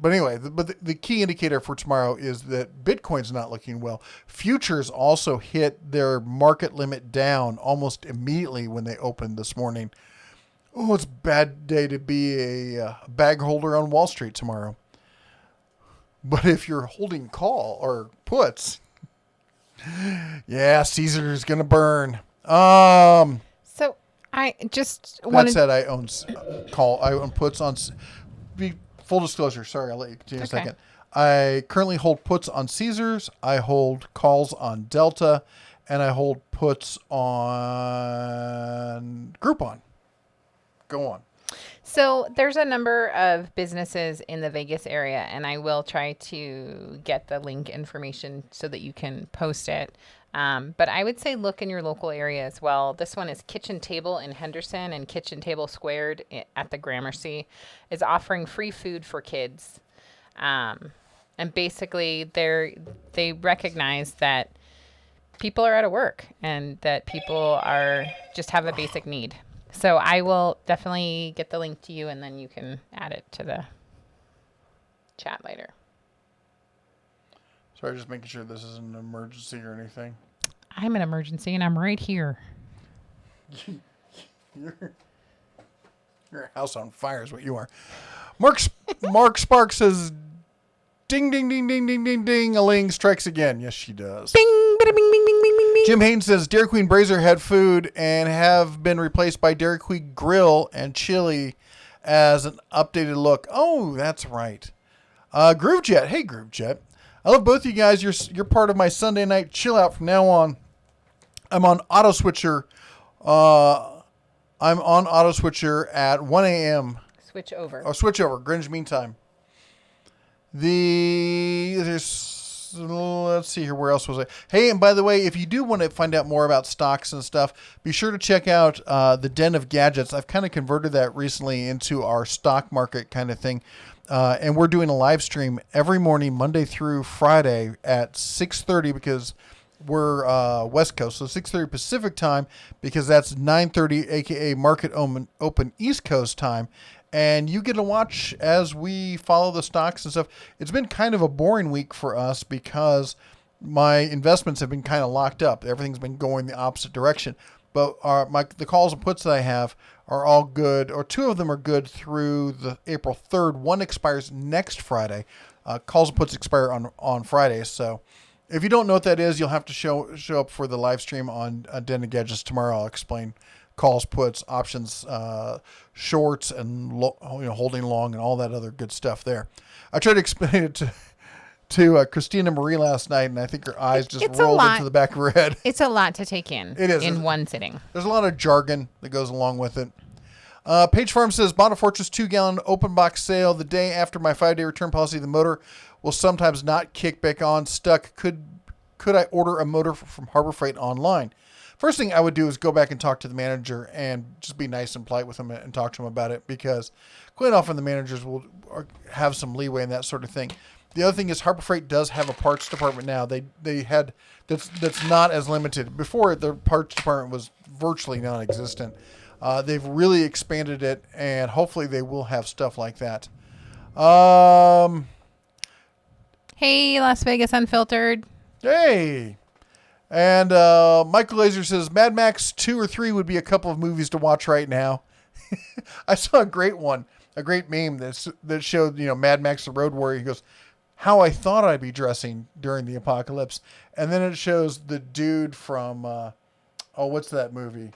Speaker 1: but anyway, the key indicator for tomorrow is that Bitcoin's not looking well. Futures also hit their market limit down almost immediately when they opened this morning. Oh, it's a bad day to be a bag holder on Wall Street tomorrow. But if you're holding call or puts, yeah, Caesar's going to burn.
Speaker 2: So I just wanted...
Speaker 1: That said, I own puts on... Full disclosure, sorry, I'll let you continue in a second. I currently hold puts on Caesars, I hold calls on Delta, and I hold puts on Groupon. Go on.
Speaker 2: So there's a number of businesses in the Vegas area, and I will try to get the link information so that you can post it. But I would say look in your local area as well. This one is Kitchen Table in Henderson, and Kitchen Table Squared at the Gramercy is offering free food for kids. And basically they recognize that people are out of work and that people just have a basic need. So I will definitely get the link to you, and then you can add it to the chat later.
Speaker 1: Sorry, just making sure this isn't an emergency or anything.
Speaker 2: I'm an emergency, and I'm right here.
Speaker 1: Your house on fire is what you are. Mark Sparks says, ding, ding, ding, ding, ding, ding, ding. A-ling strikes again. Yes, she does.
Speaker 2: Bing, bing, bing, bing, bing, bing, bing.
Speaker 1: Jim Haynes says, Dairy Queen Brazier had food and have been replaced by Dairy Queen Grill and Chili as an updated look. Oh, that's right. Groovejet. Hey, Groovejet. I love both of you guys. You're part of my Sunday night chill out from now on. I'm on auto switcher. At 1 a.m.
Speaker 2: Switch over.
Speaker 1: Switch over. Greenwich Mean Time. There's let's see here. Where else was I? Hey, and by the way, if you do want to find out more about stocks and stuff, be sure to check out the Den of Gadgets. I've kind of converted that recently into our stock market kind of thing. And we're doing a live stream every morning, Monday through Friday at 6:30 because we're West Coast. So 6:30 Pacific time because that's 9:30, a.k.a. Market Open East Coast time. And you get to watch as we follow the stocks and stuff. It's been kind of a boring week for us because my investments have been kind of locked up. Everything's been going the opposite direction. But the calls and puts that I have are all good, or two of them are good through the April 3rd. One expires next Friday. Calls and puts expire on Fridays. So if you don't know what that is, you'll have to show up for the live stream on Den of Gadgets tomorrow. I'll explain calls, puts, options, shorts, and holding long, and all that other good stuff there. I tried to explain it to Christina Marie last night, and I think her eyes just rolled into the back of her head.
Speaker 2: It's a lot to take in.
Speaker 1: It is.
Speaker 2: In one sitting.
Speaker 1: There's a lot of jargon that goes along with it. Page Farm says, bought a Fortress 2-gallon open box sale the day after my 5-day return policy. The motor will sometimes not kick back on. Stuck. Could I order a motor from Harbor Freight online? First thing I would do is go back and talk to the manager and just be nice and polite with him and talk to him about it, because quite often the managers will have some leeway in that sort of thing. The other thing is Harbor Freight does have a parts department now. They had that's not as limited. Before, their parts department was virtually non-existent. They've really expanded it, and hopefully they will have stuff like that.
Speaker 2: Hey, Las Vegas Unfiltered.
Speaker 1: Hey. And Michael Laser says, Mad Max 2 or 3 would be a couple of movies to watch right now. I saw a great one, a great meme that showed, Mad Max the Road Warrior. He goes, how I thought I'd be dressing during the apocalypse. And then it shows the dude from, what's that movie?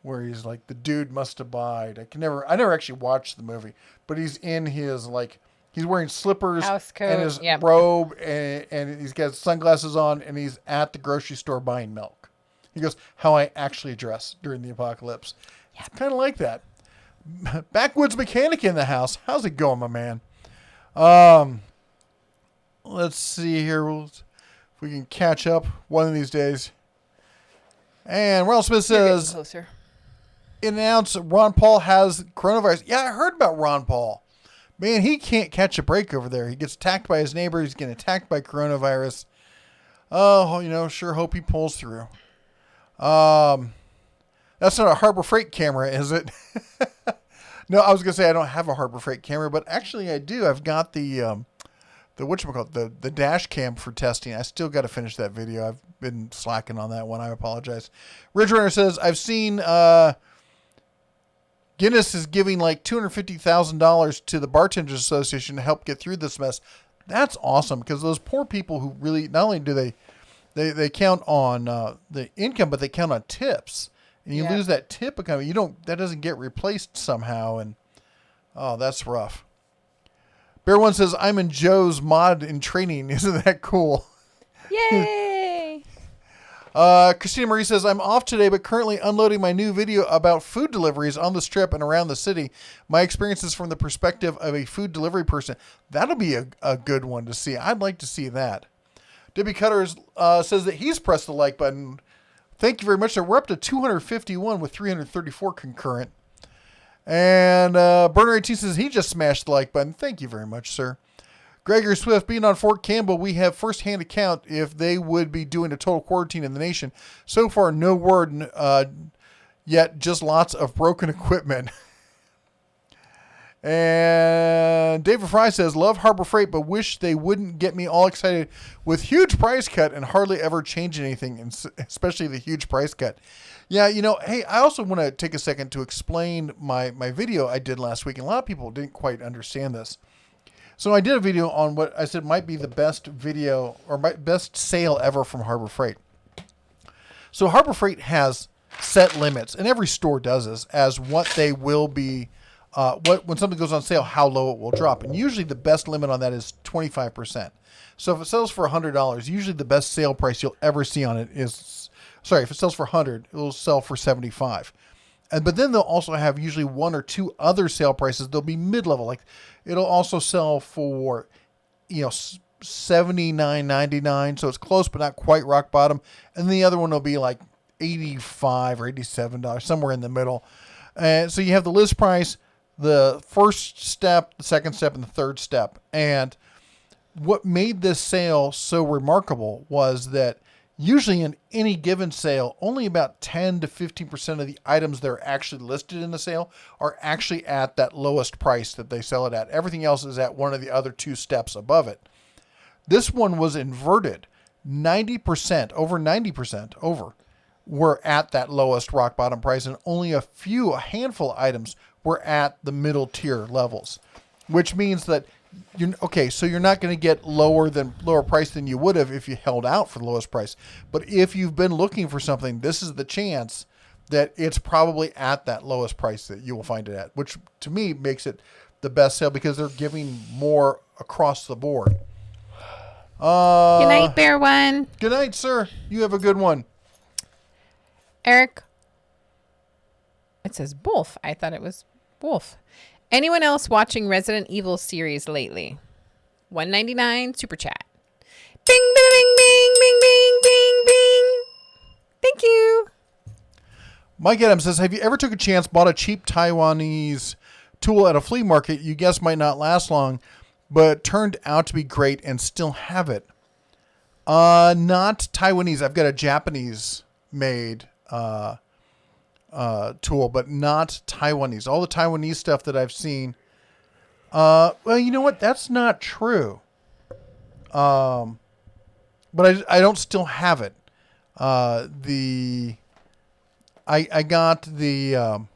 Speaker 1: Where he's like, the dude must abide. I never actually watched the movie, but he's in his, he's wearing slippers and his robe, and he's got sunglasses on, and he's at the grocery store buying milk. He goes, how I actually dress during the apocalypse. It's kind of like that. Backwoods mechanic in the house. How's it going, my man? Let's see here. If we can catch up one of these days. And Ronald Smith says,
Speaker 2: closer.
Speaker 1: Announced Ron Paul has coronavirus. Yeah, I heard about Ron Paul. Man, he can't catch a break over there. He gets attacked by his neighbor. He's getting attacked by coronavirus. Oh, sure hope he pulls through. That's not a Harbor Freight camera, is it? No, I was going to say I don't have a Harbor Freight camera, but actually I do. I've got the dash cam for testing. I still got to finish that video. I've been slacking on that one. I apologize. Ridge Runner says, I've seen Guinness is giving like $250,000 to the Bartenders Association to help get through this mess. That's awesome, because those poor people who really, not only do they count on the income, but they count on tips. And you lose that tip income. That doesn't get replaced somehow. And that's rough. Bear One says, I'm in Joe's mod in training. Isn't that cool?
Speaker 2: Yay!
Speaker 1: Christina Marie says, I'm off today, but currently unloading my new video about food deliveries on the Strip and around the city. My experiences from the perspective of a food delivery person. That'll be a good one to see. I'd like to see that. Debbie Cutters says that he's pressed the like button. Thank you very much, sir. We're up to 251 with 334 concurrent. And Burner 18 says he just smashed the like button. Thank you very much, sir. Gregory Swift, being on Fort Campbell, we have first-hand account if they would be doing a total quarantine in the nation. So far, no word yet, just lots of broken equipment. And David Fry says, love Harbor Freight, but wish they wouldn't get me all excited with huge price cut and hardly ever change anything, especially the huge price cut. Yeah, hey, I also want to take a second to explain my video I did last week. And a lot of people didn't quite understand this. So I did a video on what I said might be the best video or my best sale ever from Harbor Freight. So Harbor Freight has set limits, and every store does this, as what they will be, when something goes on sale, how low it will drop. And usually the best limit on that is 25%. So if it sells for $100, usually the best sale price you'll ever see on it is, if it sells for $100, it will sell for $75. But then they'll also have usually one or two other sale prices. They'll be mid-level. Like it'll also sell for, $79.99, so it's close but not quite rock bottom. And the other one will be like $85 or $87, somewhere in the middle. So you have the list price, the first step, the second step, and the third step. And what made this sale so remarkable was that usually in any given sale, only about 10 to 15% of the items that are actually listed in the sale are actually at that lowest price that they sell it at. Everything else is at one of the other two steps above it. This one was inverted. 90%, over 90% over, were at that lowest rock bottom price, and only a handful of items were at the middle tier levels, which means that so you're not going to get lower price than you would have if you held out for the lowest price. But if you've been looking for something, this is the chance that it's probably at that lowest price that you will find it at, which to me makes it the best sale because they're giving more across the board.
Speaker 2: Good night, Bear One.
Speaker 1: Good night, sir. You have a good one.
Speaker 2: Eric. It says Wolf. I thought it was Wolf. Anyone else watching Resident Evil series lately? $1.99 super chat. Bing, bing, bing, bing, bing, bing, bing, bing. Thank you.
Speaker 1: Mike Adams says, have you ever took a chance, bought a cheap Taiwanese tool at a flea market you guess might not last long, but turned out to be great and still have it? Not Taiwanese. I've got a Japanese made tool, but not Taiwanese. All the Taiwanese stuff that I've seen, well, you know what? That's not true. But I don't still have it. I got the, and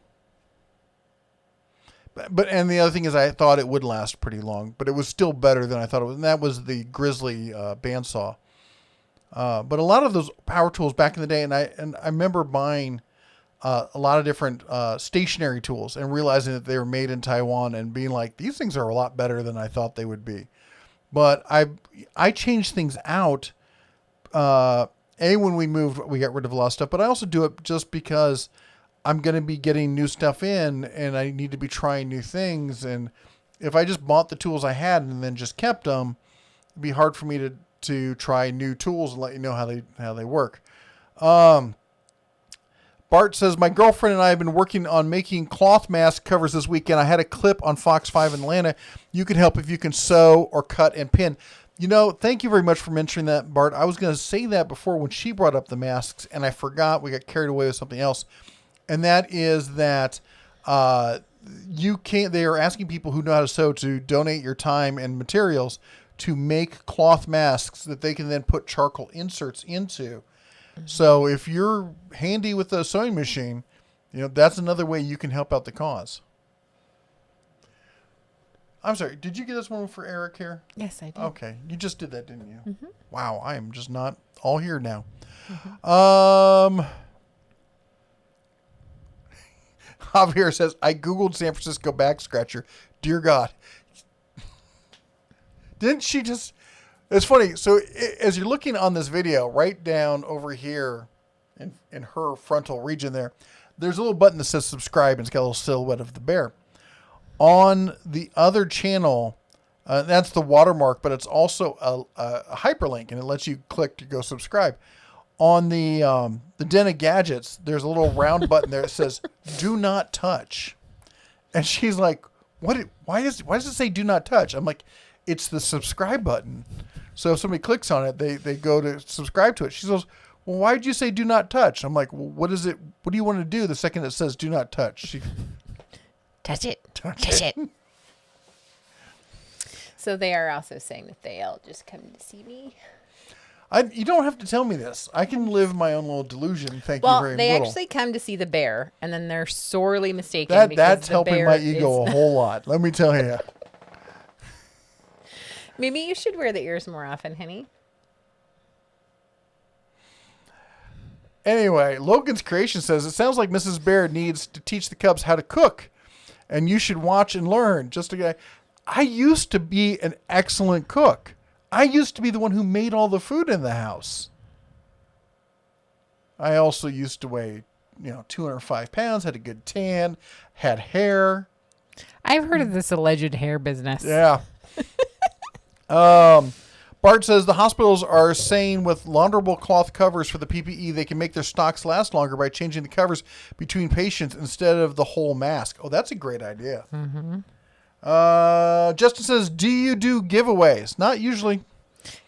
Speaker 1: the other thing is I thought it would last pretty long, but it was still better than I thought it was. And that was the Grizzly bandsaw. But a lot of those power tools back in the day, and I remember buying a lot of different stationary tools and realizing that they were made in Taiwan and being like, these things are a lot better than I thought they would be. But I changed things out. When we moved, we got rid of a lot of stuff, but I also do it just because I'm going to be getting new stuff in and I need to be trying new things. And if I just bought the tools I had and then just kept them, it'd be hard for me to try new tools and let you know how they work. Bart says, my girlfriend and I have been working on making cloth mask covers this weekend. I had a clip on Fox 5 in Atlanta. You can help if you can sew or cut and pin. Thank you very much for mentioning that, Bart. I was going to say that before when she brought up the masks, and I forgot. We got carried away with something else. And that is that they are asking people who know how to sew to donate your time and materials to make cloth masks that they can then put charcoal inserts into. So if you're handy with a sewing machine, that's another way you can help out the cause. I'm sorry. Did you get this one for Eric here?
Speaker 2: Yes, I did.
Speaker 1: Okay. You just did that, didn't you?
Speaker 2: Mm-hmm.
Speaker 1: Wow. I am just not all here now. Mm-hmm. Javier says, I Googled San Francisco back scratcher. Dear God. Didn't she just... It's funny. So as you're looking on this video, right down over here in her frontal region there's a little button that says subscribe, and it's got a little silhouette of the bear. On the other channel, that's the watermark, but it's also a hyperlink, and it lets you click to go subscribe. On the Den of Gadgets, there's a little round button there that says do not touch. And she's like, why does it say do not touch? I'm like, it's the subscribe button. So if somebody clicks on it, they go to subscribe to it. She goes, well, why did you say do not touch? I'm like, well, what do you want to do the second it says do not touch?
Speaker 2: Touch it. Touch it. So they are also saying that they'll just come to see me.
Speaker 1: You don't have to tell me this. I can live my own little delusion. Thank you very much.
Speaker 2: Well, they actually come to see the bear, and then they're sorely mistaken.
Speaker 1: That's helping my ego a whole lot. Let me tell you.
Speaker 2: Maybe you should wear the ears more often, honey.
Speaker 1: Anyway, Logan's Creation says, it sounds like Mrs. Bear needs to teach the cubs how to cook, and you should watch and learn. I used to be an excellent cook. I used to be the one who made all the food in the house. I also used to weigh, 205 pounds, had a good tan, had hair. I've
Speaker 2: heard of this alleged hair business.
Speaker 1: Yeah. Bart says the hospitals are saying with launderable cloth covers for the PPE, they can make their stocks last longer by changing the covers between patients instead of the whole mask. Oh, that's a great idea.
Speaker 2: Mm-hmm.
Speaker 1: Justin says, do you do giveaways? Not usually.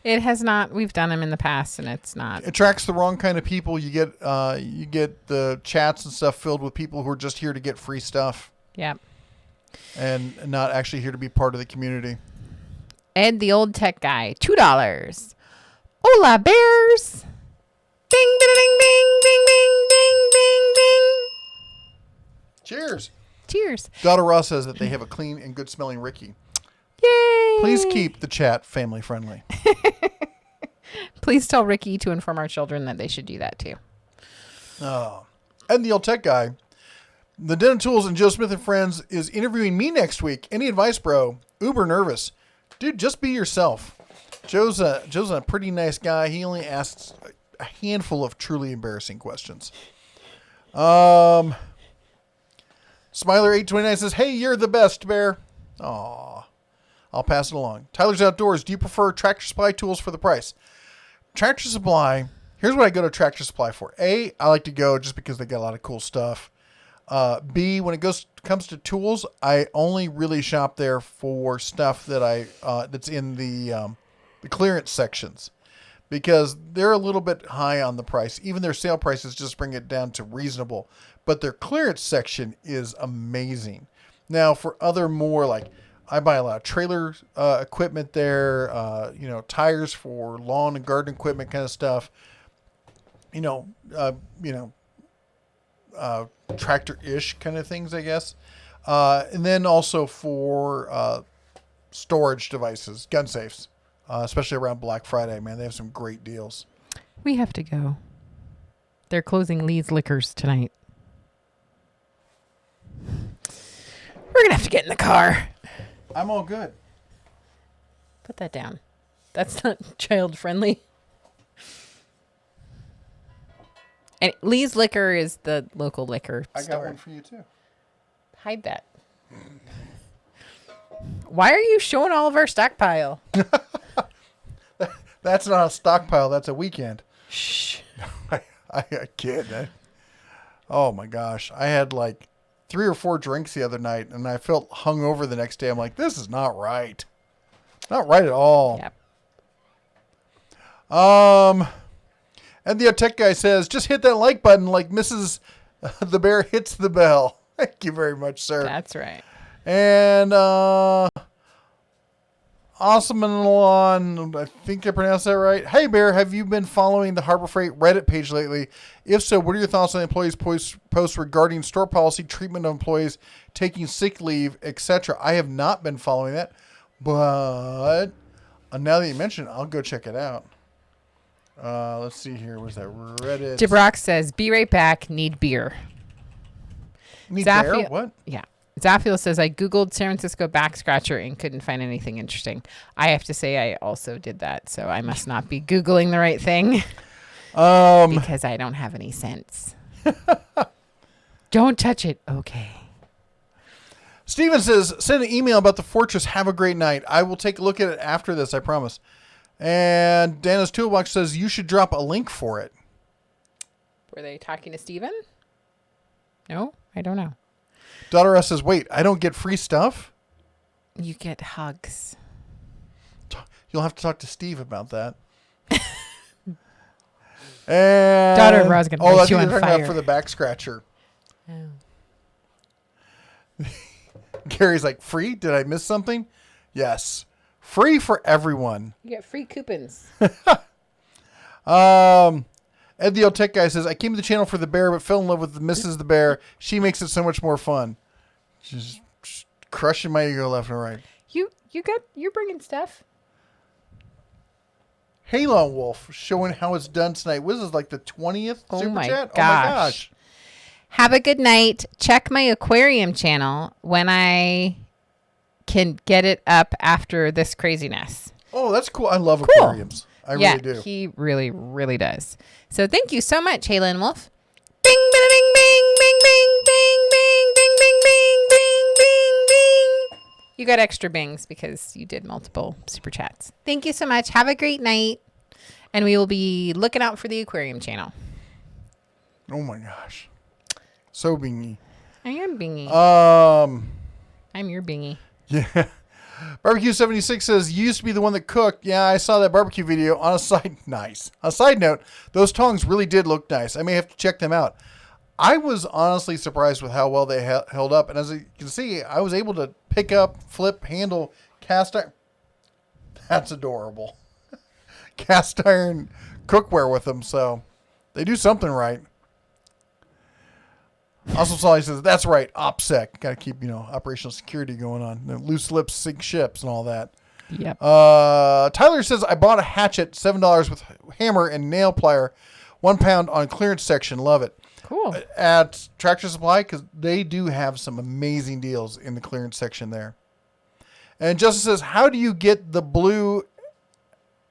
Speaker 2: It has not. We've done them in the past, and it's not.
Speaker 1: It attracts the wrong kind of people. You get the chats and stuff filled with people who are just here to get free stuff.
Speaker 2: Yep.
Speaker 1: And not actually here to be part of the community.
Speaker 2: Ed, the old tech guy, $2. Hola, bears. Ding, ding, ding, ding, ding, ding, ding, ding, ding.
Speaker 1: Cheers.
Speaker 2: Cheers.
Speaker 1: Daughter Ross says that they have a clean and good smelling Ricky.
Speaker 2: Yay.
Speaker 1: Please keep the chat family friendly.
Speaker 2: Please tell Ricky to inform our children that they should do that too.
Speaker 1: Oh. And the old tech guy. The Den of Tools and Joe Smith and Friends is interviewing me next week. Any advice, bro? Uber nervous. Dude, just be yourself. Joe's a pretty nice guy. He only asks a handful of truly embarrassing questions. Smiler829 says, hey, you're the best, Bear. Aw. I'll pass it along. Tyler's Outdoors. Do you prefer Tractor Supply tools for the price? Tractor Supply. Here's what I go to Tractor Supply for. A, I like to go just because they got a lot of cool stuff. B, when it comes to tools, I only really shop there for stuff that that's in the clearance sections, because they're a little bit high on the price. Even their sale prices just bring it down to reasonable, but their clearance section is amazing. Now, for other more like, I buy a lot of trailer equipment there, tires for lawn and garden equipment kind of stuff. Tractor-ish kind of things, I guess. And then also for storage devices, gun safes, especially around Black Friday, man. They have some great deals.
Speaker 2: We have to go. They're closing Lee's Liquors tonight. We're going to have to get in the car.
Speaker 1: I'm all good.
Speaker 2: Put that down. That's not child friendly. And Lee's Liquor is the local liquor store.
Speaker 1: I got one for you too.
Speaker 2: Hide that. Why are you showing all of our stockpile?
Speaker 1: That's not a stockpile. That's a weekend.
Speaker 2: Shh.
Speaker 1: I kid. Oh my gosh. I had like 3 or 4 drinks the other night and I felt hungover the next day. I'm like, this is not right. Not right at all.
Speaker 2: Yep.
Speaker 1: And the tech guy says, just hit that like button like Mrs. the Bear hits the bell. Thank you very much, sir.
Speaker 2: That's right.
Speaker 1: And Awesome and Lawn, I think I pronounced that right. Hey, Bear, have you been following the Harbor Freight Reddit page lately? If so, what are your thoughts on employees' posts regarding store policy, treatment of employees taking sick leave, etc.? I have not been following that, but now that you mention it, I'll go check it out. Let's see here. Where's that Reddit?
Speaker 2: DeBrock says, be right back. Need beer.
Speaker 1: Need beer? What?
Speaker 2: Yeah. Zaffiel says, I Googled San Francisco back scratcher and couldn't find anything interesting. I have to say I also did that, so I must not be Googling the right thing because I don't have any sense. Don't touch it. Okay.
Speaker 1: Steven says, send an email about the Fortress. Have a great night. I will take a look at it after this, I promise. And Dana's Toolbox says, you should drop a link for it.
Speaker 2: Were they talking to Steven? No, I don't know.
Speaker 1: Daughter S says, wait, I don't get free stuff?
Speaker 2: You get hugs.
Speaker 1: You'll have to talk to Steve about that. And
Speaker 2: Daughter Ra's going to light you on fire.
Speaker 1: For the back scratcher.
Speaker 2: Oh.
Speaker 1: Gary's like, free? Did I miss something? Yes. Free for everyone.
Speaker 2: You get free coupons.
Speaker 1: Ed the Old Tech Guy says, I came to the channel for the bear, but fell in love with Mrs. the Bear. She makes it so much more fun. Just crushing my ego left and right.
Speaker 2: You're bringing stuff.
Speaker 1: Halo Wolf showing how it's done tonight. What is this, like the 20th super chat?
Speaker 2: Gosh.
Speaker 1: Oh my gosh.
Speaker 2: Have a good night. Check my aquarium channel when I can get it up after this craziness.
Speaker 1: Oh, that's cool. I love aquariums. I really do.
Speaker 2: He really, really does. So thank you so much, Halen Wolf. Bing, bing, bing, bing, bing, bing, bing, bing, bing, bing, bing, bing, bing, bing. You got extra bings because you did multiple super chats. Thank you so much. Have a great night. And we will be looking out for the aquarium channel.
Speaker 1: Oh my gosh. So bingy.
Speaker 2: I am bingy. I'm your bingy.
Speaker 1: Yeah. Barbecue 76 says, you used to be the one that cooked. Yeah, I saw that barbecue video. On a side note, those tongs really did look nice. I may have to check them out. I was honestly surprised with how well they held up. And as you can see, I was able to pick up, flip, handle, cast iron. That's adorable. Cast iron cookware with them. So they do something right. Also, Solly says, that's right, OPSEC. Got to keep, operational security going on. Loose lips sink ships and all that.
Speaker 2: Yep.
Speaker 1: Tyler says, I bought a hatchet, $7 with hammer and nail plier, 1 pound on clearance section. Love it.
Speaker 2: Cool.
Speaker 1: At Tractor Supply, because they do have some amazing deals in the clearance section there. And Justin says, how do you get the blue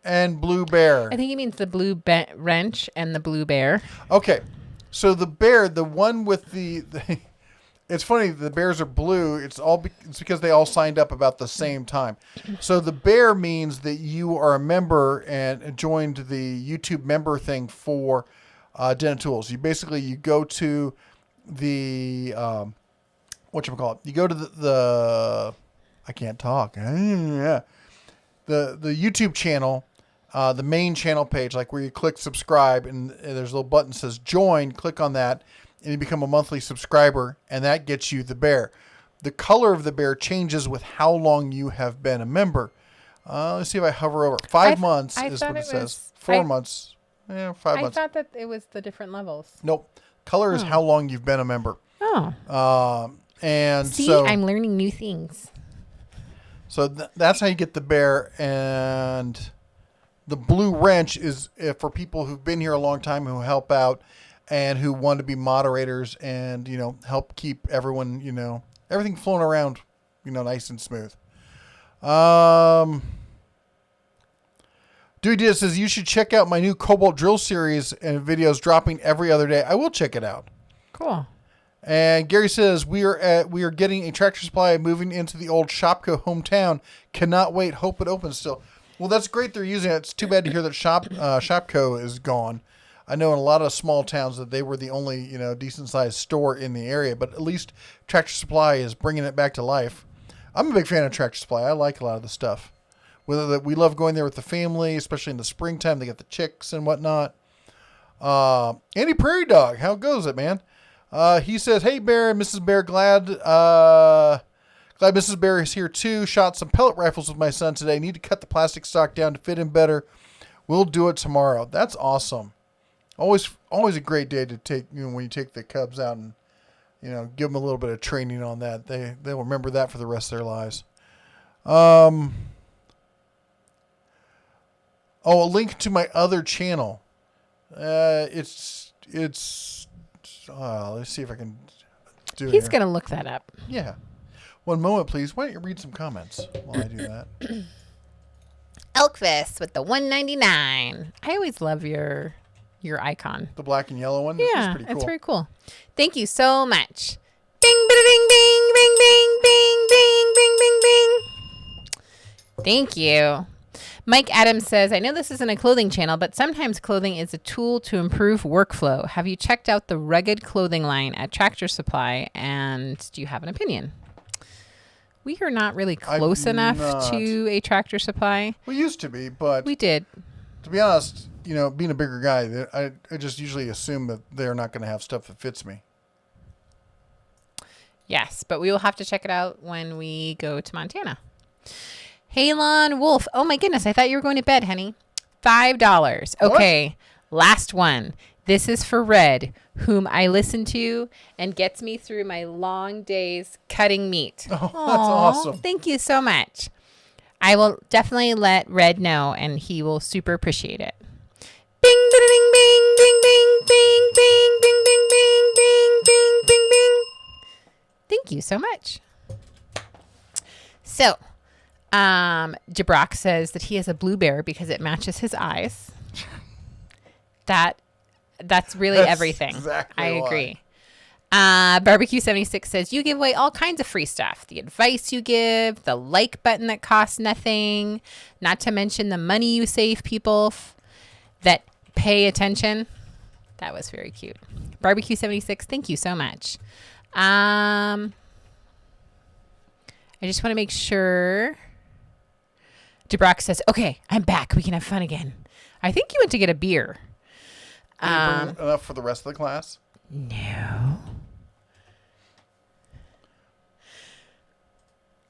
Speaker 1: and blue bear?
Speaker 2: I think he means the blue wrench and the blue bear.
Speaker 1: Okay. So the bear, the one with the it's funny, the bears are blue. It's because they all signed up about the same time. So the bear means that you are a member and joined the YouTube member thing for Dental Tools. You go to the whatchamacallit. You go to the I can't talk. Yeah. The YouTube channel. The main channel page, like where you click subscribe and there's a little button that says join, click on that and you become a monthly subscriber and that gets you the bear. The color of the bear changes with how long you have been a member. Let's see if I hover over. 5 months is what it says. 4 months. Yeah, 5 months.
Speaker 2: I thought that it was the different levels.
Speaker 1: Nope. Color is how long you've been a member.
Speaker 2: Oh.
Speaker 1: And
Speaker 2: see,
Speaker 1: so
Speaker 2: I'm learning new things.
Speaker 1: So that's how you get the bear. And the blue wrench is for people who've been here a long time, who help out and who want to be moderators and, help keep everyone, everything flowing around, nice and smooth. Dude says, you should check out my new Cobalt drill series and videos dropping every other day. I will check it out.
Speaker 2: Cool.
Speaker 1: And Gary says, we are getting a Tractor Supply moving into the old Shopco hometown. Cannot wait. Hope it opens still. Well, that's great they're using it. It's too bad to hear that Shopco is gone. I know in a lot of small towns that they were the only, decent-sized store in the area, but at least Tractor Supply is bringing it back to life. I'm a big fan of Tractor Supply. I like a lot of the stuff. We love going there with the family, especially in the springtime. They get the chicks and whatnot. Andy Prairie Dog, how goes it, man? He says, hey, Bear and Mrs. Bear, glad Mrs. Bear is here too. Shot some pellet rifles with my son today. Need to cut the plastic stock down to fit him better. We'll do it tomorrow. That's awesome. Always a great day to take, when you take the cubs out and, give them a little bit of training on that. They'll remember that for the rest of their lives. A link to my other channel. Let's see if I can do it.
Speaker 2: He's going to look that up.
Speaker 1: Yeah. One moment, please. Why don't you read some comments while I do that?
Speaker 2: Elkfist with the $1.99. I always love your icon.
Speaker 1: The black and yellow one?
Speaker 2: Yeah,
Speaker 1: pretty cool.
Speaker 2: It's very cool. Thank you so much. Bing, bing, bing, bing, bing, bing, bing, bing, bing, bing, bing. Thank you. Mike Adams says, I know this isn't a clothing channel, but sometimes clothing is a tool to improve workflow. Have you checked out the rugged clothing line at Tractor Supply, and do you have an opinion? We are not really close enough to a Tractor Supply.
Speaker 1: We used to be, but
Speaker 2: we did.
Speaker 1: To be honest, being a bigger guy, I just usually assume that they're not going to have stuff that fits me.
Speaker 2: Yes, but we will have to check it out when we go to Montana. Halon Wolf. Oh my goodness, I thought you were going to bed, honey. $5. Okay, last one. This is for Red, whom I listen to and gets me through my long days cutting meat.
Speaker 1: Oh, that's awesome.
Speaker 2: Thank you so much. I will definitely let Red know, and he will super appreciate it. Bing, bing, bing, bing, bing, bing, bing, bing, bing, bing, bing, bing, bing, bing, bing. Thank you so much. So, Jabrock says that he has a blue bear because it matches his eyes. That's really everything.
Speaker 1: Exactly
Speaker 2: I
Speaker 1: why.
Speaker 2: agree. Barbecue 76 says you give away all kinds of free stuff. The advice you give, the like button that costs nothing, not to mention the money you save people that pay attention. That was very cute. Barbecue 76, thank you so much. I just want to make sure. DeBrock says, okay, I'm back. We can have fun again. I think you went to get a beer.
Speaker 1: Did you bring enough for the rest of the class?
Speaker 2: No.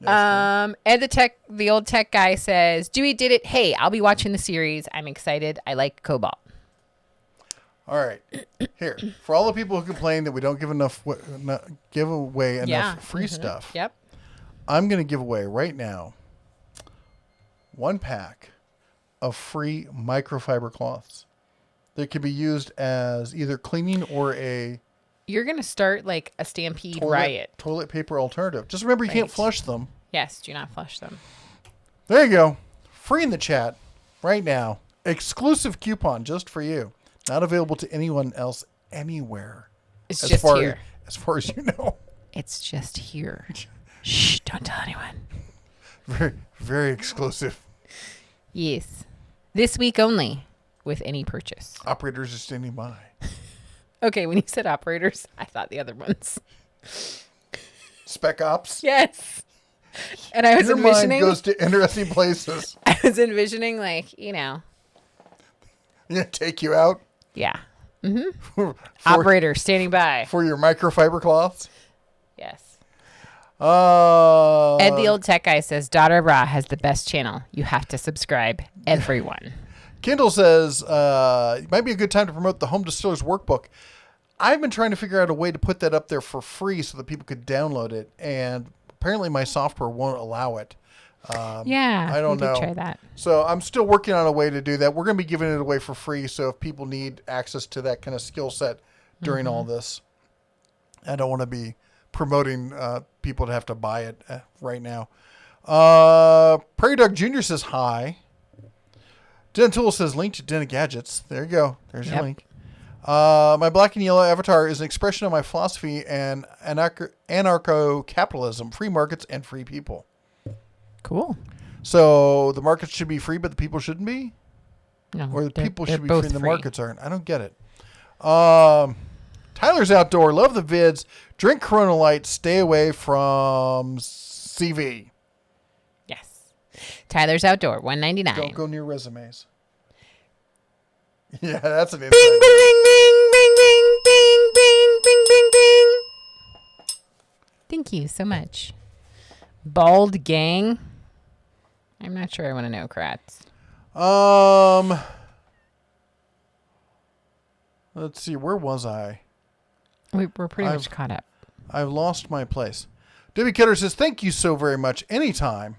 Speaker 1: Yes,
Speaker 2: Ed the old tech guy says, Dewey did it. Hey, I'll be watching the series. I'm excited. I like Cobalt.
Speaker 1: All right. Here, for all the people who complain that we don't give give away enough free stuff.
Speaker 2: Yep.
Speaker 1: I'm going to give away right now 1 pack of free microfiber cloths that can be used as either cleaning or a
Speaker 2: You're going to start like a stampede riot.
Speaker 1: Toilet paper alternative. Just remember, you can't flush them.
Speaker 2: Yes, do not flush them.
Speaker 1: There you go. Free in the chat right now. Exclusive coupon just for you. Not available to anyone else anywhere.
Speaker 2: It's just here.
Speaker 1: As far as you know.
Speaker 2: It's just here. Shh, don't tell anyone.
Speaker 1: Very, very exclusive.
Speaker 2: Yes. This week only with any purchase.
Speaker 1: Operators are standing by.
Speaker 2: Okay, when you said operators, I thought the other ones.
Speaker 1: Spec Ops.
Speaker 2: Yes. And I was
Speaker 1: Your
Speaker 2: envisioning.
Speaker 1: mind goes to interesting places.
Speaker 2: I was envisioning, like,
Speaker 1: Yeah, take you out.
Speaker 2: Yeah.
Speaker 1: for,
Speaker 2: Operator standing by.
Speaker 1: for your microfiber cloths.
Speaker 2: Yes.
Speaker 1: Ed
Speaker 2: Ed the old tech guy says, Daughter of Ra has the best channel. You have to subscribe. Everyone.
Speaker 1: Kendall says, it might be a good time to promote the Home Distillers Workbook. I've been trying to figure out a way to put that up there for free so that people could download it. And apparently my software won't allow it.
Speaker 2: Yeah.
Speaker 1: I don't know.
Speaker 2: Try that.
Speaker 1: So I'm still working on a way to do that. We're going to be giving it away for free. So if people need access to that kind of skill set during all this, I don't want to be promoting people to have to buy it right now. Prairie Dog Jr. says hi. Dentool says link to Den of Gadgets. There you go. There's your link. My black and yellow avatar is an expression of my philosophy and anarcho-capitalism, free markets and free people.
Speaker 2: Cool.
Speaker 1: So the markets should be free, but the people shouldn't be?
Speaker 2: No,
Speaker 1: Or the people should be
Speaker 2: both
Speaker 1: free and the
Speaker 2: free.
Speaker 1: markets aren't? I don't get it. Tyler's Outdoor. Love the vids. Drink Corona Light. Stay away from CV.
Speaker 2: Yes. Tyler's Outdoor, $1.99.
Speaker 1: Don't go near resumes. Yeah, that's an
Speaker 2: Bing,
Speaker 1: inside.
Speaker 2: bing, bing, bing, bing, bing, bing, bing, bing, bing. Thank you so much. Bald Gang. I'm not sure I want to know, Kratz.
Speaker 1: Let's see. Where was I?
Speaker 2: We're pretty much caught up.
Speaker 1: I've lost my place. Debbie Cutter says, thank you so very much. Anytime.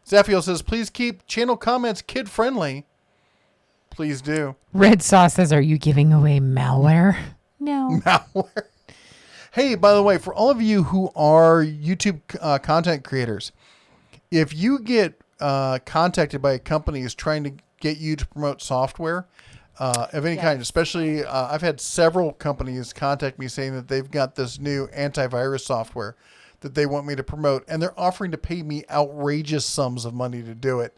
Speaker 1: Zaffiel says, please keep channel comments kid-friendly. Please do.
Speaker 2: Red Sauce says, are you giving away malware? No.
Speaker 1: Malware. Hey, by the way, for all of you who are YouTube content creators, if you get contacted by companies trying to get you to promote software of any kind, especially I've had several companies contact me saying that they've got this new antivirus software that they want me to promote, and they're offering to pay me outrageous sums of money to do it.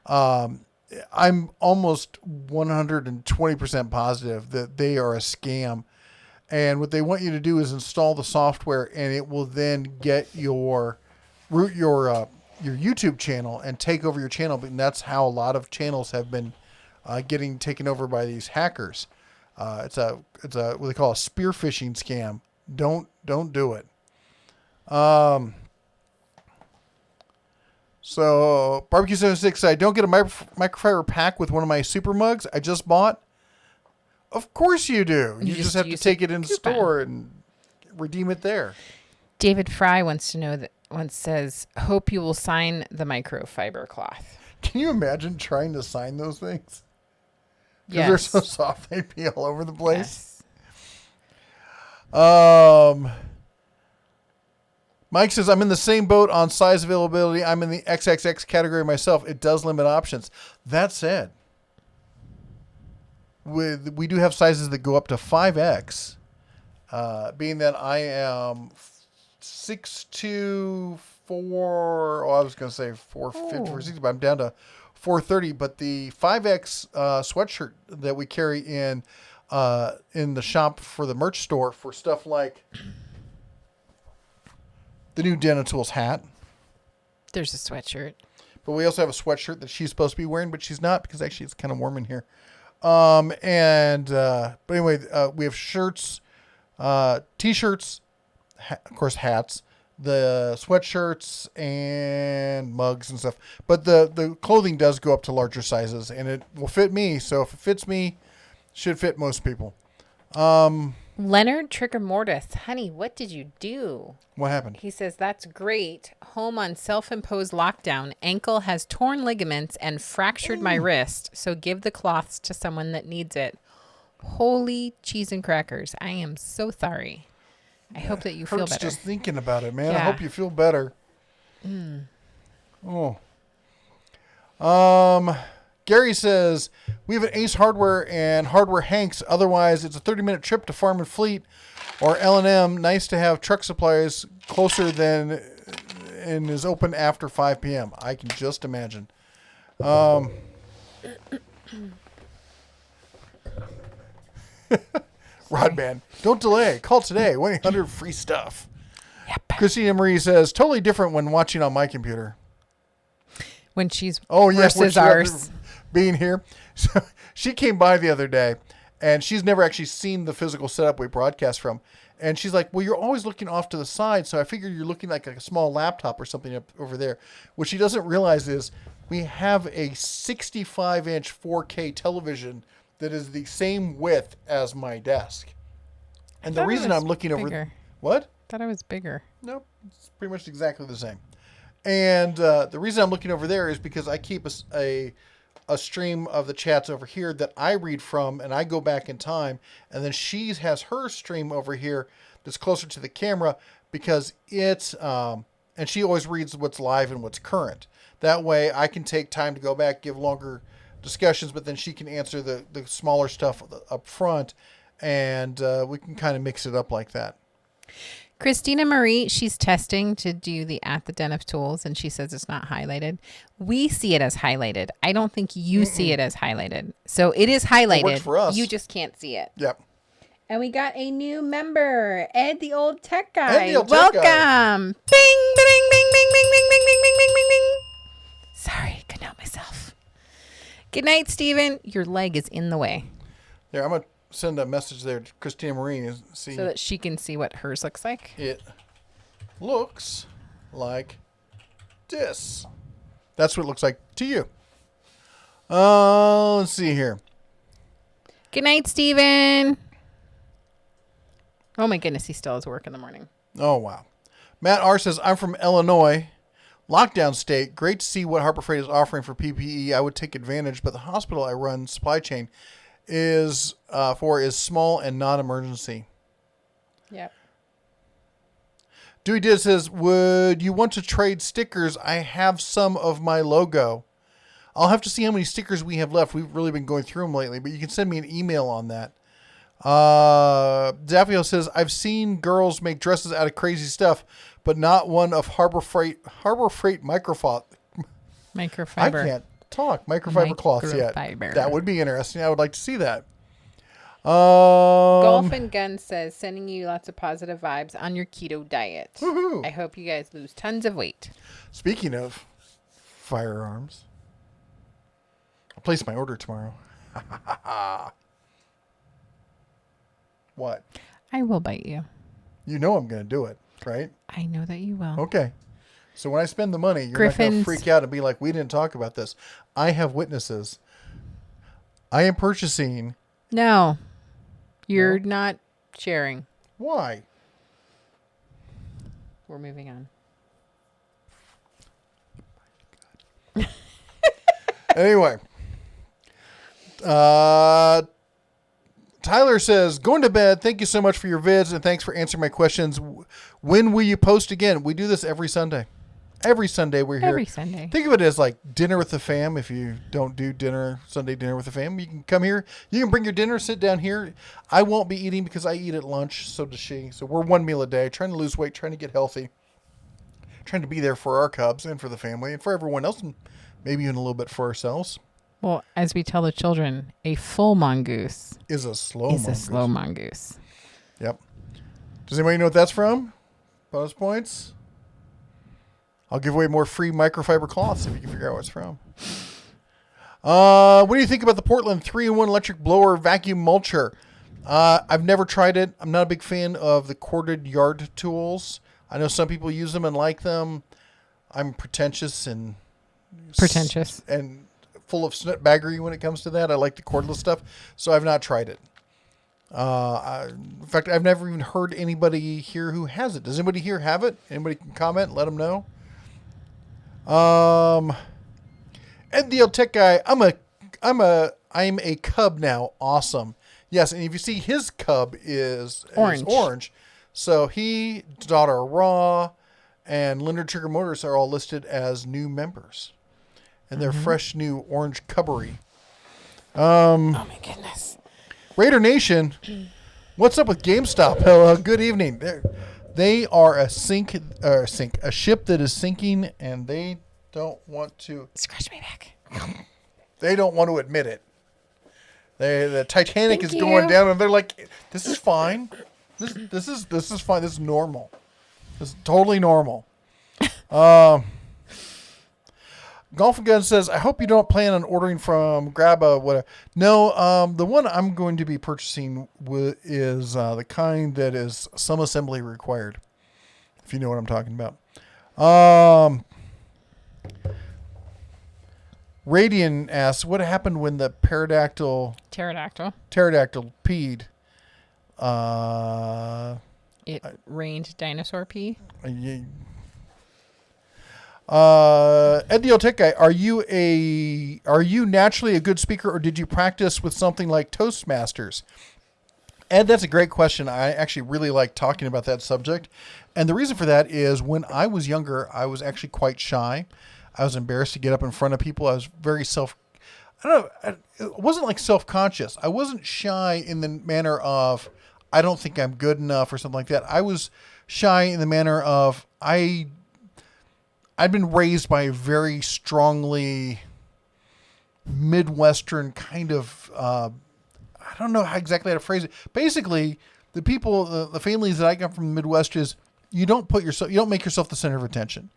Speaker 1: I'm almost 120% positive that they are a scam. And what they want you to do is install the software, and it will then get your YouTube channel and take over your channel. And that's how a lot of channels have been getting taken over by these hackers. It's a what they call a spear phishing scam. Don't do it. So Barbecue 76, I don't get a microfiber pack with one of my super mugs I just bought. Of course you do. You just have to take it in store and redeem it there.
Speaker 2: David Fry wants says, hope you will sign the microfiber cloth.
Speaker 1: Can you imagine trying to sign those things? Because
Speaker 2: Yes.
Speaker 1: they're so soft, they'd be all over the place.
Speaker 2: Yes.
Speaker 1: Mike says, I'm in the same boat on size availability. I'm in the XXX category myself. It does limit options. That said, we do have sizes that go up to 5X. being that I am 6'2", 4. Oh, I was going to say 450, 460, but I'm down to 430. But the 5X sweatshirt that we carry in the shop for the merch store for stuff like the new Denatools hat.
Speaker 2: There's a sweatshirt.
Speaker 1: But we also have a sweatshirt that she's supposed to be wearing, but she's not because actually it's kind of warm in here. But anyway, we have shirts, t-shirts, of course, hats, the sweatshirts and mugs and stuff. But the clothing does go up to larger sizes, and it will fit me. So if it fits me, it should fit most people.
Speaker 2: Leonard Trigger Mortis, honey, what did you do?
Speaker 1: What happened?
Speaker 2: He says, that's great. Home on self-imposed lockdown. Ankle has torn ligaments and fractured my wrist. So give the cloths to someone that needs it. Holy cheese and crackers. I am so sorry. I hope that you feel
Speaker 1: Hurts
Speaker 2: better.
Speaker 1: just thinking about it, man.
Speaker 2: Yeah.
Speaker 1: I hope you feel better. Oh. Gary says, we have an Ace Hardware and Hardware Hanks. Otherwise, it's a 30-minute trip to Farm and Fleet or L&M. Nice to have truck supplies closer than and is open after 5 p.m. I can just imagine. Rodman, don't delay. Call today. 1-800 free stuff.
Speaker 2: Yep.
Speaker 1: Christina Marie says, totally different when watching on my computer.
Speaker 2: When she's
Speaker 1: she
Speaker 2: versus ours.
Speaker 1: being here. So she came by the other day, and she's never actually seen the physical setup we broadcast from. And she's like, well, you're always looking off to the side, so I figured you're looking like a small laptop or something up over there. What she doesn't realize is we have a 65-inch 4K television that is the same width as my desk. And the reason I'm looking over...
Speaker 2: Bigger.
Speaker 1: What?
Speaker 2: Thought it was bigger.
Speaker 1: Nope. It's pretty much exactly the same. And the reason I'm looking over there is because I keep a stream of the chats over here that I read from, and I go back in time, and then she has her stream over here that's closer to the camera because it's and she always reads what's live and what's current. That way I can take time to go back, give longer discussions, but then she can answer the smaller stuff up front, and we can kind of mix it up like that.
Speaker 2: Christina Marie, she's testing to do the At the Den of Tools, and she says it's not highlighted. We see it as highlighted. I don't think you see it as highlighted. So it is highlighted.
Speaker 1: It works for us.
Speaker 2: You just can't see it.
Speaker 1: Yep.
Speaker 2: And we got a new member, Ed, the old tech guy.
Speaker 1: Ed, the old tech guy.
Speaker 2: Welcome. Bing, bing, bing, bing, bing, bing, bing, bing, bing, bing, bing, bing. Sorry, couldn't help myself. Good night, Steven. Your leg is in the way.
Speaker 1: Yeah, I'm going to send a message there to Christina Marie and see.
Speaker 2: So that she can see what hers looks like.
Speaker 1: It looks like this. That's what it looks like to you. Let's see here.
Speaker 2: Good night, Steven. Oh my goodness, he still has work in the morning.
Speaker 1: Oh, wow. Matt R. says, I'm from Illinois. Lockdown state. Great to see what Harbor Freight is offering for PPE. I would take advantage, but the hospital I run, supply chain, is small and non-emergency.
Speaker 2: Yep.
Speaker 1: Dewey Did says, would you want to trade stickers? I have some of my logo. I'll have to see how many stickers we have left. We've really been going through them lately, but you can send me an email on that. Daffio says, I've seen girls make dresses out of crazy stuff, but not one of Harbor Freight microfiber. I can't talk microfiber cloths yet. That would be interesting. I would like to see that.
Speaker 2: Golf and Gun says, sending you lots of positive vibes on your keto diet.
Speaker 1: Woohoo.
Speaker 2: I hope you guys lose tons of weight.
Speaker 1: Speaking of firearms, I'll place my order tomorrow. What?
Speaker 2: I will bite you.
Speaker 1: You know I'm going to do it, right?
Speaker 2: I know that you will.
Speaker 1: Okay. So when I spend the money, you're not going
Speaker 2: Griffin's-
Speaker 1: to freak out and be like, we didn't talk about this. I have witnesses. I am purchasing.
Speaker 2: No. You're not sharing.
Speaker 1: Why?
Speaker 2: We're moving on.
Speaker 1: Anyway. Tyler says, going to bed. Thank you so much for your vids and thanks for answering my questions. When will you post again? We do this every Sunday. Every Sunday we're here.
Speaker 2: Every Sunday.
Speaker 1: Think of it as like dinner with the fam. If you don't do Sunday dinner with the fam, you can come here. You can bring your dinner, sit down here. I won't be eating because I eat at lunch. So does she. So we're one meal a day, trying to lose weight, trying to get healthy, trying to be there for our cubs and for the family and for everyone else, and maybe even a little bit for ourselves.
Speaker 2: Well, as we tell the children, a full mongoose
Speaker 1: Is a slow
Speaker 2: mongoose.
Speaker 1: Yep. Does anybody know what that's from? Bonus points. I'll give away more free microfiber cloths if you can figure out what it's from. What do you think about the Portland 3-in-1 electric blower vacuum mulcher? I've never tried it. I'm not a big fan of the corded yard tools. I know some people use them and like them. I'm pretentious and full of snotbaggery when it comes to that. I like the cordless stuff, so I've not tried it. In fact, I've never even heard anybody here who has it. Does anybody here have it? Anybody can comment? Let them know. Ed the old tech guy. I'm a cub now. Awesome. Yes, and if you see his cub is orange. So he, daughter Raw, and Leonard Trigger Motors are all listed as new members, and they're fresh new orange cubbery.
Speaker 2: Oh my goodness.
Speaker 1: Raider Nation, what's up with GameStop? Hello, good evening. They are a ship that is sinking, and they don't want to
Speaker 2: Scratch my back.
Speaker 1: They don't want to admit it. The Titanic is going down, and they're like, "This is fine. This is fine. This is normal. This is totally normal." Golf and Gun says, "I hope you don't plan on ordering from Grab-A." Whatever. No, the one I'm going to be purchasing is the kind that is some assembly required. If you know what I'm talking about. Radian asks, "What happened when the pterodactyl peed?"
Speaker 2: It rained dinosaur pee.
Speaker 1: Ed the old tech guy, are you naturally a good speaker, or did you practice with something like Toastmasters? Ed, that's a great question. I actually really like talking about that subject. And the reason for that is when I was younger, I was actually quite shy. I was embarrassed to get up in front of people. I was very it wasn't like self-conscious. I wasn't shy in the manner of, I don't think I'm good enough or something like that. I was shy in the manner of, I'd been raised by a very strongly Midwestern kind of, I don't know how exactly how to phrase it. Basically, the people, the families that I got from the Midwest is, you don't make yourself the center of attention.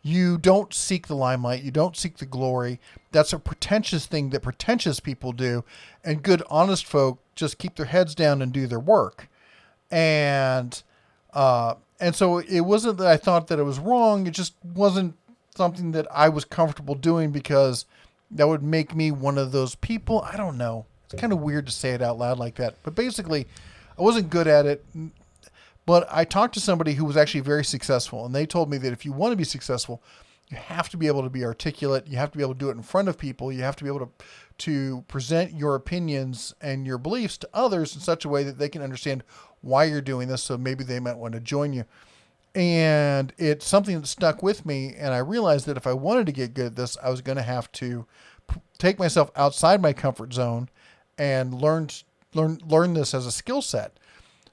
Speaker 1: You don't seek the limelight. You don't seek the glory. That's a pretentious thing that pretentious people do. And good, honest folk just keep their heads down and do their work. And so it wasn't that I thought that it was wrong. It just wasn't something that I was comfortable doing because that would make me one of those people. I don't know. It's kind of weird to say it out loud like that. But basically, I wasn't good at it. But I talked to somebody who was actually very successful, and they told me that if you want to be successful, you have to be able to be articulate. You have to be able to do it in front of people. You have to be able to present your opinions and your beliefs to others in such a way that they can understand why you're doing this, so maybe they might want to join you. And it's something that stuck with me, and I realized that if I wanted to get good at this, I was going to have to take myself outside my comfort zone and learn this as a skill set.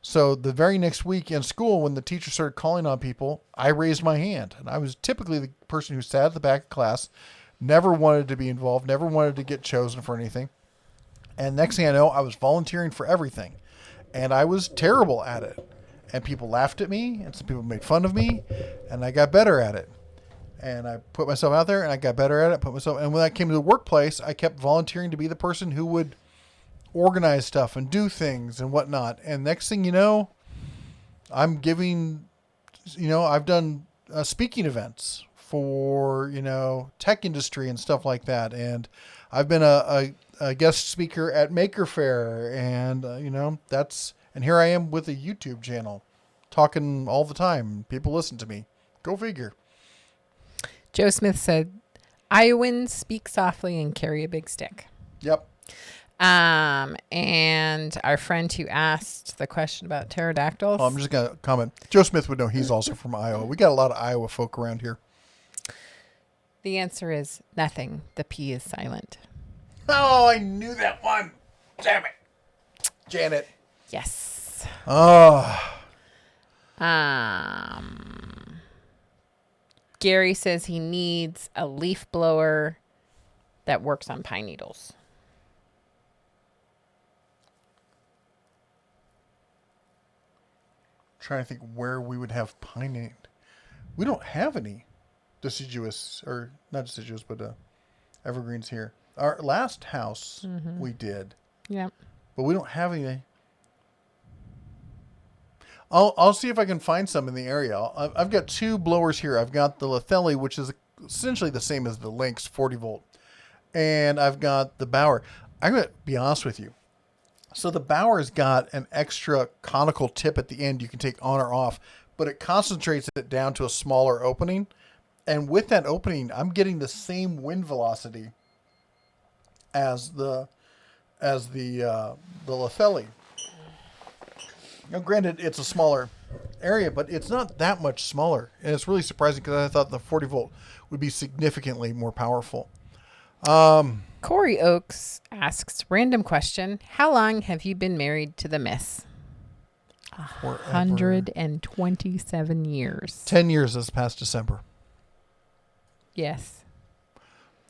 Speaker 1: So the very next week in school, when the teacher started calling on people, I raised my hand. And I was typically the person who sat at the back of class, never wanted to be involved, never wanted to get chosen for anything. And next thing I know, I was volunteering for everything. And I was terrible at it. And people laughed at me, and some people made fun of me, and I got better at it. And I put myself out there, and I got better at it. And when I came to the workplace, I kept volunteering to be the person who would organize stuff and do things and whatnot. And next thing you know, I'm giving, I've done speaking events for, tech industry and stuff like that. And I've been a guest speaker at Maker Faire, and, and here I am with a YouTube channel talking all the time. People listen to me. Go figure.
Speaker 2: Joe Smith said, Iowans speak softly and carry a big stick.
Speaker 1: Yep.
Speaker 2: And our friend who asked the question about pterodactyls.
Speaker 1: I'm just going to comment. Joe Smith would know, he's also from Iowa. We got a lot of Iowa folk around here.
Speaker 2: The answer is nothing. The P is silent.
Speaker 1: Oh, I knew that one. Damn it. Janet.
Speaker 2: Yes.
Speaker 1: Oh.
Speaker 2: Gary says he needs a leaf blower that works on pine needles.
Speaker 1: Trying to think where we would have pine. We don't have any deciduous, or not deciduous, but evergreens here. Our last house we did.
Speaker 2: Yeah.
Speaker 1: But we don't have any. I'll see if I can find some in the area. I've got 2 blowers here. I've got the Letheli, which is essentially the same as the Lynx 40 volt. And I've got the Bauer. I'm going to be honest with you. So the Bauer's got an extra conical tip at the end you can take on or off, but it concentrates it down to a smaller opening. And with that opening, I'm getting the same wind velocity as the Letheli. Now, granted, it's a smaller area, but it's not that much smaller. And it's really surprising because I thought the 40 volt would be significantly more powerful.
Speaker 2: Corey Oakes asks, random question. How long have you been married to the miss? 127 years.
Speaker 1: 10 years this past December.
Speaker 2: Yes.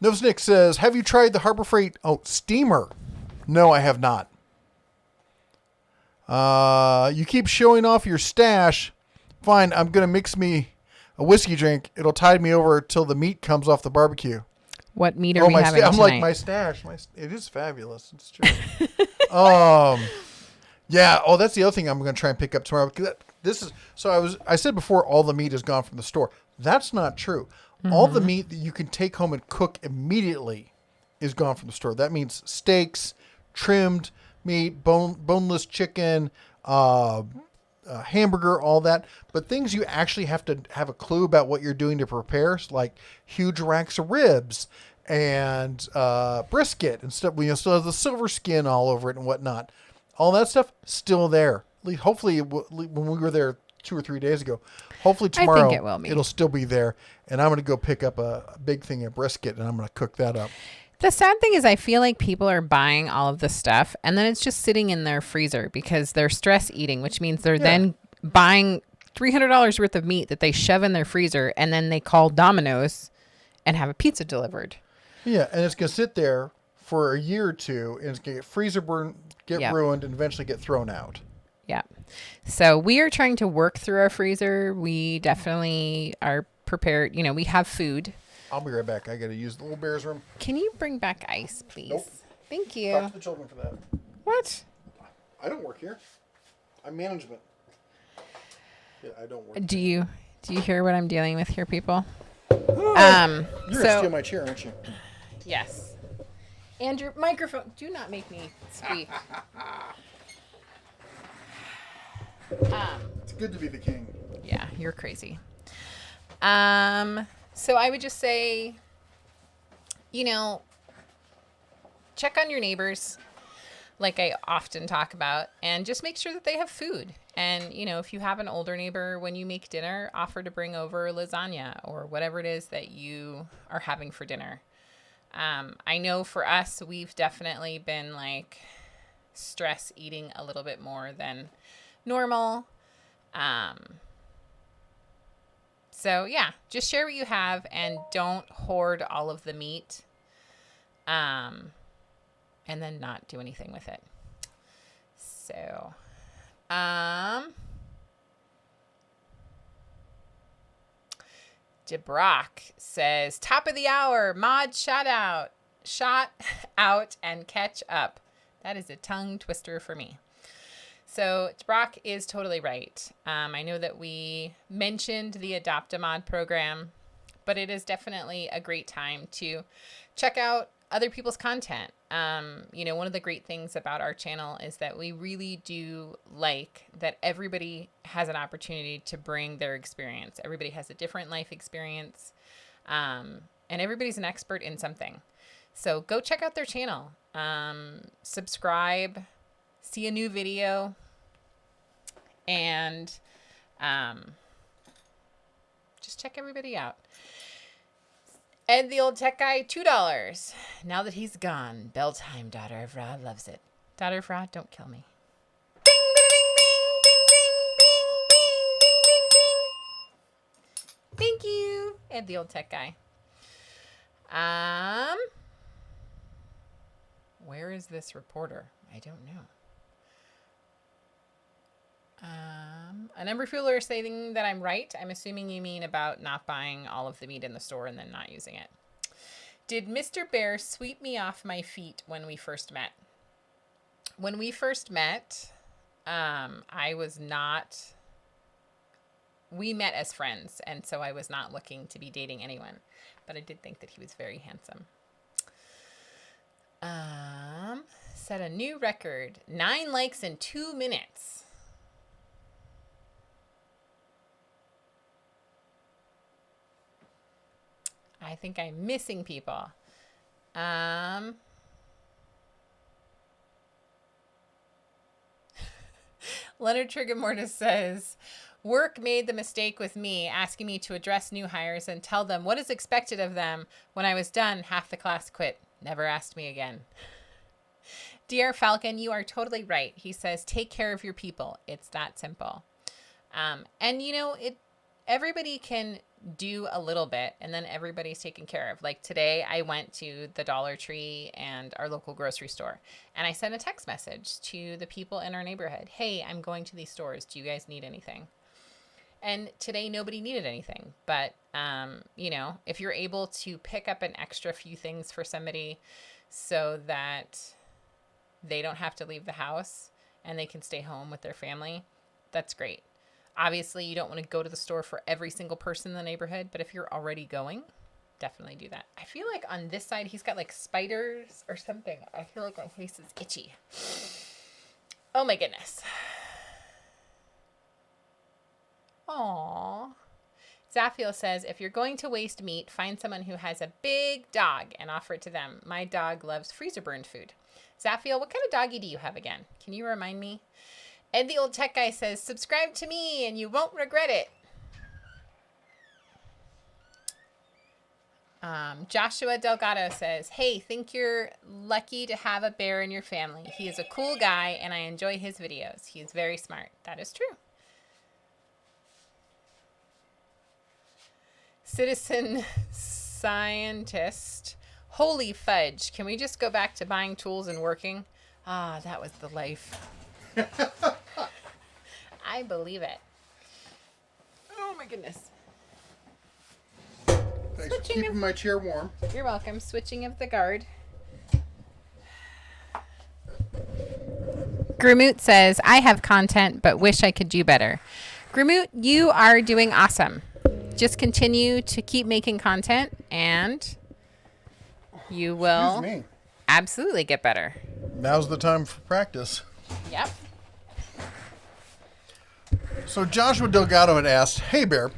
Speaker 1: Novsnick says, have you tried the Harbor Freight steamer? No, I have not. You keep showing off your stash. Fine, I'm going to mix me a whiskey drink. It'll tide me over till the meat comes off the barbecue.
Speaker 2: What meat are we having tonight?
Speaker 1: I'm like, my stash. It is fabulous. It's true. Yeah. Oh, that's the other thing I'm going to try and pick up tomorrow. I said before, all the meat is gone from the store. That's not true. Mm-hmm. All the meat that you can take home and cook immediately is gone from the store. That means steaks, trimmed meat, boneless chicken, hamburger, all that. But things you actually have to have a clue about what you're doing to prepare, like huge racks of ribs and brisket and stuff. We still have the silver skin all over it and whatnot. All that stuff still there. Hopefully, when we were there 2 or 3 days ago, hopefully tomorrow
Speaker 2: I think it will be.
Speaker 1: It'll still be there. And I'm going to go pick up a big thing of brisket and I'm going to cook that up.
Speaker 2: The sad thing is I feel like people are buying all of this stuff and then it's just sitting in their freezer because they're stress eating, which means they're then buying $300 worth of meat that they shove in their freezer and then they call Domino's and have a pizza delivered.
Speaker 1: Yeah, and it's going to sit there for a year or two and it's going to get freezer burned, ruined, and eventually get thrown out.
Speaker 2: Yeah. So we are trying to work through our freezer. We definitely are prepared. You know, we have food.
Speaker 1: I'll be right back. I got to use the little bear's room.
Speaker 2: Can you bring back ice, please?
Speaker 1: Nope.
Speaker 2: Thank you.
Speaker 1: Talk to the children for that.
Speaker 2: What?
Speaker 1: I don't work here. I'm management. Yeah, I don't work.
Speaker 2: Do you hear what I'm dealing with here, people?
Speaker 1: You're gonna steal my chair, aren't you?
Speaker 2: Yes. Andrew, microphone. Do not make me squeak.
Speaker 1: It's good to be the king.
Speaker 2: Yeah, you're crazy. So I would just say, you know, check on your neighbors, like I often talk about, and just make sure that they have food. And, you know, if you have an older neighbor, when you make dinner, offer to bring over lasagna or whatever it is that you are having for dinner. I know for us, we've definitely been like stress eating a little bit more than normal. So yeah, just share what you have and don't hoard all of the meat. And then not do anything with it. So, DeBrock says, top of the hour, mod shot out and catch up. That is a tongue twister for me. So Brock is totally right. I know that we mentioned the Adopt-A-Mod program, but it is definitely a great time to check out other people's content. You know, one of the great things about our channel is that we really do like that everybody has an opportunity to bring their experience. Everybody has a different life experience, and everybody's an expert in something. So go check out their channel, subscribe, see a new video, and just check everybody out. Ed the old tech guy, $2. Now that he's gone, bell time, daughter of Ra loves it. Daughter of Ra, don't kill me. Bing, bing, bing, bing, bing, bing, bing, bing, bing. Thank you, Ed the old tech guy. Where is this reporter? I don't know. A number of people are saying that I'm right. I'm assuming you mean about not buying all of the meat in the store and then not using it. Did Mr. Bear sweep me off my feet when we first met? When we first met, I was not... We met as friends, and so I was not looking to be dating anyone. But I did think that he was very handsome. Set a new record. 9 likes in 2 minutes. I think I'm missing people. Leonard Trigamortis says, work made the mistake with me, asking me to address new hires and tell them what is expected of them. When I was done, half the class quit. Never asked me again. Dear Falcon, you are totally right. He says, take care of your people. It's that simple. And you know, everybody can do a little bit and then everybody's taken care of. Like today I went to the Dollar Tree and our local grocery store and I sent a text message to the people in our neighborhood. Hey, I'm going to these stores. Do you guys need anything? And today nobody needed anything, but you know, if you're able to pick up an extra few things for somebody so that they don't have to leave the house and they can stay home with their family, that's great. Obviously, you don't want to go to the store for every single person in the neighborhood, but if you're already going, definitely do that. I feel like on this side, he's got like spiders or something. I feel like my face is itchy. Oh my goodness. Aww. Zaffiel says, if you're going to waste meat, find someone who has a big dog and offer it to them. My dog loves freezer burned food. Zaffiel, what kind of doggy do you have again? Can you remind me? Ed the old tech guy says, subscribe to me and you won't regret it. Joshua Delgado says, hey, think you're lucky to have a bear in your family. He is a cool guy and I enjoy his videos. He is very smart. That is true. Citizen Scientist. Holy fudge. Can we just go back to buying tools and working? Ah, that was the life. I believe it. Oh my goodness.
Speaker 1: Thanks for keeping my chair warm.
Speaker 2: You're welcome. Switching of the guard. Gramoot says, I have content, but wish I could do better. Gramoot, you are doing awesome. Just continue to keep making content and you will absolutely get better.
Speaker 1: Now's the time for practice.
Speaker 2: Yep.
Speaker 1: So Joshua Delgado had asked, hey Bear,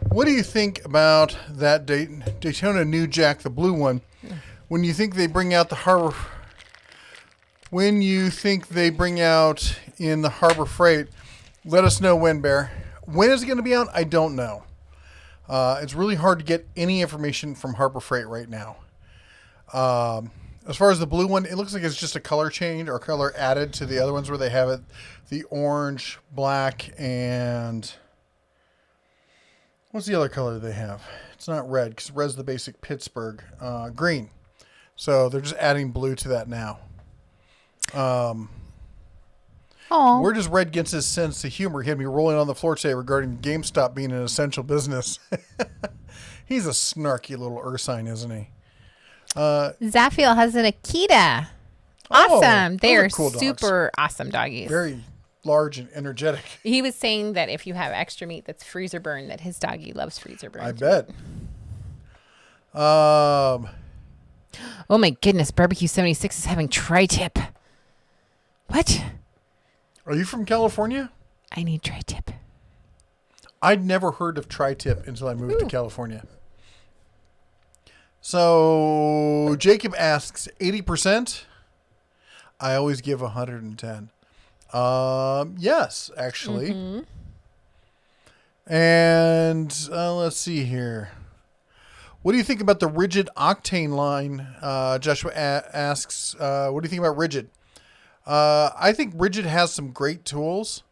Speaker 1: what do you think about that Daytona New Jack, the blue one? When you think they bring out in the Harbor Freight, let us know when, Bear. When is it going to be out? I don't know. It's really hard to get any information from Harbor Freight right now. As far as the blue one, it looks like it's just a color change or color added to the other ones where they have it, the orange, black, and what's the other color they have? It's not red because red's the basic Pittsburgh. Green. So they're just adding blue to that now. Where does Red get his sense of humor? He had me rolling on the floor today regarding GameStop being an essential business. He's a snarky little ursine, isn't he?
Speaker 2: Zaffiel has an Akita. Awesome. They are
Speaker 1: cool
Speaker 2: super awesome doggies.
Speaker 1: Very large and energetic.
Speaker 2: He was saying that if you have extra meat that's freezer burned, that his doggie loves freezer burned.
Speaker 1: I bet.
Speaker 2: Oh my goodness. Barbecue 76 is having tri-tip. What?
Speaker 1: Are you from California?
Speaker 2: I need tri-tip.
Speaker 1: I'd never heard of tri-tip until I moved to California. So Jacob asks 80%. I always give 110. Yes, actually. Mm-hmm. And let's see here. What do you think about the Rigid Octane line? Joshua asks, what do you think about Rigid? I think Rigid has some great tools.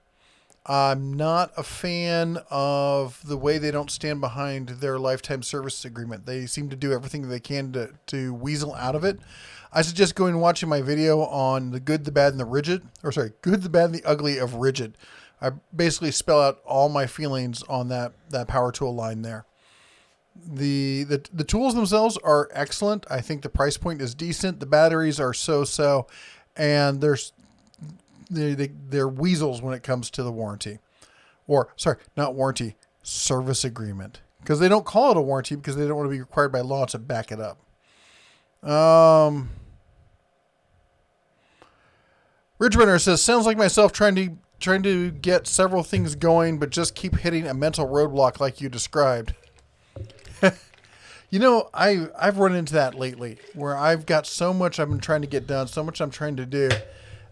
Speaker 1: I'm not a fan of the way they don't stand behind their lifetime service agreement. They seem to do everything they can to weasel out of it. I suggest going and watching my video on the good, the bad, and the rigid. Or sorry, good, the bad, and the ugly of Rigid. I basically spell out all my feelings on that power tool line there. The tools themselves are excellent. I think the price point is decent. The batteries are so, and they're weasels when it comes to the warranty. Or, sorry, not warranty, service agreement. Because they don't call it a warranty because they don't want to be required by law to back it up. Ridgerunner says, sounds like myself trying to get several things going, but just keep hitting a mental roadblock like you described. You know, I've run into that lately where I've got so much I've been trying to get done, so much I'm trying to do.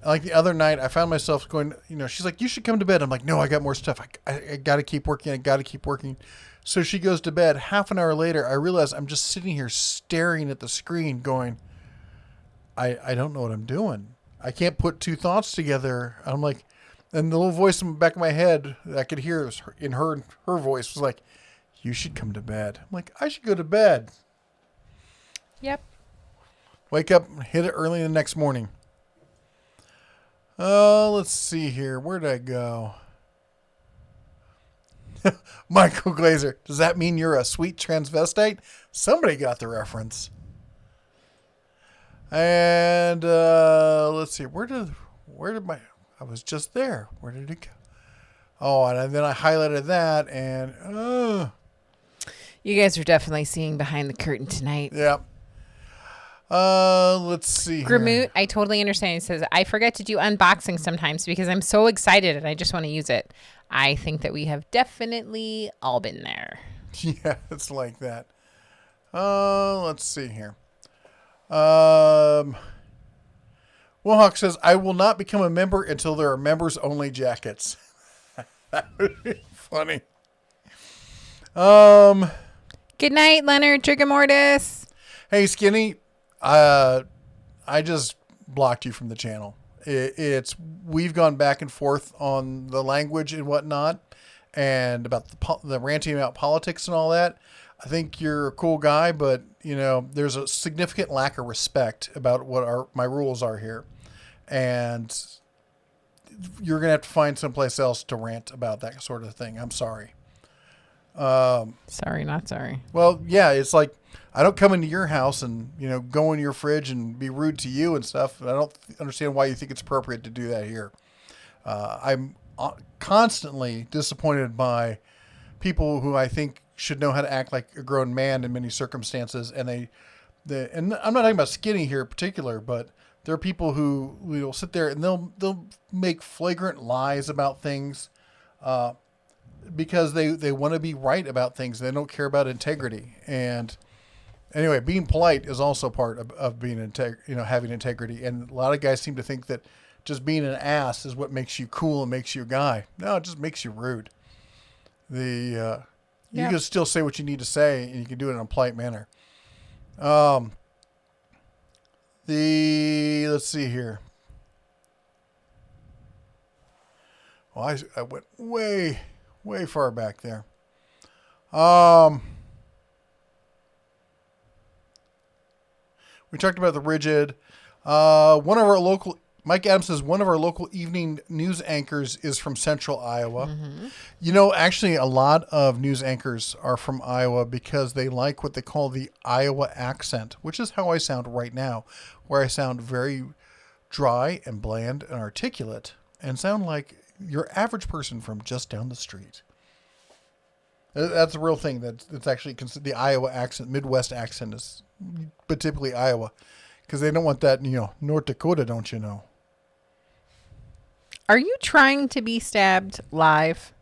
Speaker 1: Like the other night, I found myself going, she's like, you should come to bed. I'm like, no, I got more stuff. I got to keep working. I got to keep working. So she goes to bed. Half an hour later, I realize I'm just sitting here staring at the screen going, I don't know what I'm doing. I can't put two thoughts together. I'm like, and the little voice in the back of my head that I could hear was in her voice was like, you should come to bed. I'm like, I should go to bed.
Speaker 2: Yep.
Speaker 1: Wake up and hit it early the next morning. Let's see here. Where did I go? Michael Glazer. Does that mean you're a sweet transvestite? Somebody got the reference. And let's see. Where did I was just there. Where did it go? Oh, and then I highlighted that and
Speaker 2: You guys are definitely seeing behind the curtain tonight.
Speaker 1: yeah. Let's see here.
Speaker 2: Gramoot, I totally understand. He says, I forget to do unboxing sometimes because I'm so excited and I just want to use it. I think that we have definitely all been there.
Speaker 1: Yeah, it's like that. Let's see here. Wohawk says, I will not become a member until there are members only jackets. That would be funny.
Speaker 2: Good night, Leonard Trigamortis.
Speaker 1: Hey, Skinny. I just blocked you from the channel. We've gone back and forth on the language and whatnot, and about the ranting about politics and all that. I think you're a cool guy, but there's a significant lack of respect about what my rules are here, and you're gonna have to find someplace else to rant about that sort of thing. I'm sorry.
Speaker 2: Sorry, not sorry.
Speaker 1: Well, yeah, it's like I don't come into your house and go in your fridge and be rude to you and stuff. I don't understand why you think it's appropriate to do that here. I'm constantly disappointed by people who I think should know how to act like a grown man in many circumstances, and and I'm not talking about Skinny here in particular, but there are people who will sit there and they'll make flagrant lies about things. Because they want to be right about things. They don't care about integrity. And anyway, being polite is also part of being having integrity. And a lot of guys seem to think that just being an ass is what makes you cool and makes you a guy. No, it just makes you rude. You can still say what you need to say, and you can do it in a polite manner. Let's see here. Well, I went way far back there. We talked about the rigid. Mike Adams says one of our local evening news anchors is from Central Iowa. Mm-hmm. Actually, a lot of news anchors are from Iowa because they like what they call the Iowa accent, which is how I sound right now, where I sound very dry and bland and articulate and sound like your average person from just down the street. That's a real thing. That's actually considered the Iowa accent. Midwest accent is, but typically Iowa, because they don't want that, North Dakota, don't you know?
Speaker 2: Are you trying to be stabbed live?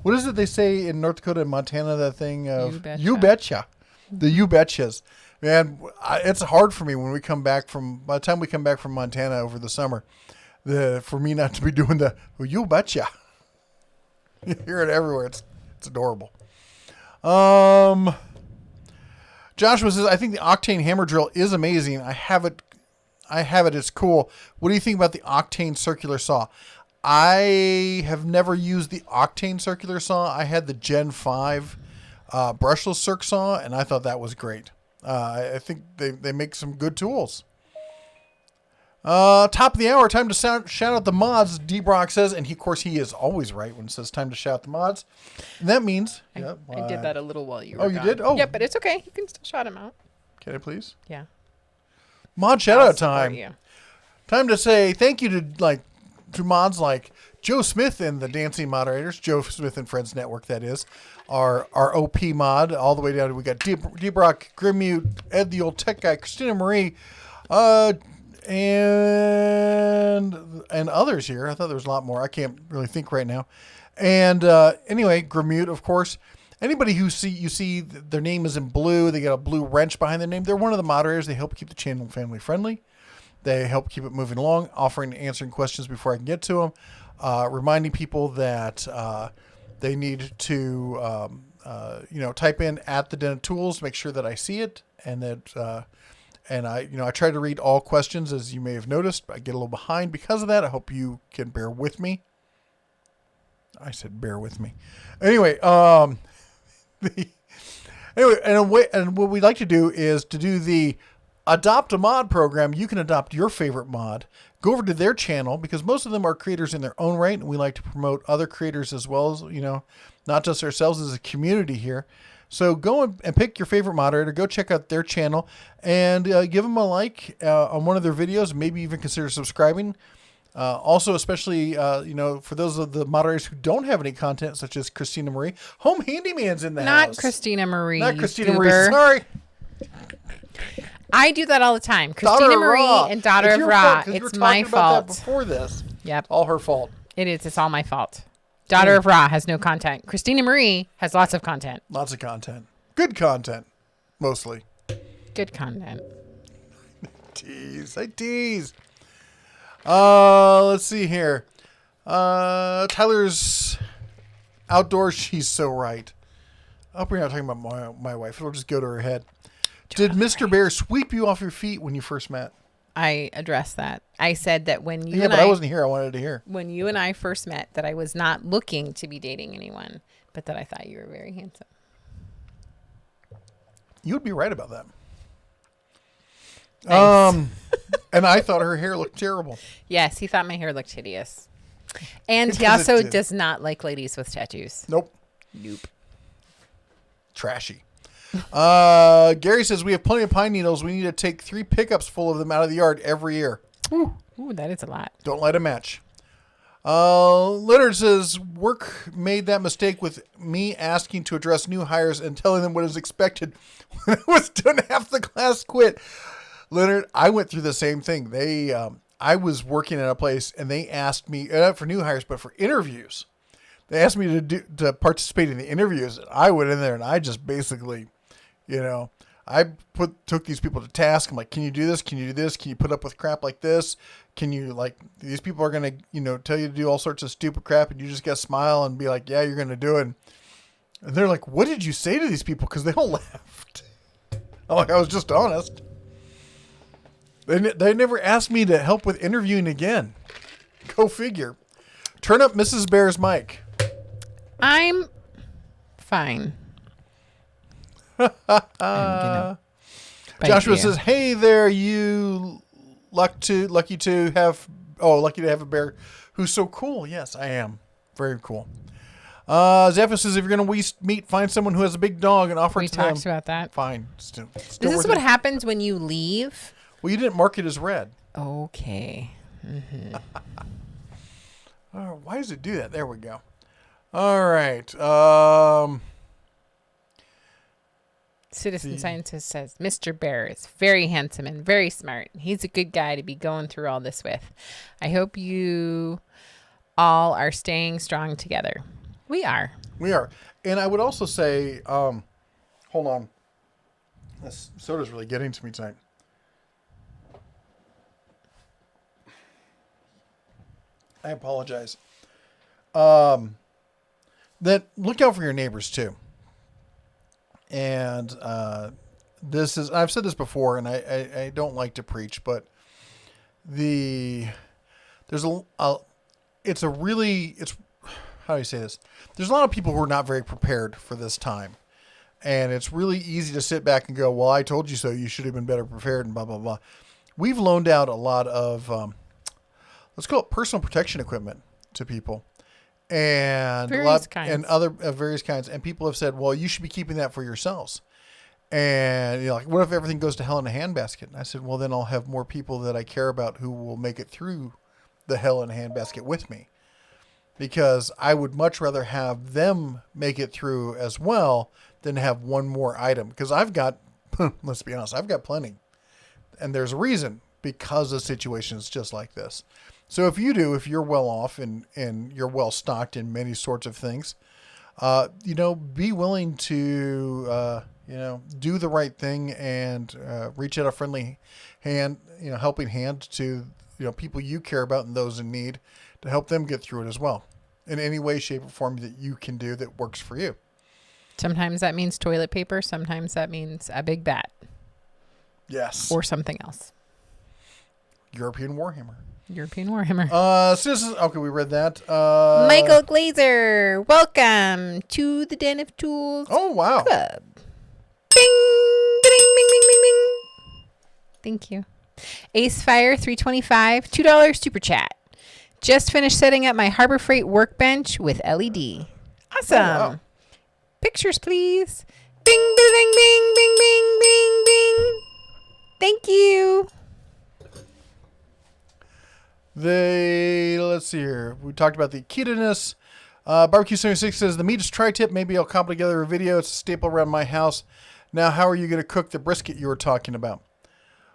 Speaker 1: What is it they say in North Dakota and Montana, that thing of
Speaker 2: You betcha.
Speaker 1: The you betchas. Man, it's hard for me by the time we come back from Montana over the summer, for me not to be doing the you betcha. You hear it everywhere. It's adorable. Joshua says, I think the Octane hammer drill is amazing. I have it. It's cool. What do you think about the Octane circular saw? I have never used the Octane circular saw. I had the Gen 5 brushless circ saw, and I thought that was great. I think they make some good tools. Top of the hour, time to shout out the mods, D-Brock says, and of course he is always right when it says time to shout out the mods. And that means...
Speaker 2: I did that a little while you were
Speaker 1: gone. You did? Oh.
Speaker 2: Yeah, but it's okay. You can still shout them out.
Speaker 1: Can I please?
Speaker 2: Yeah.
Speaker 1: Mod shout out time. Time to say thank you to mods like Joe Smith and the Dancing Moderators, Joe Smith and Friends Network, that is, our OP mod, all the way down to, we got D-Brock, Grimmute, Ed the Old Tech Guy, Christina Marie, and others here. I thought there was a lot more. I can't really think right now. And anyway, Grimmute, of course. Anybody who you see their name is in blue, they got a blue wrench behind their name, they're one of the moderators. They help keep the channel family friendly. They help keep it moving along, offering and answering questions before I can get to them, reminding people that they need to type in at the Den of Tools, make sure that I see it, and that I try to read all questions, as you may have noticed. I get a little behind because of that. I hope you can bear with me. I said bear with me. Anyway, and what we'd like to do is to do the Adopt a Mod program. You can adopt your favorite mod. Go over to their channel, because most of them are creators in their own right, and we like to promote other creators as well, as not just ourselves as a community here. So go and pick your favorite moderator. Go check out their channel and give them a like on one of their videos. Maybe even consider subscribing. Also, especially, for those of the moderators who don't have any content, such as Christina Marie. Home Handyman's in the house.
Speaker 2: Not Christina Marie.
Speaker 1: Not Christina Marie. Sorry.
Speaker 2: I do that all the time. Christina Marie and Daughter of Ra. It's my fault.
Speaker 1: Before this.
Speaker 2: Yep.
Speaker 1: All her fault.
Speaker 2: It is. It's all my fault. Daughter of Ra has no content. Christina Marie has lots of content.
Speaker 1: Lots of content. Good content. Mostly.
Speaker 2: Good content.
Speaker 1: Tease. I tease. Let's see here. Tyler's outdoors. She's so right. I hope we're not talking about my wife. It'll just go to her head. Did Mr. Bear sweep you off your feet when you first met?
Speaker 2: I addressed that. I said that when you
Speaker 1: but I wasn't here. I wanted to hear.
Speaker 2: When you and I first met, that I was not looking to be dating anyone, but that I thought you were very handsome.
Speaker 1: You would be right about that.
Speaker 2: Thanks.
Speaker 1: And I thought her hair looked terrible. Yes,
Speaker 2: he thought my hair looked hideous. And he also does not like ladies with tattoos.
Speaker 1: Nope. Trashy. Gary says, we have plenty of pine needles. We need to take 3 pickups full of them out of the yard every year.
Speaker 2: Ooh, that is a lot.
Speaker 1: Don't light a match. Leonard says, work made that mistake with me asking to address new hires and telling them what is expected. When I was done, half the class quit. Leonard, I went through the same thing. I was working at a place, and they asked me, not for new hires, but for interviews. They asked me to participate in the interviews. And I went in there, and I just basically, I took these people to task. I'm like, can you do this? Can you do this? Can you put up with crap like this? Can you, these people are going to, tell you to do all sorts of stupid crap, and you just got to smile and be like, yeah, you're going to do it. And they're like, what did you say to these people? Because they all laughed. I'm like, I was just honest. They never asked me to help with interviewing again. Go figure. Turn up Mrs. Bear's mic.
Speaker 2: I'm fine.
Speaker 1: Joshua says, hey there, you lucky to have a bear who's so cool. Yes, I am. Very cool. Zephyr says, if you're going to meet, find someone who has a big dog and offer it to them. We
Speaker 2: talked about that.
Speaker 1: Fine.
Speaker 2: Still this is what happens when you leave?
Speaker 1: Well, you didn't mark it as red.
Speaker 2: Okay. Mm-hmm.
Speaker 1: Why does it do that? There we go. All right.
Speaker 2: Citizen Scientist says, Mr. Bear is very handsome and very smart. He's a good guy to be going through all this with. I hope you all are staying strong together. We are.
Speaker 1: We are. And I would also say, hold on. This soda's really getting to me tonight. I apologize. That look out for your neighbors too. And this is, I've said this before, and I don't like to preach, but there's it's how do you say this? There's a lot of people who are not very prepared for this time. And it's really easy to sit back and go, well, I told you so. You should have been better prepared and blah, blah, blah. We've loaned out a lot of, let's call it personal protection equipment to people. And
Speaker 2: Various kinds.
Speaker 1: And other various kinds. And people have said, well, you should be keeping that for yourselves. And like, what if everything goes to hell in a handbasket? And I said, well, then I'll have more people that I care about who will make it through the hell in a handbasket with me. Because I would much rather have them make it through as well than have one more item. Because I've got, let's be honest, I've got plenty. And there's a reason, because of situations just like this. So if you're well off and you're well stocked in many sorts of things, be willing to, do the right thing and reach out a friendly hand, helping hand to, people you care about and those in need to help them get through it as well. In any way, shape, or form that you can do that works for you.
Speaker 2: Sometimes that means toilet paper. Sometimes that means a big bat.
Speaker 1: Yes.
Speaker 2: Or something else.
Speaker 1: European Warhammer.
Speaker 2: Citizens.
Speaker 1: Okay, we read that.
Speaker 2: Michael Glazer, welcome to the Den of Tools.
Speaker 1: Oh, wow.
Speaker 2: Club. Bing, bing, bing, bing, bing, bing. Thank you. Ace Fire 325, $2 super chat. Just finished setting up my Harbor Freight workbench with LED. Awesome.
Speaker 1: Oh, wow.
Speaker 2: Pictures, please. Bing, bing, bing, bing, bing, bing, bing, bing. Thank you.
Speaker 1: Let's see here. We talked about the ketonness. Barbecue 76 says, the meat is tri-tip. Maybe I'll cobble together a video. It's a staple around my house. Now, how are you going to cook the brisket you were talking about?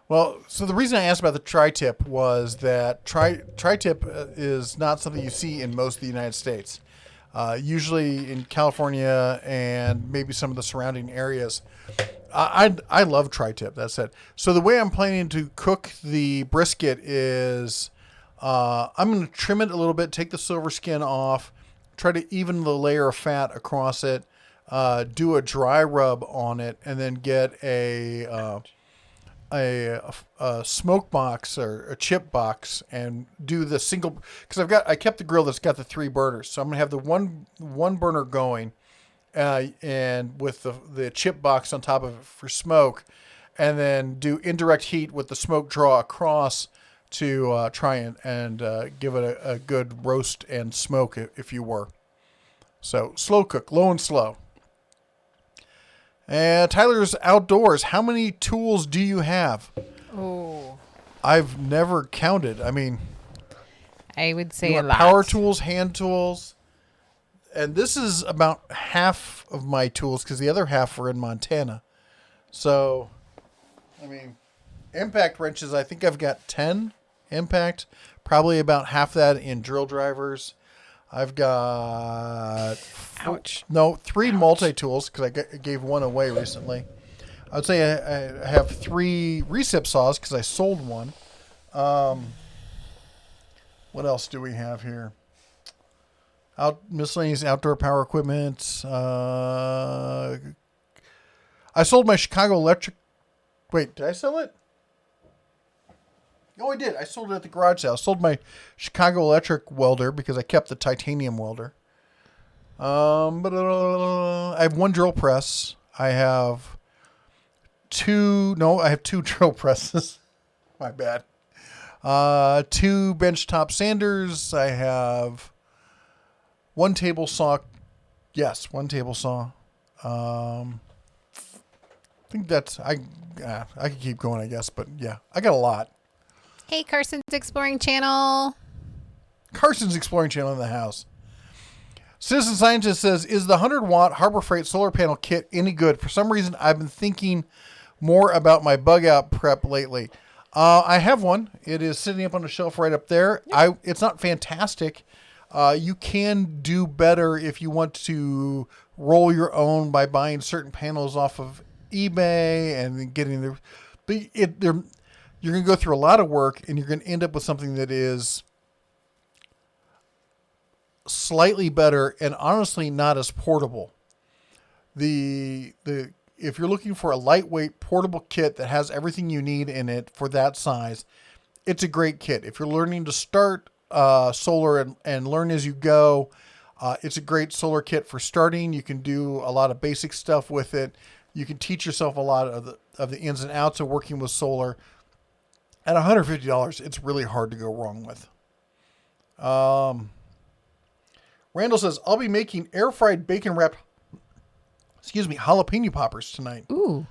Speaker 1: Well, so the reason I asked about the tri-tip was that tri-tip is not something you see in most of the United States. Usually in California and maybe some of the surrounding areas. I love tri-tip, that's it. So the way I'm planning to cook the brisket is I'm going to trim it a little bit, take the silver skin off, try to even the layer of fat across it, do a dry rub on it, and then get a smoke box or a chip box and do the single, because I kept the grill that's got the 3 burners, so I'm gonna have the one burner going, and with the chip box on top of it for smoke, and then do indirect heat with the smoke draw across to try and give it a good roast and smoke, if you were. So slow cook, low and slow. And Tyler's Outdoors. How many tools do you have?
Speaker 2: Oh.
Speaker 1: I've never counted. I mean,
Speaker 2: I would say a lot.
Speaker 1: Power tools, hand tools. And this is about half of my tools because the other half are in Montana. So, I mean, impact wrenches, I think I've got 10 impact. Probably about half that in drill drivers. I've got 3 multi-tools because I gave one away recently. I would say I have 3 recip saws because I sold one. What else do we have here? Miscellaneous outdoor power equipment. I sold my Chicago Electric. Wait, did I sell it? Oh, I did. I sold it at the garage sale. I sold my Chicago Electric welder because I kept the titanium welder. I have 1 drill press. I have 2 drill presses. My bad. 2 benchtop sanders. I have 1 table saw. Yes, 1 table saw. I think that's, I could keep going, I guess, but yeah, I got a lot.
Speaker 2: Hey, Carson's Exploring Channel.
Speaker 1: Carson's Exploring Channel in the house. Citizen Scientist says, is the 100-watt Harbor Freight solar panel kit any good? For some reason, I've been thinking more about my bug out prep lately. I have one. It is sitting up on the shelf right up there. Yep. It's not fantastic. You can do better if you want to roll your own by buying certain panels off of eBay and then getting the... You're going to go through a lot of work, and you're going to end up with something that is slightly better and honestly not as portable. The if you're looking for a lightweight portable kit that has everything you need in it for that size, it's a great kit. If you're learning to start solar and learn as you go, it's a great solar kit for starting. You can do a lot of basic stuff with it. You can teach yourself a lot of the ins and outs of working with solar. At $150, it's really hard to go wrong with. Randall says, I'll be making air-fried bacon-wrapped, jalapeno poppers tonight.
Speaker 2: Ooh.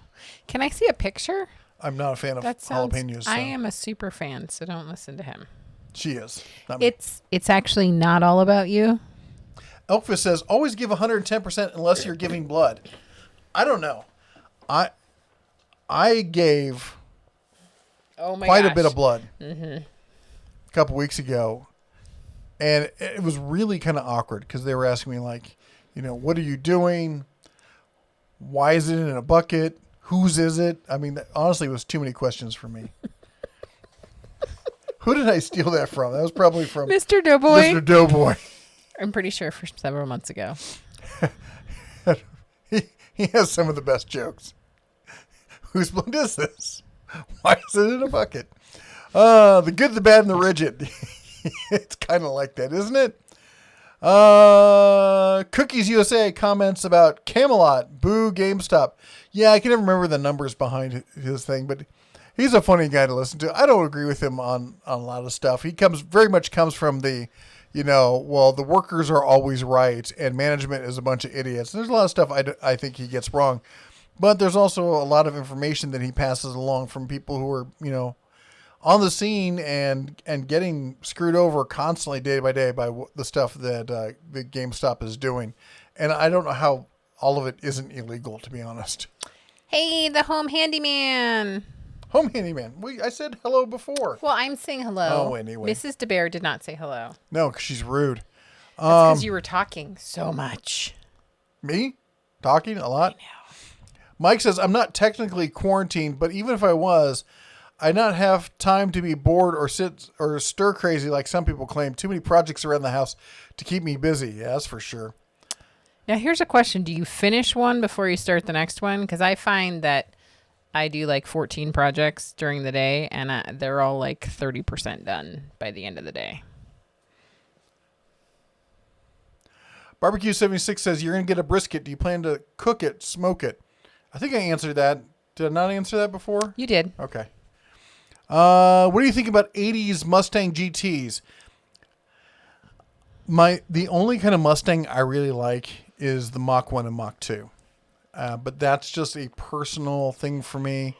Speaker 2: Can I see a picture?
Speaker 1: I'm not a fan of jalapenos. So.
Speaker 2: I am a super fan, so don't listen to him.
Speaker 1: She is. Not me.
Speaker 2: It's actually not all about you.
Speaker 1: Elkfist says, always give 110% unless you're giving blood. I don't know. I gave quite a bit of blood a couple weeks ago. And it was really kind of awkward because they were asking me like, what are you doing? Why is it in a bucket? Whose is it? I mean, honestly, it was too many questions for me. Who did I steal that from? That was probably from
Speaker 2: Mr. Doughboy.
Speaker 1: Mr. Doughboy.
Speaker 2: I'm pretty sure for several months ago.
Speaker 1: He has some of the best jokes. Whose blood is this? Why is it in a bucket? The good, the bad, and the rigid. It's kind of like that, isn't it? Cookies USA comments about Camelot. Boo GameStop. Yeah, I can never remember the numbers behind his thing, but he's a funny guy to listen to. I don't agree with him on a lot of stuff. He very much comes from the, the workers are always right and management is a bunch of idiots. And there's a lot of stuff I think he gets wrong. But there's also a lot of information that he passes along from people who are, on the scene and getting screwed over constantly day by day by the stuff that the GameStop is doing. And I don't know how all of it isn't illegal, to be honest.
Speaker 2: Hey, the home handyman.
Speaker 1: Home handyman. I said hello before.
Speaker 2: Well, I'm saying hello.
Speaker 1: Oh, anyway.
Speaker 2: Mrs. DeBear did not say hello.
Speaker 1: No, because she's rude.
Speaker 2: That's because you were talking so much.
Speaker 1: Me? Talking a lot?
Speaker 2: I know.
Speaker 1: Mike says, I'm not technically quarantined, but even if I was, I not have time to be bored or sit or stir crazy like some people claim. Too many projects around the house to keep me busy. Yeah, that's for sure.
Speaker 2: Now, here's a question. Do you finish one before you start the next one? Because I find that I do like 14 projects during the day, and they're all like 30% done by the end of the day.
Speaker 1: Barbecue 76 says, you're going to get a brisket. Do you plan to cook it, smoke it? I think I answered that. Did I not answer that before?
Speaker 2: You did.
Speaker 1: Okay. What do you think about 80s Mustang GTs? The only kind of Mustang I really like is the Mach 1 and Mach 2. But that's just a personal thing for me.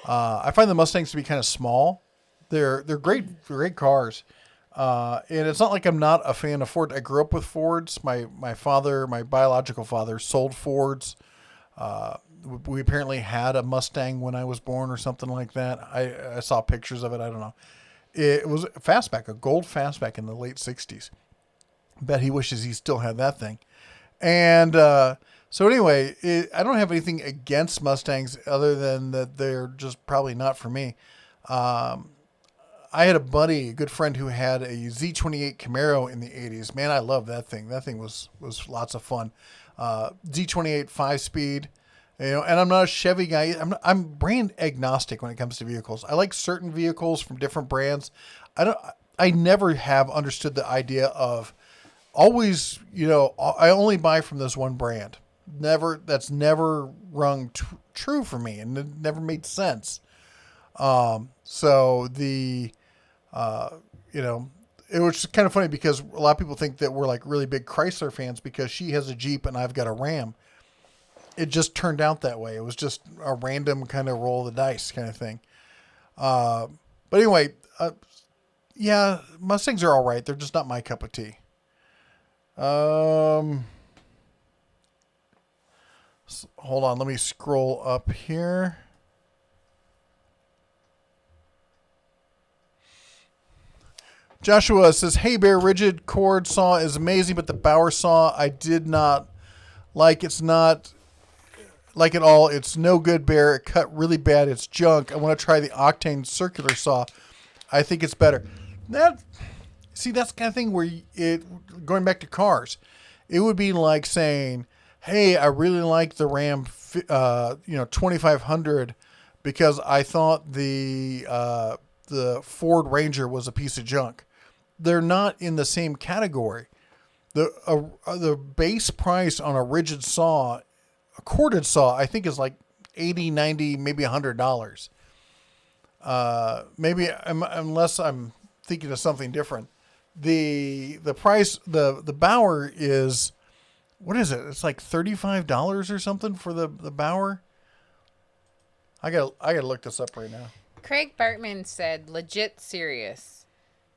Speaker 1: I find the Mustangs to be kind of small. They're great cars. And it's not like I'm not a fan of Ford. I grew up with Fords. My biological father sold Fords. We apparently had a Mustang when I was born or something like that. I saw pictures of it. I don't know. It was a fastback, a gold fastback in the late 60s. Bet he wishes he still had that thing. And so anyway, I don't have anything against Mustangs other than that they're just probably not for me. I had a good friend who had a Z28 Camaro in the 80s. Man, I love that thing. That thing was lots of fun. Z28 5-speed. And I'm not a Chevy guy. I'm brand agnostic when it comes to vehicles. I like certain vehicles from different brands. I never have understood the idea of always, I only buy from this one brand. That's never rung true for me, and it never made sense. So it was kind of funny because a lot of people think that we're like really big Chrysler fans because she has a Jeep and I've got a Ram. It just turned out that way. It was just a random kind of roll of the dice kind of thing. But anyway, yeah, Mustangs are all right. They're just not my cup of tea. Hold on. Let me scroll up here. Joshua says, hey, Bear, rigid cord saw is amazing, but the Bauer saw I did not like. It's not like at all. It's no good, Bear. It cut really bad. It's junk. I want to try the Octane circular saw. I think it's better. That's the kind of thing where going back to cars, it would be like saying, hey, I really like the Ram, 2500 because I thought the Ford Ranger was a piece of junk. They're not in the same category. The base price on a rigid saw, a corded saw, I think is like $80, $90, maybe $100. Maybe unless I'm thinking of something different. The price, the Bauer is, what is it? It's like $35 or something for the Bauer. I gotta look this up right now.
Speaker 2: Craig Bartman said, legit serious.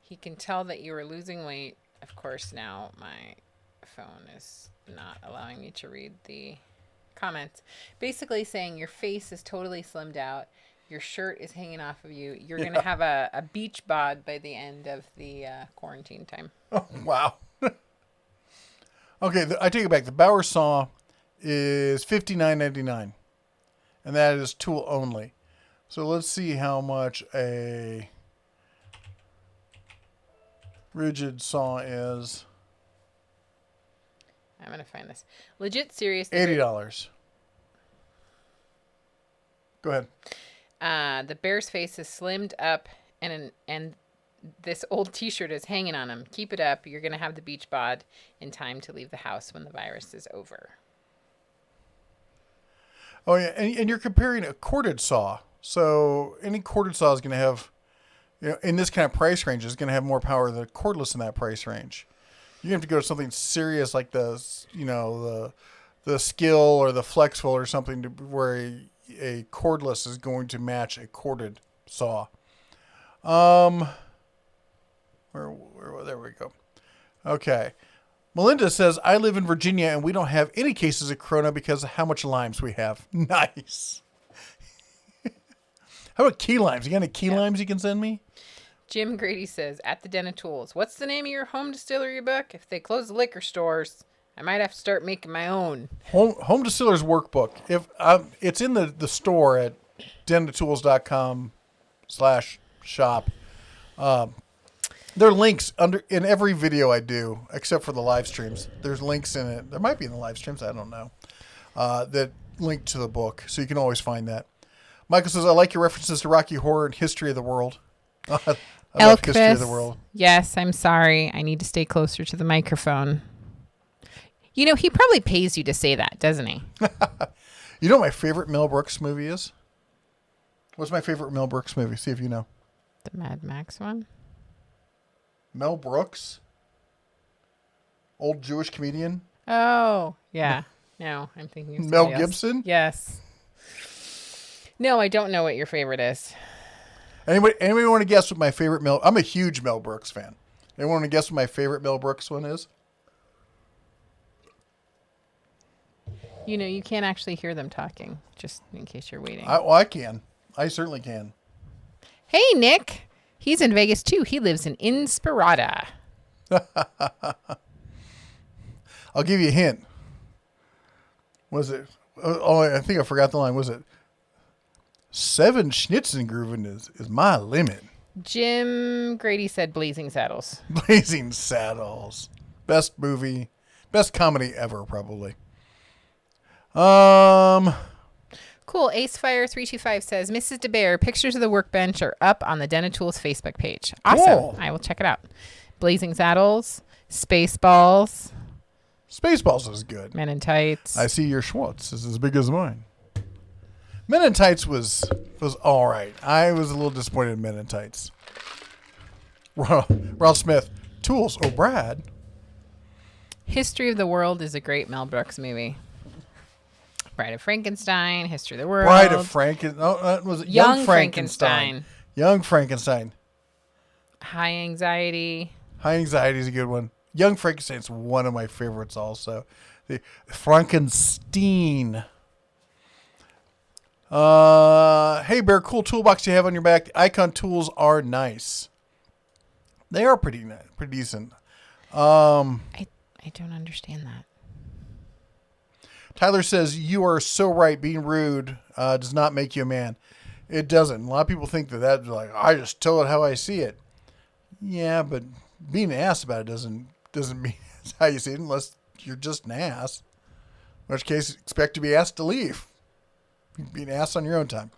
Speaker 2: He can tell that you are losing weight. Of course, now my phone is not allowing me to read the comments. Basically saying your face is totally slimmed out. Your shirt is hanging off of you. You're going to have a beach bod by the end of the quarantine time.
Speaker 1: Oh, wow. Okay, I take it back. The Bauer saw is $59.99, and that is tool only. So let's see how much a rigid saw is.
Speaker 2: I'm going to find this. Legit serious.
Speaker 1: $80. Go ahead.
Speaker 2: The bear's face is slimmed up, and this old T-shirt is hanging on him. Keep it up. You're going to have the beach bod in time to leave the house when the virus is over.
Speaker 1: Oh, yeah, and you're comparing a corded saw. So any corded saw is going to have, in this kind of price range, is going to have more power than cordless in that price range. You have to go to something serious like the Skill or the Flexful or something where a cordless is going to match a corded saw. There we go. Okay. Melinda says, I live in Virginia and we don't have any cases of corona because of how much limes we have. Nice. How about key limes? You got any key limes you can send me?
Speaker 2: Jim Grady says, at the Den of Tools, what's the name of your home distillery book? If they close the liquor stores, I might have to start making my own. Home
Speaker 1: Distiller's Workbook. If it's in the store at denofTools.com/shop. There are links in every video I do, except for the live streams. There's links in it. There might be in the live streams. I don't know. That link to the book, so you can always find that. Michael says, I like your references to Rocky Horror and History of the World. I love History of the World.
Speaker 2: Yes, I'm sorry. I need to stay closer to the microphone. He probably pays you to say that, doesn't he?
Speaker 1: You know what my favorite Mel Brooks movie is? What's my favorite Mel Brooks movie? See if you know.
Speaker 2: The Mad Max one?
Speaker 1: Mel Brooks? Old Jewish comedian?
Speaker 2: Oh, yeah. No, I'm thinking of
Speaker 1: Mel
Speaker 2: else.
Speaker 1: Gibson?
Speaker 2: Yes. No, I don't know what your favorite is.
Speaker 1: Anybody want to guess what my favorite I'm a huge Mel Brooks fan. Anyone want to guess what my favorite Mel Brooks one is?
Speaker 2: You can't actually hear them talking, just in case you're waiting.
Speaker 1: I can. I certainly can.
Speaker 2: Hey, Nick. He's in Vegas, too. He lives in Inspirada.
Speaker 1: I'll give you a hint. Was it? Oh, I think I forgot the line. Was it? 7 Schnitzengruben is my limit.
Speaker 2: Jim Grady said Blazing Saddles.
Speaker 1: Blazing Saddles. Best movie. Best comedy ever, probably.
Speaker 2: Cool. Acefire325 says, Mrs. DeBear, pictures of the workbench are up on the Den of Tools Facebook page. Awesome.
Speaker 1: Cool.
Speaker 2: I will check it out. Blazing Saddles, Spaceballs.
Speaker 1: Spaceballs is good.
Speaker 2: Men in Tights.
Speaker 1: I see your Schwartz is as big as mine. Men in Tights was all right. I was a little disappointed in Men in Tights. Ralph Smith, Tools. Oh, Brad.
Speaker 2: History of the World is a great Mel Brooks movie. Bride of Frankenstein, History of the World.
Speaker 1: Bride of Frankenstein. Oh, was it
Speaker 2: Young Frankenstein?
Speaker 1: Young Frankenstein.
Speaker 2: High Anxiety.
Speaker 1: High Anxiety is a good one. Young Frankenstein's one of my favorites also. The Frankenstein. Hey, Bear, cool toolbox you have on your back. The Icon tools are nice. They are pretty decent.
Speaker 2: I don't understand that.
Speaker 1: Tyler says, you are so right. Being rude does not make you a man. It doesn't. A lot of people think that's like, I just tell it how I see it. Yeah, but being an ass about it doesn't mean that's how you see it unless you're just an ass. In which case, expect to be asked to leave. You're being asked on your own time.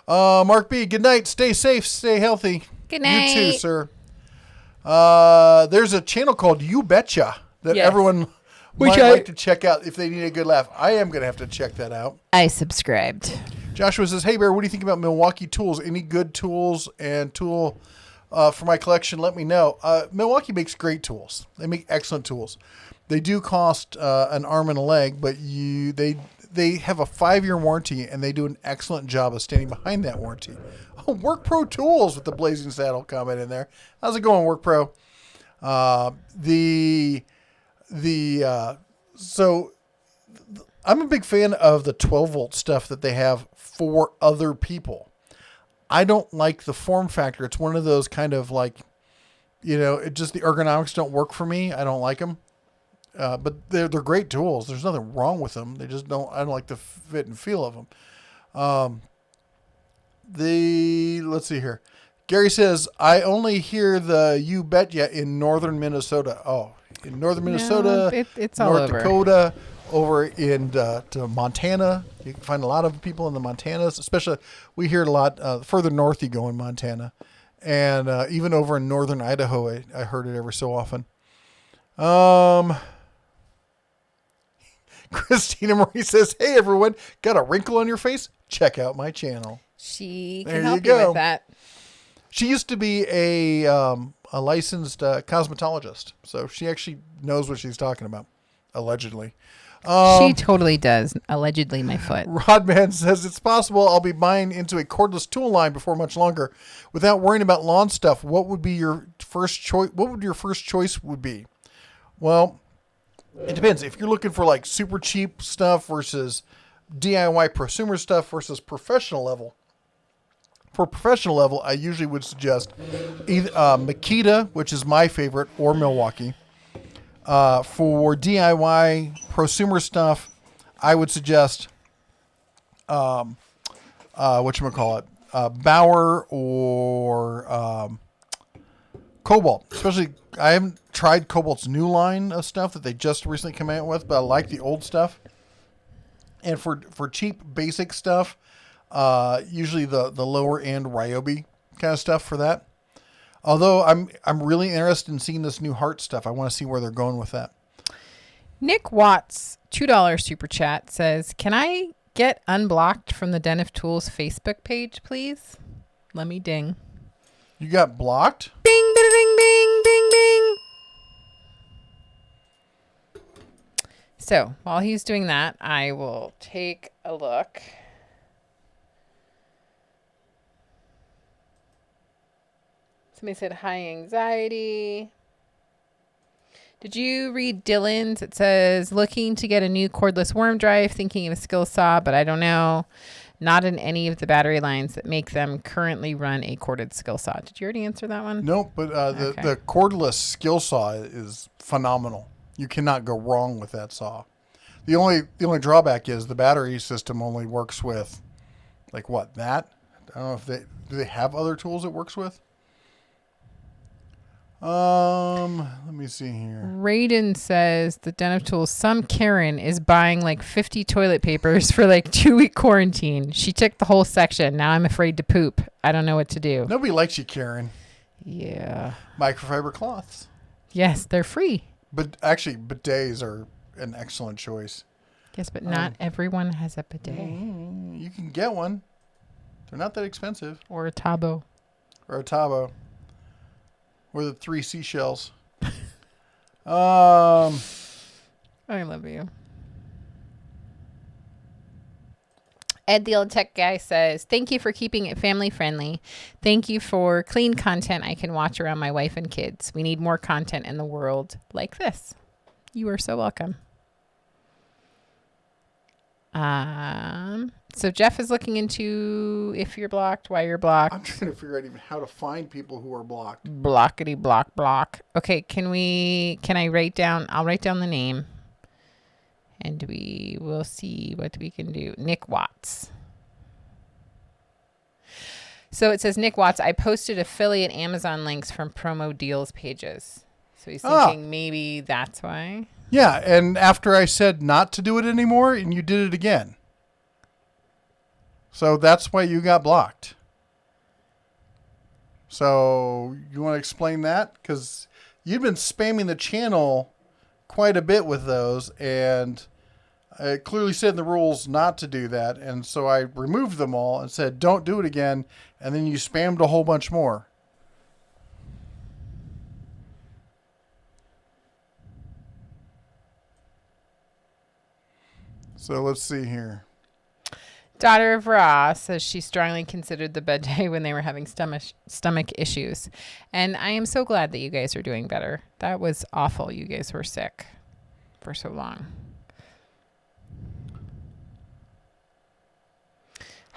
Speaker 1: Mark B, good night. Stay safe. Stay healthy.
Speaker 2: Good night.
Speaker 1: You too, sir. There's a channel called You Betcha that
Speaker 2: Yes.
Speaker 1: everyone
Speaker 2: Which
Speaker 1: might
Speaker 2: I-
Speaker 1: like to check out if they need a good laugh. I am going to have to check that out.
Speaker 2: I subscribed.
Speaker 1: Joshua says, hey, Bear, what do you think about Milwaukee tools? Any good tools and tool for my collection? Let me know. Milwaukee makes great tools. They make excellent tools. They do cost an arm and a leg, but they have a 5-year warranty, and they do an excellent job of standing behind that warranty. Oh, Work Pro Tools with the Blazing Saddle comment in there. How's it going, Work Pro? So I'm a big fan of the 12-volt stuff that they have for other people. I don't like the form factor. It's one of those kind of like, it just the ergonomics don't work for me. I don't like them. But they're great tools. There's nothing wrong with them. I don't like the fit and feel of them. Let's see here. Gary says, I only hear the You Betcha in northern Minnesota. Oh, in northern Minnesota,
Speaker 2: it's all
Speaker 1: North
Speaker 2: over.
Speaker 1: Dakota, over in to Montana. You can find a lot of people in the Montanas, especially we hear it a lot further north you go in Montana. And even over in northern Idaho, I heard it every so often. Christina Marie says, hey, everyone, got a wrinkle on your face? Check out my channel.
Speaker 2: She
Speaker 1: There
Speaker 2: can
Speaker 1: you
Speaker 2: help you
Speaker 1: go.
Speaker 2: with that.
Speaker 1: She used to be a licensed cosmetologist, so she actually knows what she's talking about, allegedly.
Speaker 2: She totally does. Allegedly, my foot.
Speaker 1: Rodman says, it's possible I'll be buying into a cordless tool line before much longer without worrying about lawn stuff. What would be your first choice? What would your first choice would be? Well, it depends. If you're looking for like super cheap stuff versus DIY prosumer stuff versus professional level. For professional level, I usually would suggest either Makita, which is my favorite, or Milwaukee. For DIY prosumer stuff, I would suggest Bauer or Cobalt. Especially, I haven't tried Cobalt's new line of stuff that they just recently came out with, but I like the old stuff. And for cheap basic stuff, usually the lower end Ryobi kind of stuff for that. Although I'm really interested in seeing this new Heart stuff. I want to see where they're going with that.
Speaker 2: Nick Watts, $2 super chat, says, can I get unblocked from the Den of Tools Facebook page, please? Let me ding.
Speaker 1: You got blocked?
Speaker 2: Bing, bing, bing, bing, bing, bing. So while he's doing that, I will take a look. Somebody said high anxiety. Did you read Dylan's? It says, looking to get a new cordless worm drive, thinking of a skill saw, but I don't know. Not in any of the battery lines that make them currently run a corded skill saw. Did you already answer that one?
Speaker 1: Nope, but the cordless skill saw is phenomenal. You cannot go wrong with that saw. The only drawback is the battery system only works with, like what, that? I don't know if do they have other tools it works with? Let me see here.
Speaker 2: Raiden says the Den of Tools, some Karen is buying like 50 toilet papers for like 2-week quarantine. She took the whole section. Now I'm afraid to poop. I don't know what to do.
Speaker 1: Nobody likes you, Karen.
Speaker 2: Yeah.
Speaker 1: Microfiber cloths.
Speaker 2: Yes, they're free.
Speaker 1: But actually, bidets are an excellent choice.
Speaker 2: Yes, but not everyone has a bidet.
Speaker 1: You can get one. They're not that expensive.
Speaker 2: Or a Tabo.
Speaker 1: Or a Tabo. Or the 3 seashells.
Speaker 2: I love you. Ed the Old Tech Guy says, thank you for keeping it family friendly. Thank you for clean content I can watch around my wife and kids. We need more content in the world like this. You are so welcome. So Jeff is looking into if you're blocked, why you're blocked.
Speaker 1: I'm trying to figure out even how to find people who are blocked.
Speaker 2: Blockity block block. Okay, can I write down? I'll write down the name. And we will see what we can do. Nick Watts. So it says, Nick Watts, I posted affiliate Amazon links from promo deals pages. So he's thinking maybe that's why.
Speaker 1: Yeah, and after I said not to do it anymore, and you did it again. So that's why you got blocked. So you want to explain that? Because you've been spamming the channel quite a bit with those, and it clearly said in the rules not to do that, and so I removed them all and said don't do it again, and then you spammed a whole bunch more. So let's see here.
Speaker 2: Daughter of Ra says she strongly considered the bed day when they were having stomach issues. And I am so glad that you guys are doing better. That was awful. You guys were sick for so long.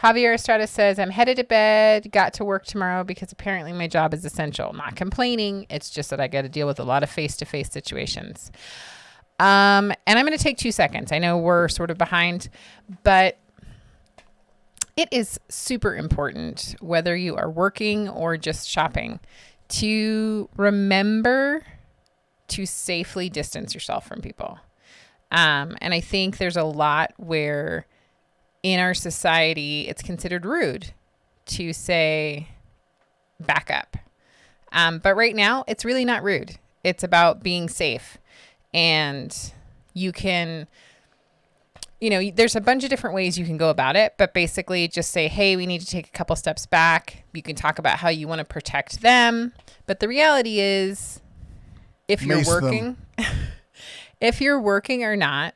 Speaker 2: Javier Estrada says, I'm headed to bed, got to work tomorrow because apparently my job is essential. Not complaining. It's just that I got to deal with a lot of face-to-face situations. And I'm going to take 2 seconds. I know we're sort of behind, but it is super important, whether you are working or just shopping, to remember to safely distance yourself from people. And I think there's a lot where in our society, it's considered rude to say, back up. But right now, it's really not rude. It's about being safe. And you can, there's a bunch of different ways you can go about it, but basically just say, hey, we need to take a couple steps back. You can talk about how you want to protect them. But the reality is, if you're working, if you're working or not,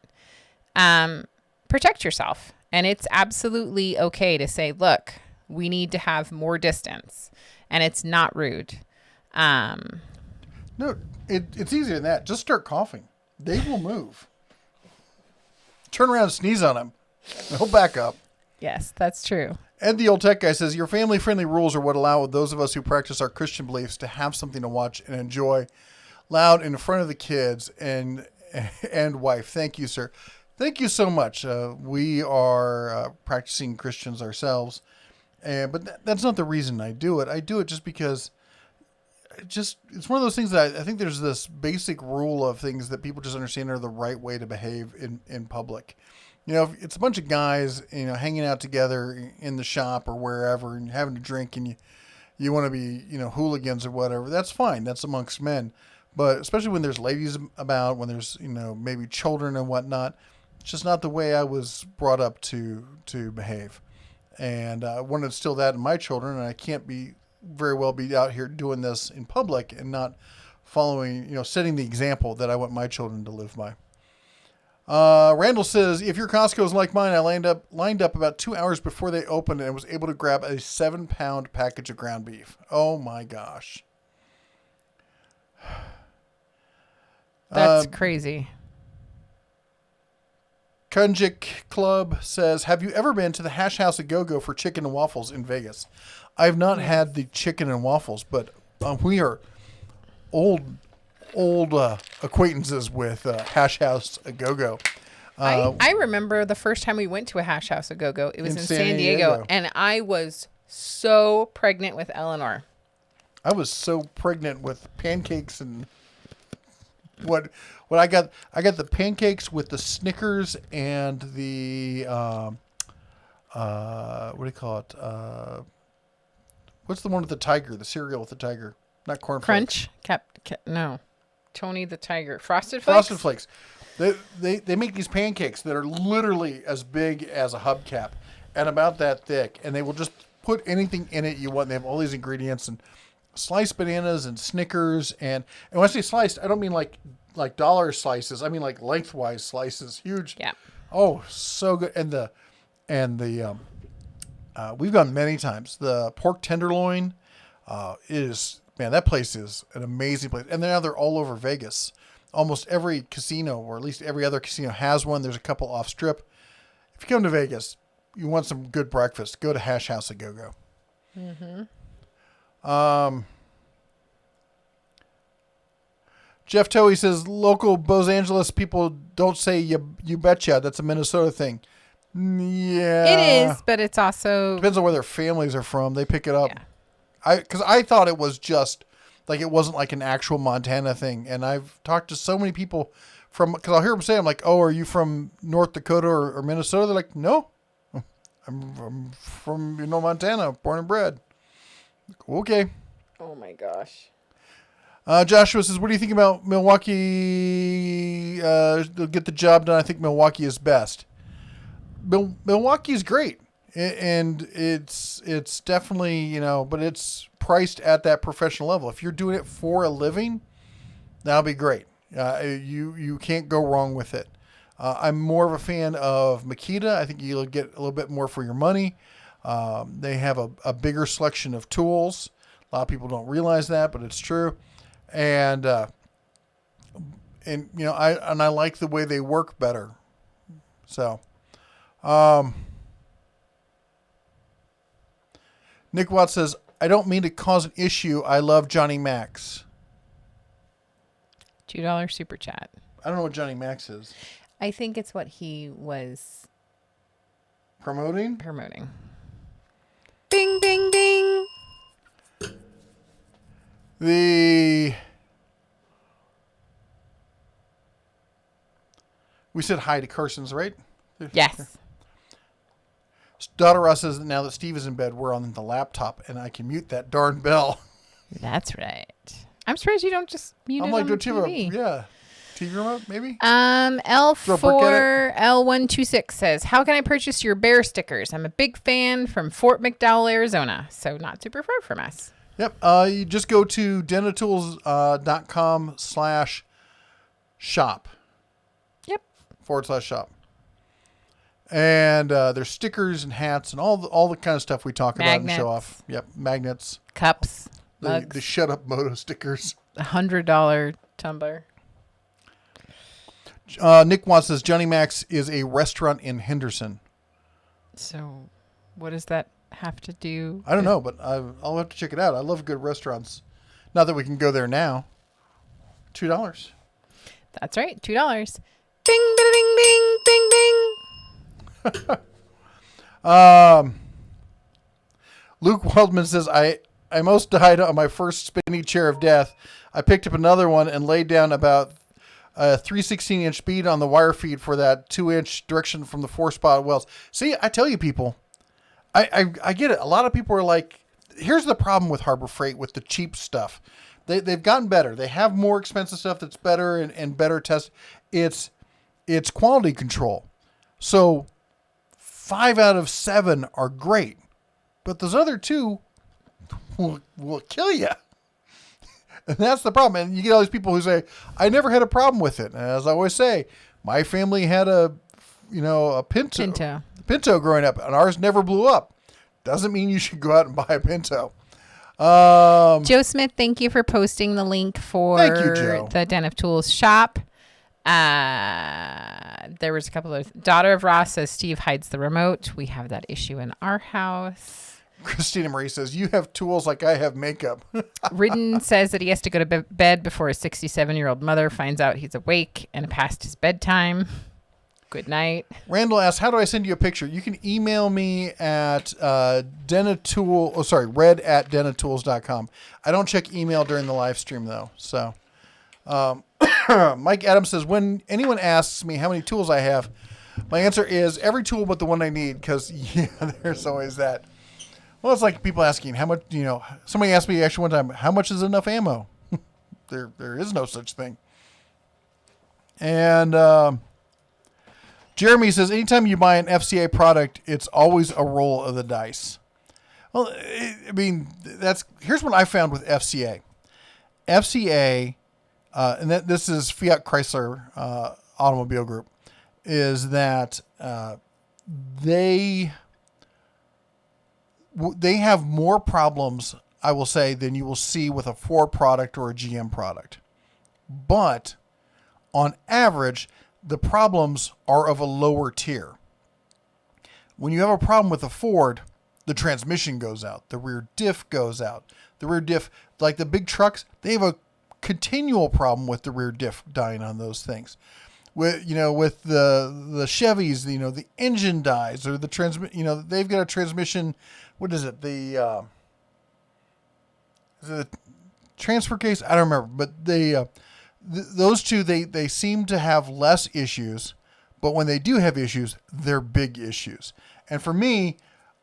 Speaker 2: protect yourself. And it's absolutely okay to say, look, we need to have more distance. And it's not rude.
Speaker 1: No, it's easier than that. Just start coughing. They will move. Turn around and sneeze on them. He'll back up.
Speaker 2: Yes, that's true.
Speaker 1: Ed the Old Tech Guy says, your family-friendly rules are what allow those of us who practice our Christian beliefs to have something to watch and enjoy loud in front of the kids and wife. Thank you, sir. Thank you so much. We are practicing Christians ourselves, but that's not the reason I do it. I do it just because it's one of those things that I think there's this basic rule of things that people just understand are the right way to behave in public. If it's a bunch of guys, hanging out together in the shop or wherever and having a drink and you want to be, hooligans or whatever, that's fine. That's amongst men. But especially when there's ladies about, when there's, maybe children and whatnot, it's just not the way I was brought up to behave. And I want to instill that in my children, and I can't very well be out here doing this in public and not following, setting the example that I want my children to live by. Randall says, if your Costco is like mine, I lined up about 2 hours before they opened and was able to grab a 7-pound package of ground beef. Oh my gosh.
Speaker 2: That's crazy.
Speaker 1: Kunjik Club says, have you ever been to the Hash House at Go-Go for chicken and waffles in Vegas? I've not had the chicken and waffles, but we are old acquaintances with Hash House at Go-Go.
Speaker 2: I remember the first time we went to a Hash House at Go-Go. It was in San Diego, and I was so pregnant with Eleanor.
Speaker 1: I was so pregnant with pancakes and what I got the pancakes with the Snickers and the what do you call it? What's the one with the tiger? The cereal with the tiger, not cornflakes.
Speaker 2: Crunch. No, Tony the Tiger. Frosted Flakes.
Speaker 1: Frosted Flakes. They make these pancakes that are literally as big as a hubcap and about that thick, and they will just put anything in it you want. They have all these ingredients and sliced bananas and Snickers, and when I say sliced, I don't mean like dollar slices. I mean like lengthwise slices, huge.
Speaker 2: Yeah.
Speaker 1: Oh, so good. And the we've gone many times. The pork tenderloin that place is an amazing place. And now they're all over Vegas. Almost every casino, or at least every other casino, has one. There's a couple off strip. If you come to Vegas, you want some good breakfast, go to Hash House at Go-Go. Mm-hmm. Jeff Toey says local Los Angeles people don't say you betcha. That's a Minnesota thing. Yeah,
Speaker 2: it is, but it's also
Speaker 1: depends on where their families are from. They pick it up.
Speaker 2: Yeah.
Speaker 1: Because I thought it was just like it wasn't like an actual Montana thing, and I've talked to so many people because I'll hear them say, I'm like, oh, are you from North Dakota or Minnesota? They're like, no, I'm from, Montana, born and bred. Okay.
Speaker 2: Oh my gosh.
Speaker 1: Joshua says, what do you think about Milwaukee? They'll get the job done. I think Milwaukee is best. Milwaukee is great. And it's definitely, but it's priced at that professional level. If you're doing it for a living, that'll be great. You can't go wrong with it. I'm more of a fan of Makita. I think you'll get a little bit more for your money. They have a bigger selection of tools. A lot of people don't realize that, but it's true. And I like the way they work better. So, Nick Watts says, I don't mean to cause an issue. I love Johnny Max.
Speaker 2: $2 super chat.
Speaker 1: I don't know what Johnny Max is.
Speaker 2: I think it's what he was
Speaker 1: Promoting?
Speaker 2: Bing, bing, bing.
Speaker 1: We said hi to Carson's, right?
Speaker 2: Yes.
Speaker 1: Daughter Ross says that now that Steve is in bed, we're on the laptop and I can mute that darn bell.
Speaker 2: That's right. I'm surprised you don't just mute it on the TV.
Speaker 1: TV remote, maybe?
Speaker 2: L4 L126 says, how can I purchase your bear stickers? I'm a big fan from Fort McDowell, Arizona. So not super far from us.
Speaker 1: Yep. You just go to denatools.com/shop.
Speaker 2: Yep.
Speaker 1: /shop. And there's stickers and hats and all the kind of stuff we talk about and show off. Yep. Magnets.
Speaker 2: Cups.
Speaker 1: The Shut Up Moto stickers.
Speaker 2: $100 tumbler.
Speaker 1: Nick Watts says Johnny Max is a restaurant in Henderson.
Speaker 2: So what does that have to do?
Speaker 1: I don't know, but I'll have to check it out. I love good restaurants. Not that we can go there now. $2.
Speaker 2: That's right. $2. Bing, bing, bing, bing, bing, bing.
Speaker 1: Luke Waldman says, I almost died on my first spinny chair of death. I picked up another one and laid down about a 3/16-inch bead on the wire feed for that 2-inch direction from the 4-spot wells. See, I tell you, people, I get it. A lot of people are like, here's the problem with Harbor Freight with the cheap stuff. They've gotten better. They have more expensive stuff that's better and better test. It's quality control. So 5 out of 7 are great, but those other 2 will kill you. And that's the problem. And you get all these people who say, I never had a problem with it. And as I always say, my family had a Pinto growing up, and ours never blew up. Doesn't mean you should go out and buy a Pinto.
Speaker 2: Joe Smith, thank you for posting the link for the Den of Tools shop. There was a couple of Daughter of Ross says Steve hides the remote. We have that issue in our house.
Speaker 1: Christina Marie says, you have tools like I have makeup.
Speaker 2: Ridden says that he has to go to bed before his 67-year-old mother finds out he's awake and past his bedtime. Good night.
Speaker 1: Randall asks, how do I send you a picture? You can email me at red@denatools.com. I don't check email during the live stream, though. So, Mike Adams says, when anyone asks me how many tools I have, my answer is every tool but the one I need, because, there's always that. Well, it's like people asking how much, somebody asked me actually one time, how much is enough ammo? There is no such thing. And Jeremy says, anytime you buy an FCA product, it's always a roll of the dice. Well, here's what I found with FCA. FCA, and this is Fiat Chrysler Automobile Group, is that they have more problems, I will say, than you will see with a Ford product or a GM product. But on average, the problems are of a lower tier. When you have a problem with a Ford, the transmission goes out, the rear diff goes out. The rear diff, like the big trucks, they have a continual problem with the rear diff dying on those things. With the Chevys, the engine dies, or the transmit, they've got a transmission. What is it? Is it a transfer case? I don't remember, but those two, they seem to have less issues, but when they do have issues, they're big issues. And for me,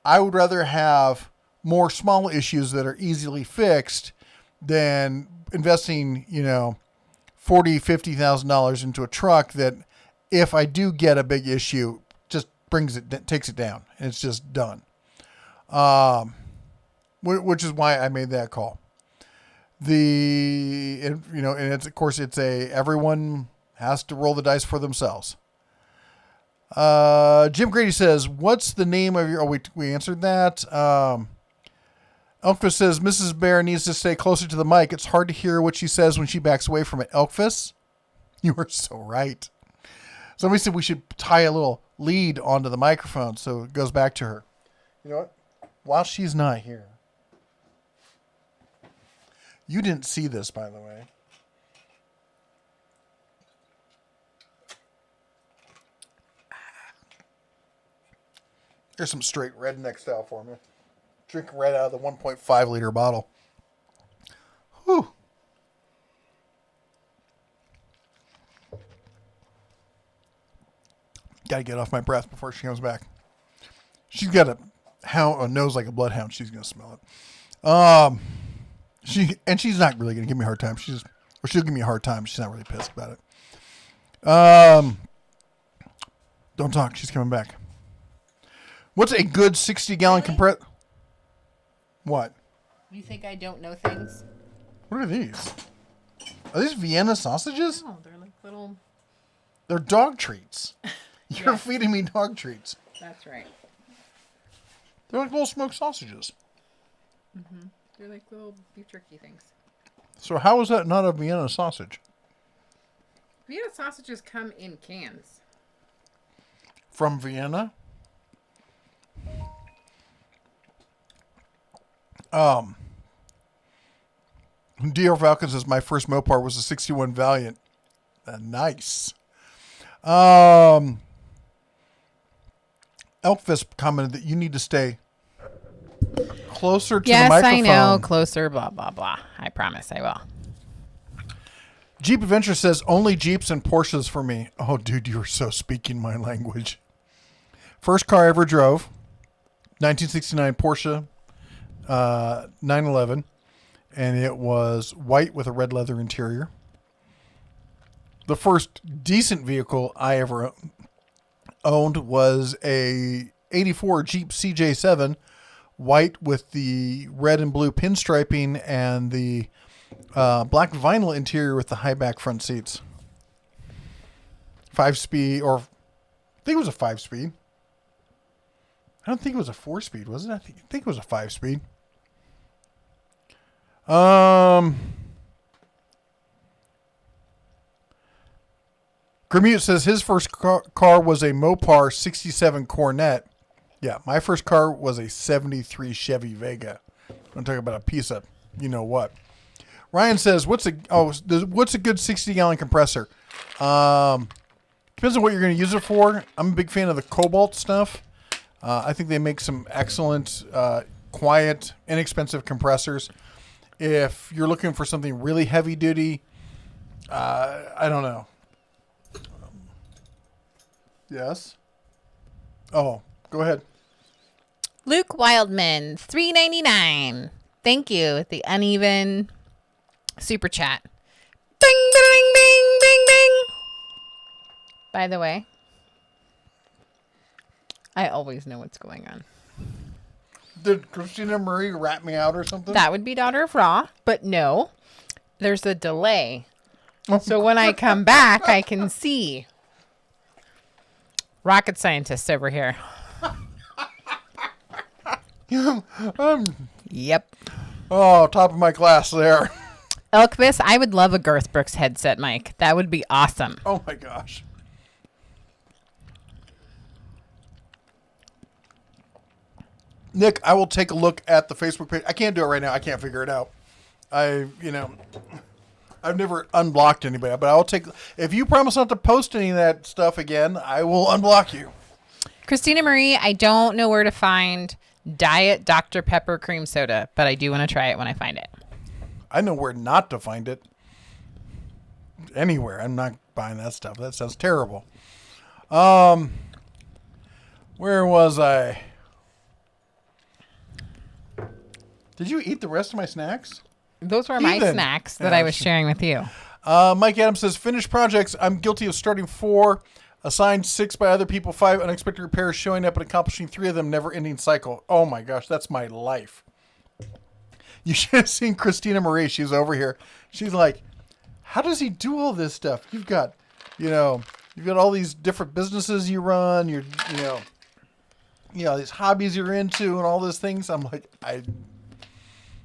Speaker 1: I would rather have more small issues that are easily fixed than investing, $40,000-$50,000 into a truck that, if I do get a big issue, just takes it down, and it's just done. Which is why I made that call. And it's, of course, everyone has to roll the dice for themselves. Jim Grady says, what's the name of your, we answered that. Elkfist says, Mrs. Bear needs to stay closer to the mic. It's hard to hear what she says when she backs away from it. Elkfist, you are so right. Somebody said we should tie a little lead onto the microphone so it goes back to her. You know what? While she's not here. You didn't see this, by the way. Here's some straight redneck style for me. Drinking right out of the 1.5 liter bottle. Whew. Gotta get off my breath before she comes back. She's got a nose like a bloodhound. She's gonna smell it. She's not really gonna give me a hard time. She'll give me a hard time. She's not really pissed about it. Don't talk. She's coming back. What's a good 60-gallon compressor? What?
Speaker 2: You think I don't know things?
Speaker 1: What are these? Are these Vienna sausages?
Speaker 2: Oh, they're like little...
Speaker 1: They're dog treats. You're feeding me dog treats.
Speaker 2: That's right.
Speaker 1: They're like little smoked sausages.
Speaker 2: Mm-hmm. They're like little beef jerky things.
Speaker 1: So how is that not a Vienna sausage?
Speaker 2: Vienna sausages come in cans.
Speaker 1: From Vienna? DR Falcon says my first Mopar was a 61 Valiant. Nice. Elkfist commented that you need to stay closer to the microphone.
Speaker 2: Yes, I know. Closer, blah, blah, blah. I promise I will.
Speaker 1: Jeep Adventure says only Jeeps and Porsches for me. Oh, dude, you're so speaking my language. First car I ever drove, 1969 Porsche 911, and it was white with a red leather interior. The first decent vehicle I ever owned was a 84 Jeep CJ7, white with the red and blue pinstriping and the black vinyl interior with the high back front seats. 5-speed, or I think it was a 5-speed. I don't think it was a 4-speed, was it? I think it was a 5-speed. Grimute says his first car was a Mopar 67 Cornet. Yeah, my first car was a 73 Chevy Vega. I'm talking about a piece of you-know-what. Ryan says, what's a good 60-gallon compressor? Depends on what you're going to use it for. I'm a big fan of the Cobalt stuff. I think they make some excellent, quiet, inexpensive compressors. If you're looking for something really heavy duty, I don't know. Yes? Oh, go ahead.
Speaker 2: Luke Wildman, $3.99. Thank you. The uneven super chat. Ding, ding, ding, ding, ding. By the way, I always know what's going on.
Speaker 1: Did Christina Marie rat me out or something?
Speaker 2: That would be Daughter of Ra, but no. There's a delay. So when I come back, I can see. Rocket scientists over here. Yep.
Speaker 1: Oh, top of my class there.
Speaker 2: Elkvis, I would love a Garth Brooks headset mic. That would be awesome.
Speaker 1: Oh my gosh. Nick, I will take a look at the Facebook page. I can't do it right now. I can't figure it out. I've never unblocked anybody, but I'll take, if you promise not to post any of that stuff again, I will unblock you.
Speaker 2: Christina Marie, I don't know where to find Diet Dr. Pepper cream soda, but I do want to try it when I find it.
Speaker 1: I know where not to find it. anywhere. I'm not buying that stuff. That sounds terrible. Where was I? Did you eat the rest of my snacks?
Speaker 2: Those were my
Speaker 1: Heathen.
Speaker 2: snacks that I was sharing with you.
Speaker 1: Mike Adams says, finished projects. I'm guilty of starting 4, assigned 6 by other people, 5 unexpected repairs, showing up and accomplishing 3 of them, never-ending cycle. Oh my gosh, that's my life. You should have seen Christina Marie. She's over here. She's like, how does he do all this stuff? You've got all these different businesses you run. These hobbies you're into and all these things. I'm like,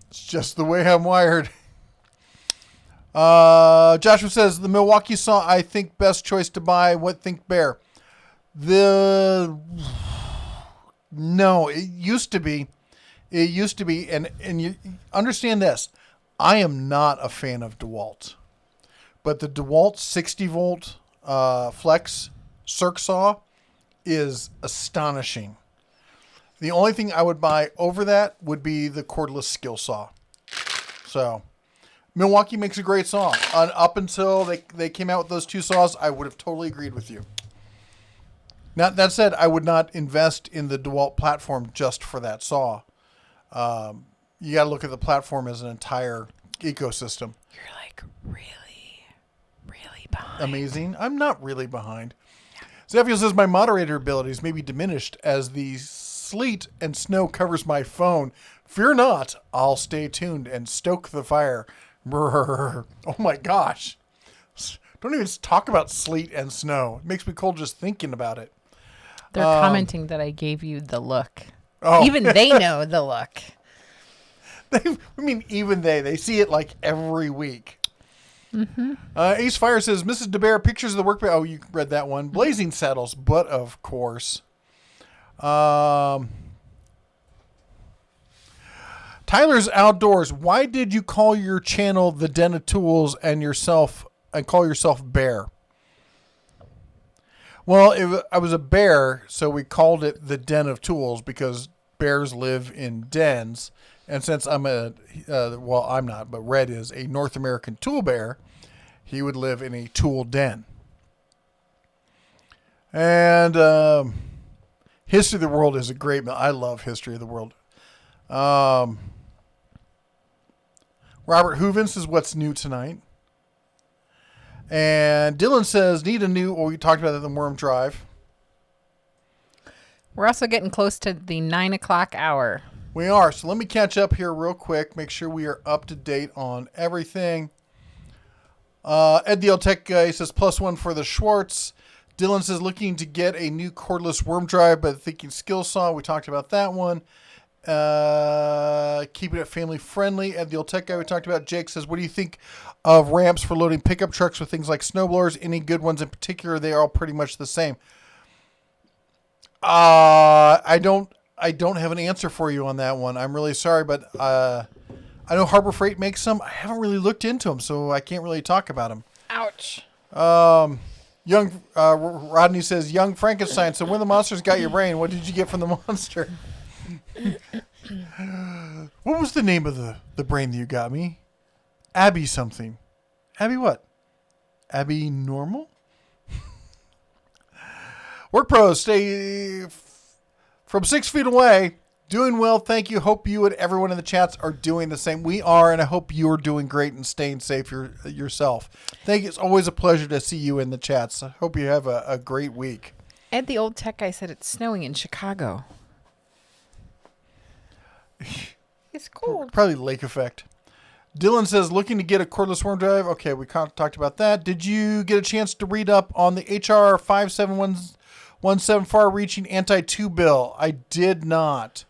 Speaker 1: it's just the way I'm wired. Joshua says, the Milwaukee saw, I think, best choice to buy. What think Bear? No, it used to be. It used to be, and you understand this. I am not a fan of DeWalt. But the DeWalt 60-volt flex circ saw is astonishing. The only thing I would buy over that would be the cordless skill saw. So, Milwaukee makes a great saw. Up until they came out with those 2 saws, I would have totally agreed with you. Now, that said, I would not invest in the DeWalt platform just for that saw. You got to look at the platform as an entire ecosystem.
Speaker 2: You're like really, really behind.
Speaker 1: Amazing. I'm not really behind. Zephyr says, my moderator abilities may be diminished as the sleet and snow covers my phone. Fear not, I'll stay tuned and stoke the fire. Brrr. Oh my gosh. Don't even talk about sleet and snow. It makes me cold just thinking about it.
Speaker 2: They're commenting that I gave you the look.
Speaker 1: Oh.
Speaker 2: Even they know the look.
Speaker 1: Even they see it like every week. Mm-hmm. Ace Fire says, Mrs. DeBear, pictures of the workbench. Oh, you read that one. Blazing Saddles, but of course. Tyler's Outdoors. Why did you call your channel The Den of Tools and call yourself Bear? Well, I was a bear, so we called it The Den of Tools because bears live in dens. And since I'm I'm not, but Red is a North American tool bear, he would live in a tool den. And History of the World is a great, I love History of the World. Robert Hooven says, what's new tonight? And Dylan says, need a new, we talked about that in the Worm Drive.
Speaker 2: We're also getting close to the 9 o'clock hour.
Speaker 1: We are. So let me catch up here real quick. Make sure we are up to date on everything. Ed the Old Tech Guy says, +1 for the Schwartz. Dylan says, looking to get a new cordless worm drive, but thinking skill saw. We talked about that one. Keeping it family friendly. Ed the Old Tech Guy we talked about. Jake says, what do you think of ramps for loading pickup trucks with things like snowblowers? Any good ones in particular? They are all pretty much the same. I don't have an answer for you on that one. I'm really sorry, but I know Harbor Freight makes some. I haven't really looked into them, so I can't really talk about them.
Speaker 2: Ouch.
Speaker 1: Young Rodney says, Young Frankenstein. So when the monsters got your brain, what did you get from the monster? What was the name of the brain that you got me? Abby something. Abby what? Abby Normal? Work pros, stay from 6 feet away. Doing well, thank you. Hope you and everyone in the chats are doing the same. We are, and I hope you are doing great and staying safe yourself. Thank you. It's always a pleasure to see you in the chats. I hope you have a great week.
Speaker 2: Ed, the Old Tech Guy, said it's snowing in Chicago. It's cold.
Speaker 1: Probably lake effect. Dylan says, looking to get a cordless worm drive. Okay, we talked about that. Did you get a chance to read up on the HR 5717 far-reaching anti-2 bill? I did not.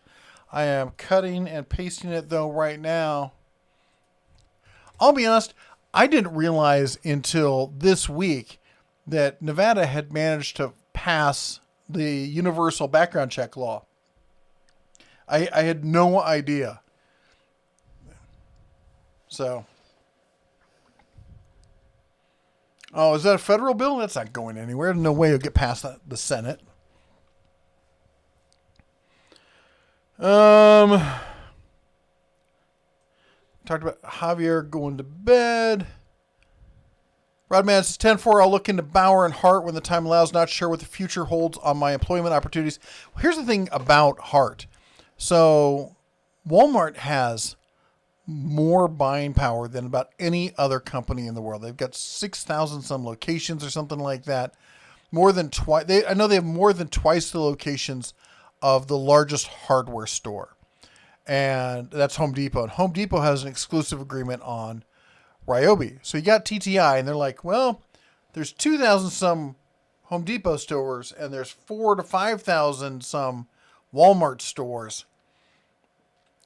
Speaker 1: I am cutting and pasting it, though, right now. I'll be honest, I didn't realize until this week that Nevada had managed to pass the universal background check law. I had no idea. So. Oh, is that a federal bill? That's not going anywhere. No way it'll get past the Senate. Talked about Javier going to bed. Rodman says 10-4. I'll look into Bauer and Hart when the time allows. Not sure what the future holds on my employment opportunities. Well, here's the thing about Hart. So Walmart has more buying power than about any other company in the world. They've got 6,000 some locations or something like that. More than twice. I know they have more than twice the locations of the largest hardware store. And that's Home Depot. And Home Depot has an exclusive agreement on Ryobi. So you got TTI, and they're like, well, there's 2,000 some Home Depot stores, and there's 4,000 to 5,000 some Walmart stores.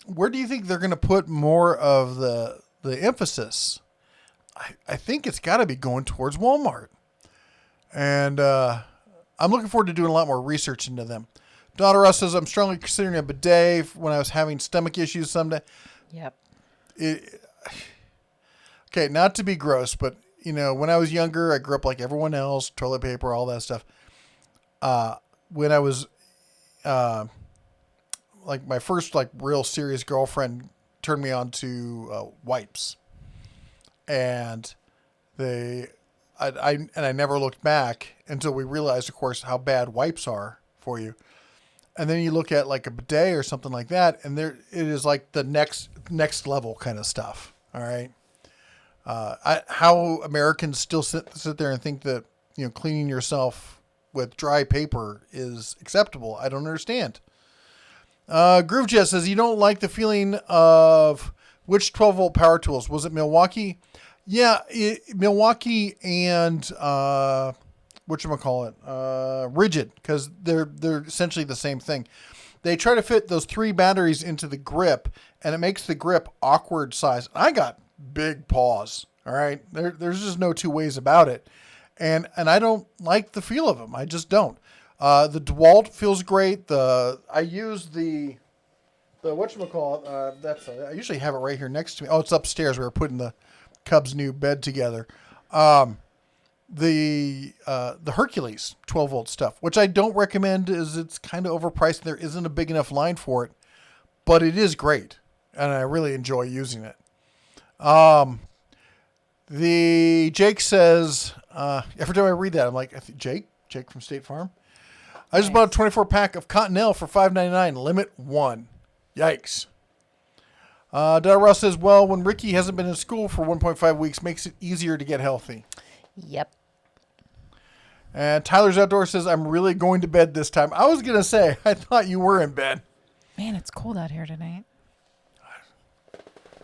Speaker 1: Where do you think they're going to put more of the emphasis? I think it's got to be going towards Walmart. And I'm looking forward to doing a lot more research into them. Daughter Russ says, I'm strongly considering a bidet when I was having stomach issues someday.
Speaker 2: Yep.
Speaker 1: Okay, not to be gross, but, you know, when I was younger, I grew up like everyone else, toilet paper, all that stuff. When I was, like, my first, like, real serious girlfriend turned me on to wipes. And I never looked back until we realized, of course, how bad wipes are for you. And then you look at like a bidet or something like that, and it is like the next level kind of stuff. All right. How Americans still sit there and think that, you know, cleaning yourself with dry paper is acceptable, I don't understand. Groovejet says, you don't like the feeling of which 12-volt power tools? Was it Milwaukee? Yeah, Milwaukee and whatchamacallit, Rigid, because they're essentially the same thing. They try to fit those 3 batteries into the grip, and it makes the grip awkward size. I got big paws. All right, there's just no two ways about it, and I don't like the feel of them. I just don't. The DeWalt feels great. I use the whatchamacallit. I usually have it right here next to me. Oh, it's upstairs. We were putting the Cubs' new bed together. The Hercules 12-volt stuff, which I don't recommend, is it's kind of overpriced. There isn't a big enough line for it, but it is great, and I really enjoy using it. The Jake says, every time I read that, I'm like, Jake from State Farm. I just bought a 24-pack of Cottonelle for $5.99, limit 1. Yikes. Dara Ross says, well, when Ricky hasn't been in school for 1.5 weeks, makes it easier to get healthy.
Speaker 2: Yep.
Speaker 1: And Tyler's Outdoor says, I'm really going to bed this time. I was going to say, I thought you were in bed.
Speaker 2: Man, it's cold out here tonight.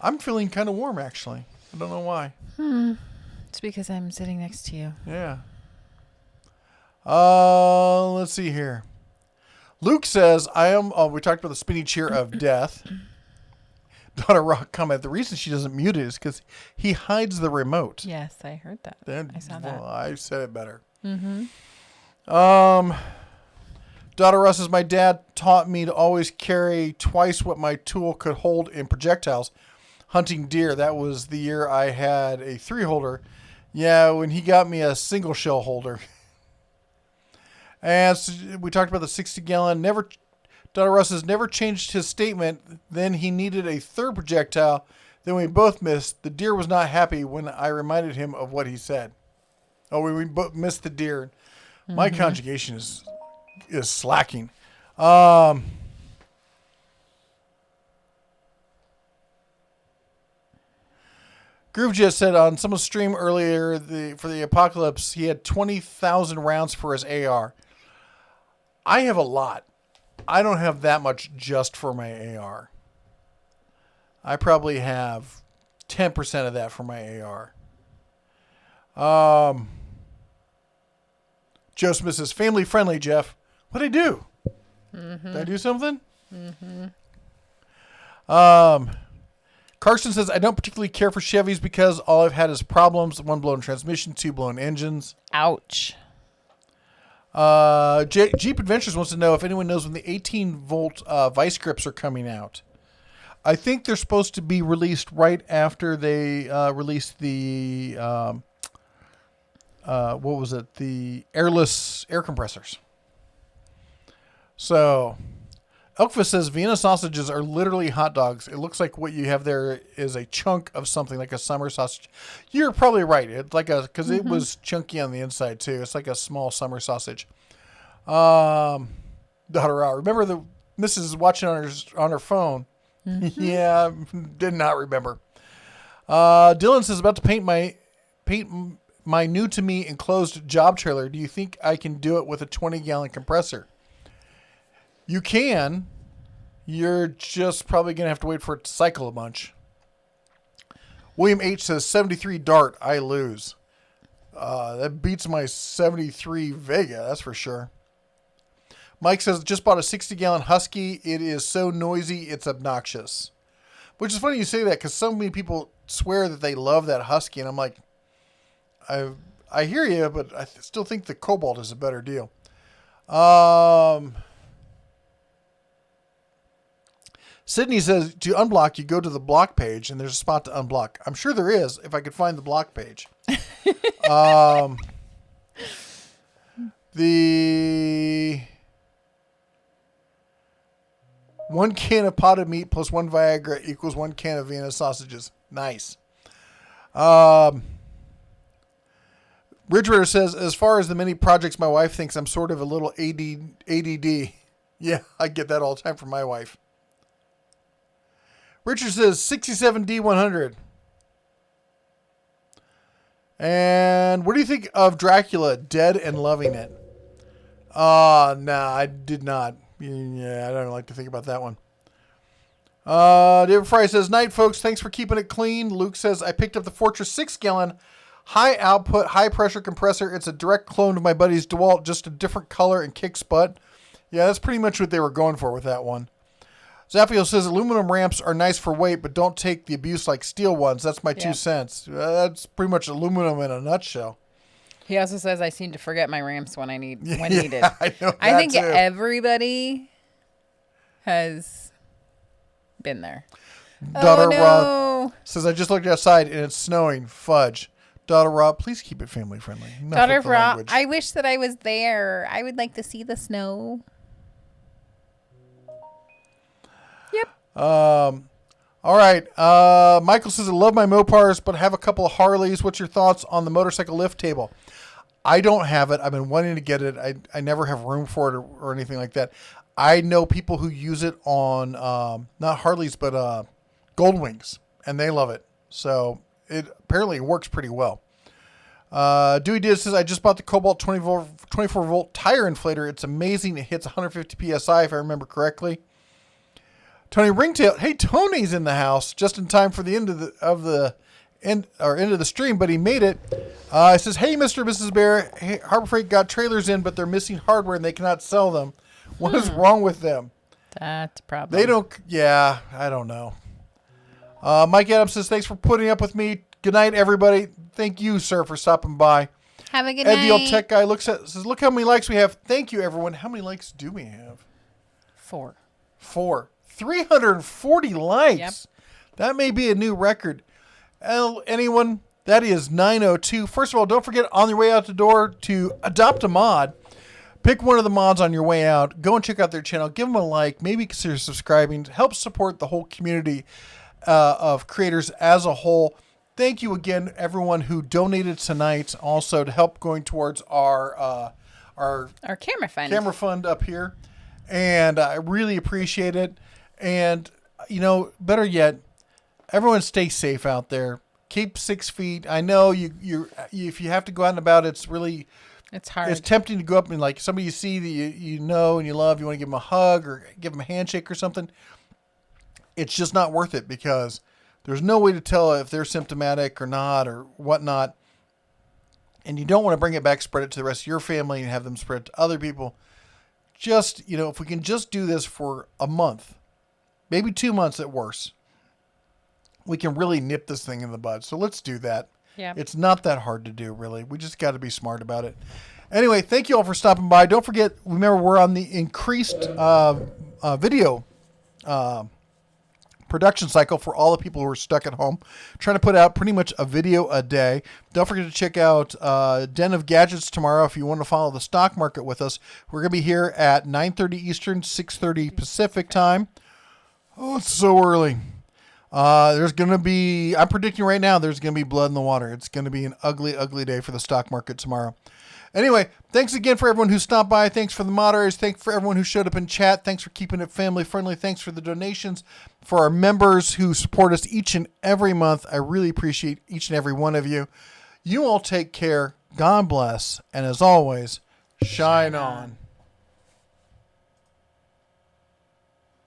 Speaker 1: I'm feeling kind of warm, actually. I don't know why.
Speaker 2: It's because I'm sitting next to you.
Speaker 1: Yeah. Let's see here. Luke says, we talked about the spinny chair of death. Donna Rock comment, the reason she doesn't mute it is because he hides the remote.
Speaker 2: Yes, I heard that. I saw that.
Speaker 1: Well, I said it better.
Speaker 2: Mm-hmm.
Speaker 1: Donna Russ says, my dad taught me to always carry twice what my tool could hold in projectiles. Hunting deer, that was the year I had a 3-holder. Yeah, when he got me a single shell holder. And so we talked about the 60-gallon. Donna Russ has never changed his statement. Then he needed a 3rd projectile. Then we both missed. The deer was not happy when I reminded him of what he said. Oh, we both missed the deer. Mm-hmm. My conjugation is slacking. Groove just said on someone's stream earlier for the apocalypse, he had 20,000 rounds for his AR. I have a lot. I don't have that much just for my AR. I probably have 10% of that for my AR. Joe Smith says, family friendly, Jeff. What'd I do? Mm-hmm. Did I do something? Mm-hmm. Carson says, I don't particularly care for Chevys because all I've had is problems. 1 blown transmission, 2 blown engines.
Speaker 2: Ouch.
Speaker 1: Jeep Adventures wants to know if anyone knows when the 18-volt vice grips are coming out. I think they're supposed to be released right after they released the, the airless air compressors. So, Elkfist says Vienna sausages are literally hot dogs. It looks like what you have there is a chunk of something like a summer sausage. You're probably right. It's like because it was chunky on the inside too. It's like a small summer sausage. Daughter out. Remember the Mrs. is watching on her phone. Yeah, did not remember. Dylan says about to paint my new to me enclosed job trailer. Do you think I can do it with a 20-gallon compressor? You can. You're just probably going to have to wait for it to cycle a bunch. William H. says 73 Dart. I lose. That beats my 73 Vega. That's for sure. Mike says just bought a 60-gallon Husky. It is so noisy. It's obnoxious. Which is funny you say that because so many people swear that they love that Husky. And I'm like, I hear you, but I still think the Cobalt is a better deal. Sydney says to unblock, you go to the block page and there's a spot to unblock. I'm sure there is if I could find the block page. The 1 can of potted meat plus 1 Viagra equals 1 can of Vienna sausages. Nice. Ridgewater says, as far as the many projects my wife thinks I'm sort of a little ADD. Yeah, I get that all the time from my wife. Richard says 67D100. And what do you think of Dracula, Dead and Loving It? Nah, I did not. Yeah, I don't like to think about that one. David Fry says, night, folks. Thanks for keeping it clean. Luke says, I picked up the Fortress 6-gallon high output, high pressure compressor. It's a direct clone of my buddy's DeWalt, just a different color and kicks butt. Yeah, that's pretty much what they were going for with that one. Zaffiel says, aluminum ramps are nice for weight, but don't take the abuse like steel ones. That's my 2 cents. That's pretty much aluminum in a nutshell.
Speaker 2: He also says I seem to forget my ramps when needed.
Speaker 1: I
Speaker 2: think
Speaker 1: too.
Speaker 2: Everybody has been there.
Speaker 1: Daughter
Speaker 2: no.
Speaker 1: Rob says, I just looked outside and it's snowing. Fudge. Daughter Rob, please keep it family friendly.
Speaker 2: Daughter Rob, I wish that I was there. I would like to see the snow. Yep.
Speaker 1: All right. Michael says, I love my Mopars, but have a couple of Harleys. What's your thoughts on the motorcycle lift table? I don't have it. I've been wanting to get it. I never have room for it or anything like that. I know people who use it on, not Harleys, but Gold Wings, and they love it. So it apparently works pretty well. Dewey Diaz says, I just bought the Cobalt 24 volt tire inflator. It's amazing. It hits 150 PSI if I remember correctly. Tony Ringtail. Hey, Tony's in the house just in time for the end of the stream, but he made it. It says, hey, Mr. and Mrs. Bear, hey, Harbor Freight got trailers in, but they're missing hardware and they cannot sell them. What is wrong with them?
Speaker 2: That's a problem.
Speaker 1: They don't. Yeah, I don't know. Mike Adams says, thanks for putting up with me. Good night, everybody. Thank you, sir, for stopping by.
Speaker 2: Have a good
Speaker 1: Ed
Speaker 2: night.
Speaker 1: the old tech guy says, look how many likes we have. Thank you, everyone. How many likes do we have?
Speaker 2: 4.
Speaker 1: 340 likes.
Speaker 2: Yep.
Speaker 1: That may be a new record. Anyone, that is 902. First of all, don't forget on your way out the door to adopt a mod. Pick one of the mods on your way out. Go and check out their channel. Give them a like. Maybe consider subscribing. Help support the whole community of creators as a whole. Thank you again, everyone who donated tonight also to help going towards our
Speaker 2: camera fund.
Speaker 1: Camera fund up here. And I really appreciate it. And, better yet, everyone stay safe out there. Keep 6 feet. I know you if you have to go out and about, it's
Speaker 2: hard.
Speaker 1: It's tempting to go up and like somebody you see that you know and you love, you want to give them a hug or give them a handshake or something. It's just not worth it because there's no way to tell if they're symptomatic or not or whatnot. And you don't want to bring it back, spread it to the rest of your family and have them spread it to other people. Just, if we can just do this for a month, maybe 2 months at worst, we can really nip this thing in the bud. So let's do that.
Speaker 2: Yeah.
Speaker 1: It's not that hard to do, really. We just got to be smart about it. Anyway, thank you all for stopping by. Don't forget, remember, we're on the increased video production cycle for all the people who are stuck at home, trying to put out pretty much a video a day. Don't forget to check out Den of Gadgets tomorrow if you want to follow the stock market with us. We're going to be here at 9:30 Eastern, 6:30 Pacific time. Oh, it's so early. There's going to be, I'm predicting right now, there's going to be blood in the water. It's going to be an ugly, ugly day for the stock market tomorrow. Anyway, thanks again for everyone who stopped by. Thanks for the moderators. Thanks for everyone who showed up in chat. Thanks for keeping it family friendly. Thanks for the donations. For our members who support us each and every month, I really appreciate each and every one of you. You all take care. God bless. And as always, shine on.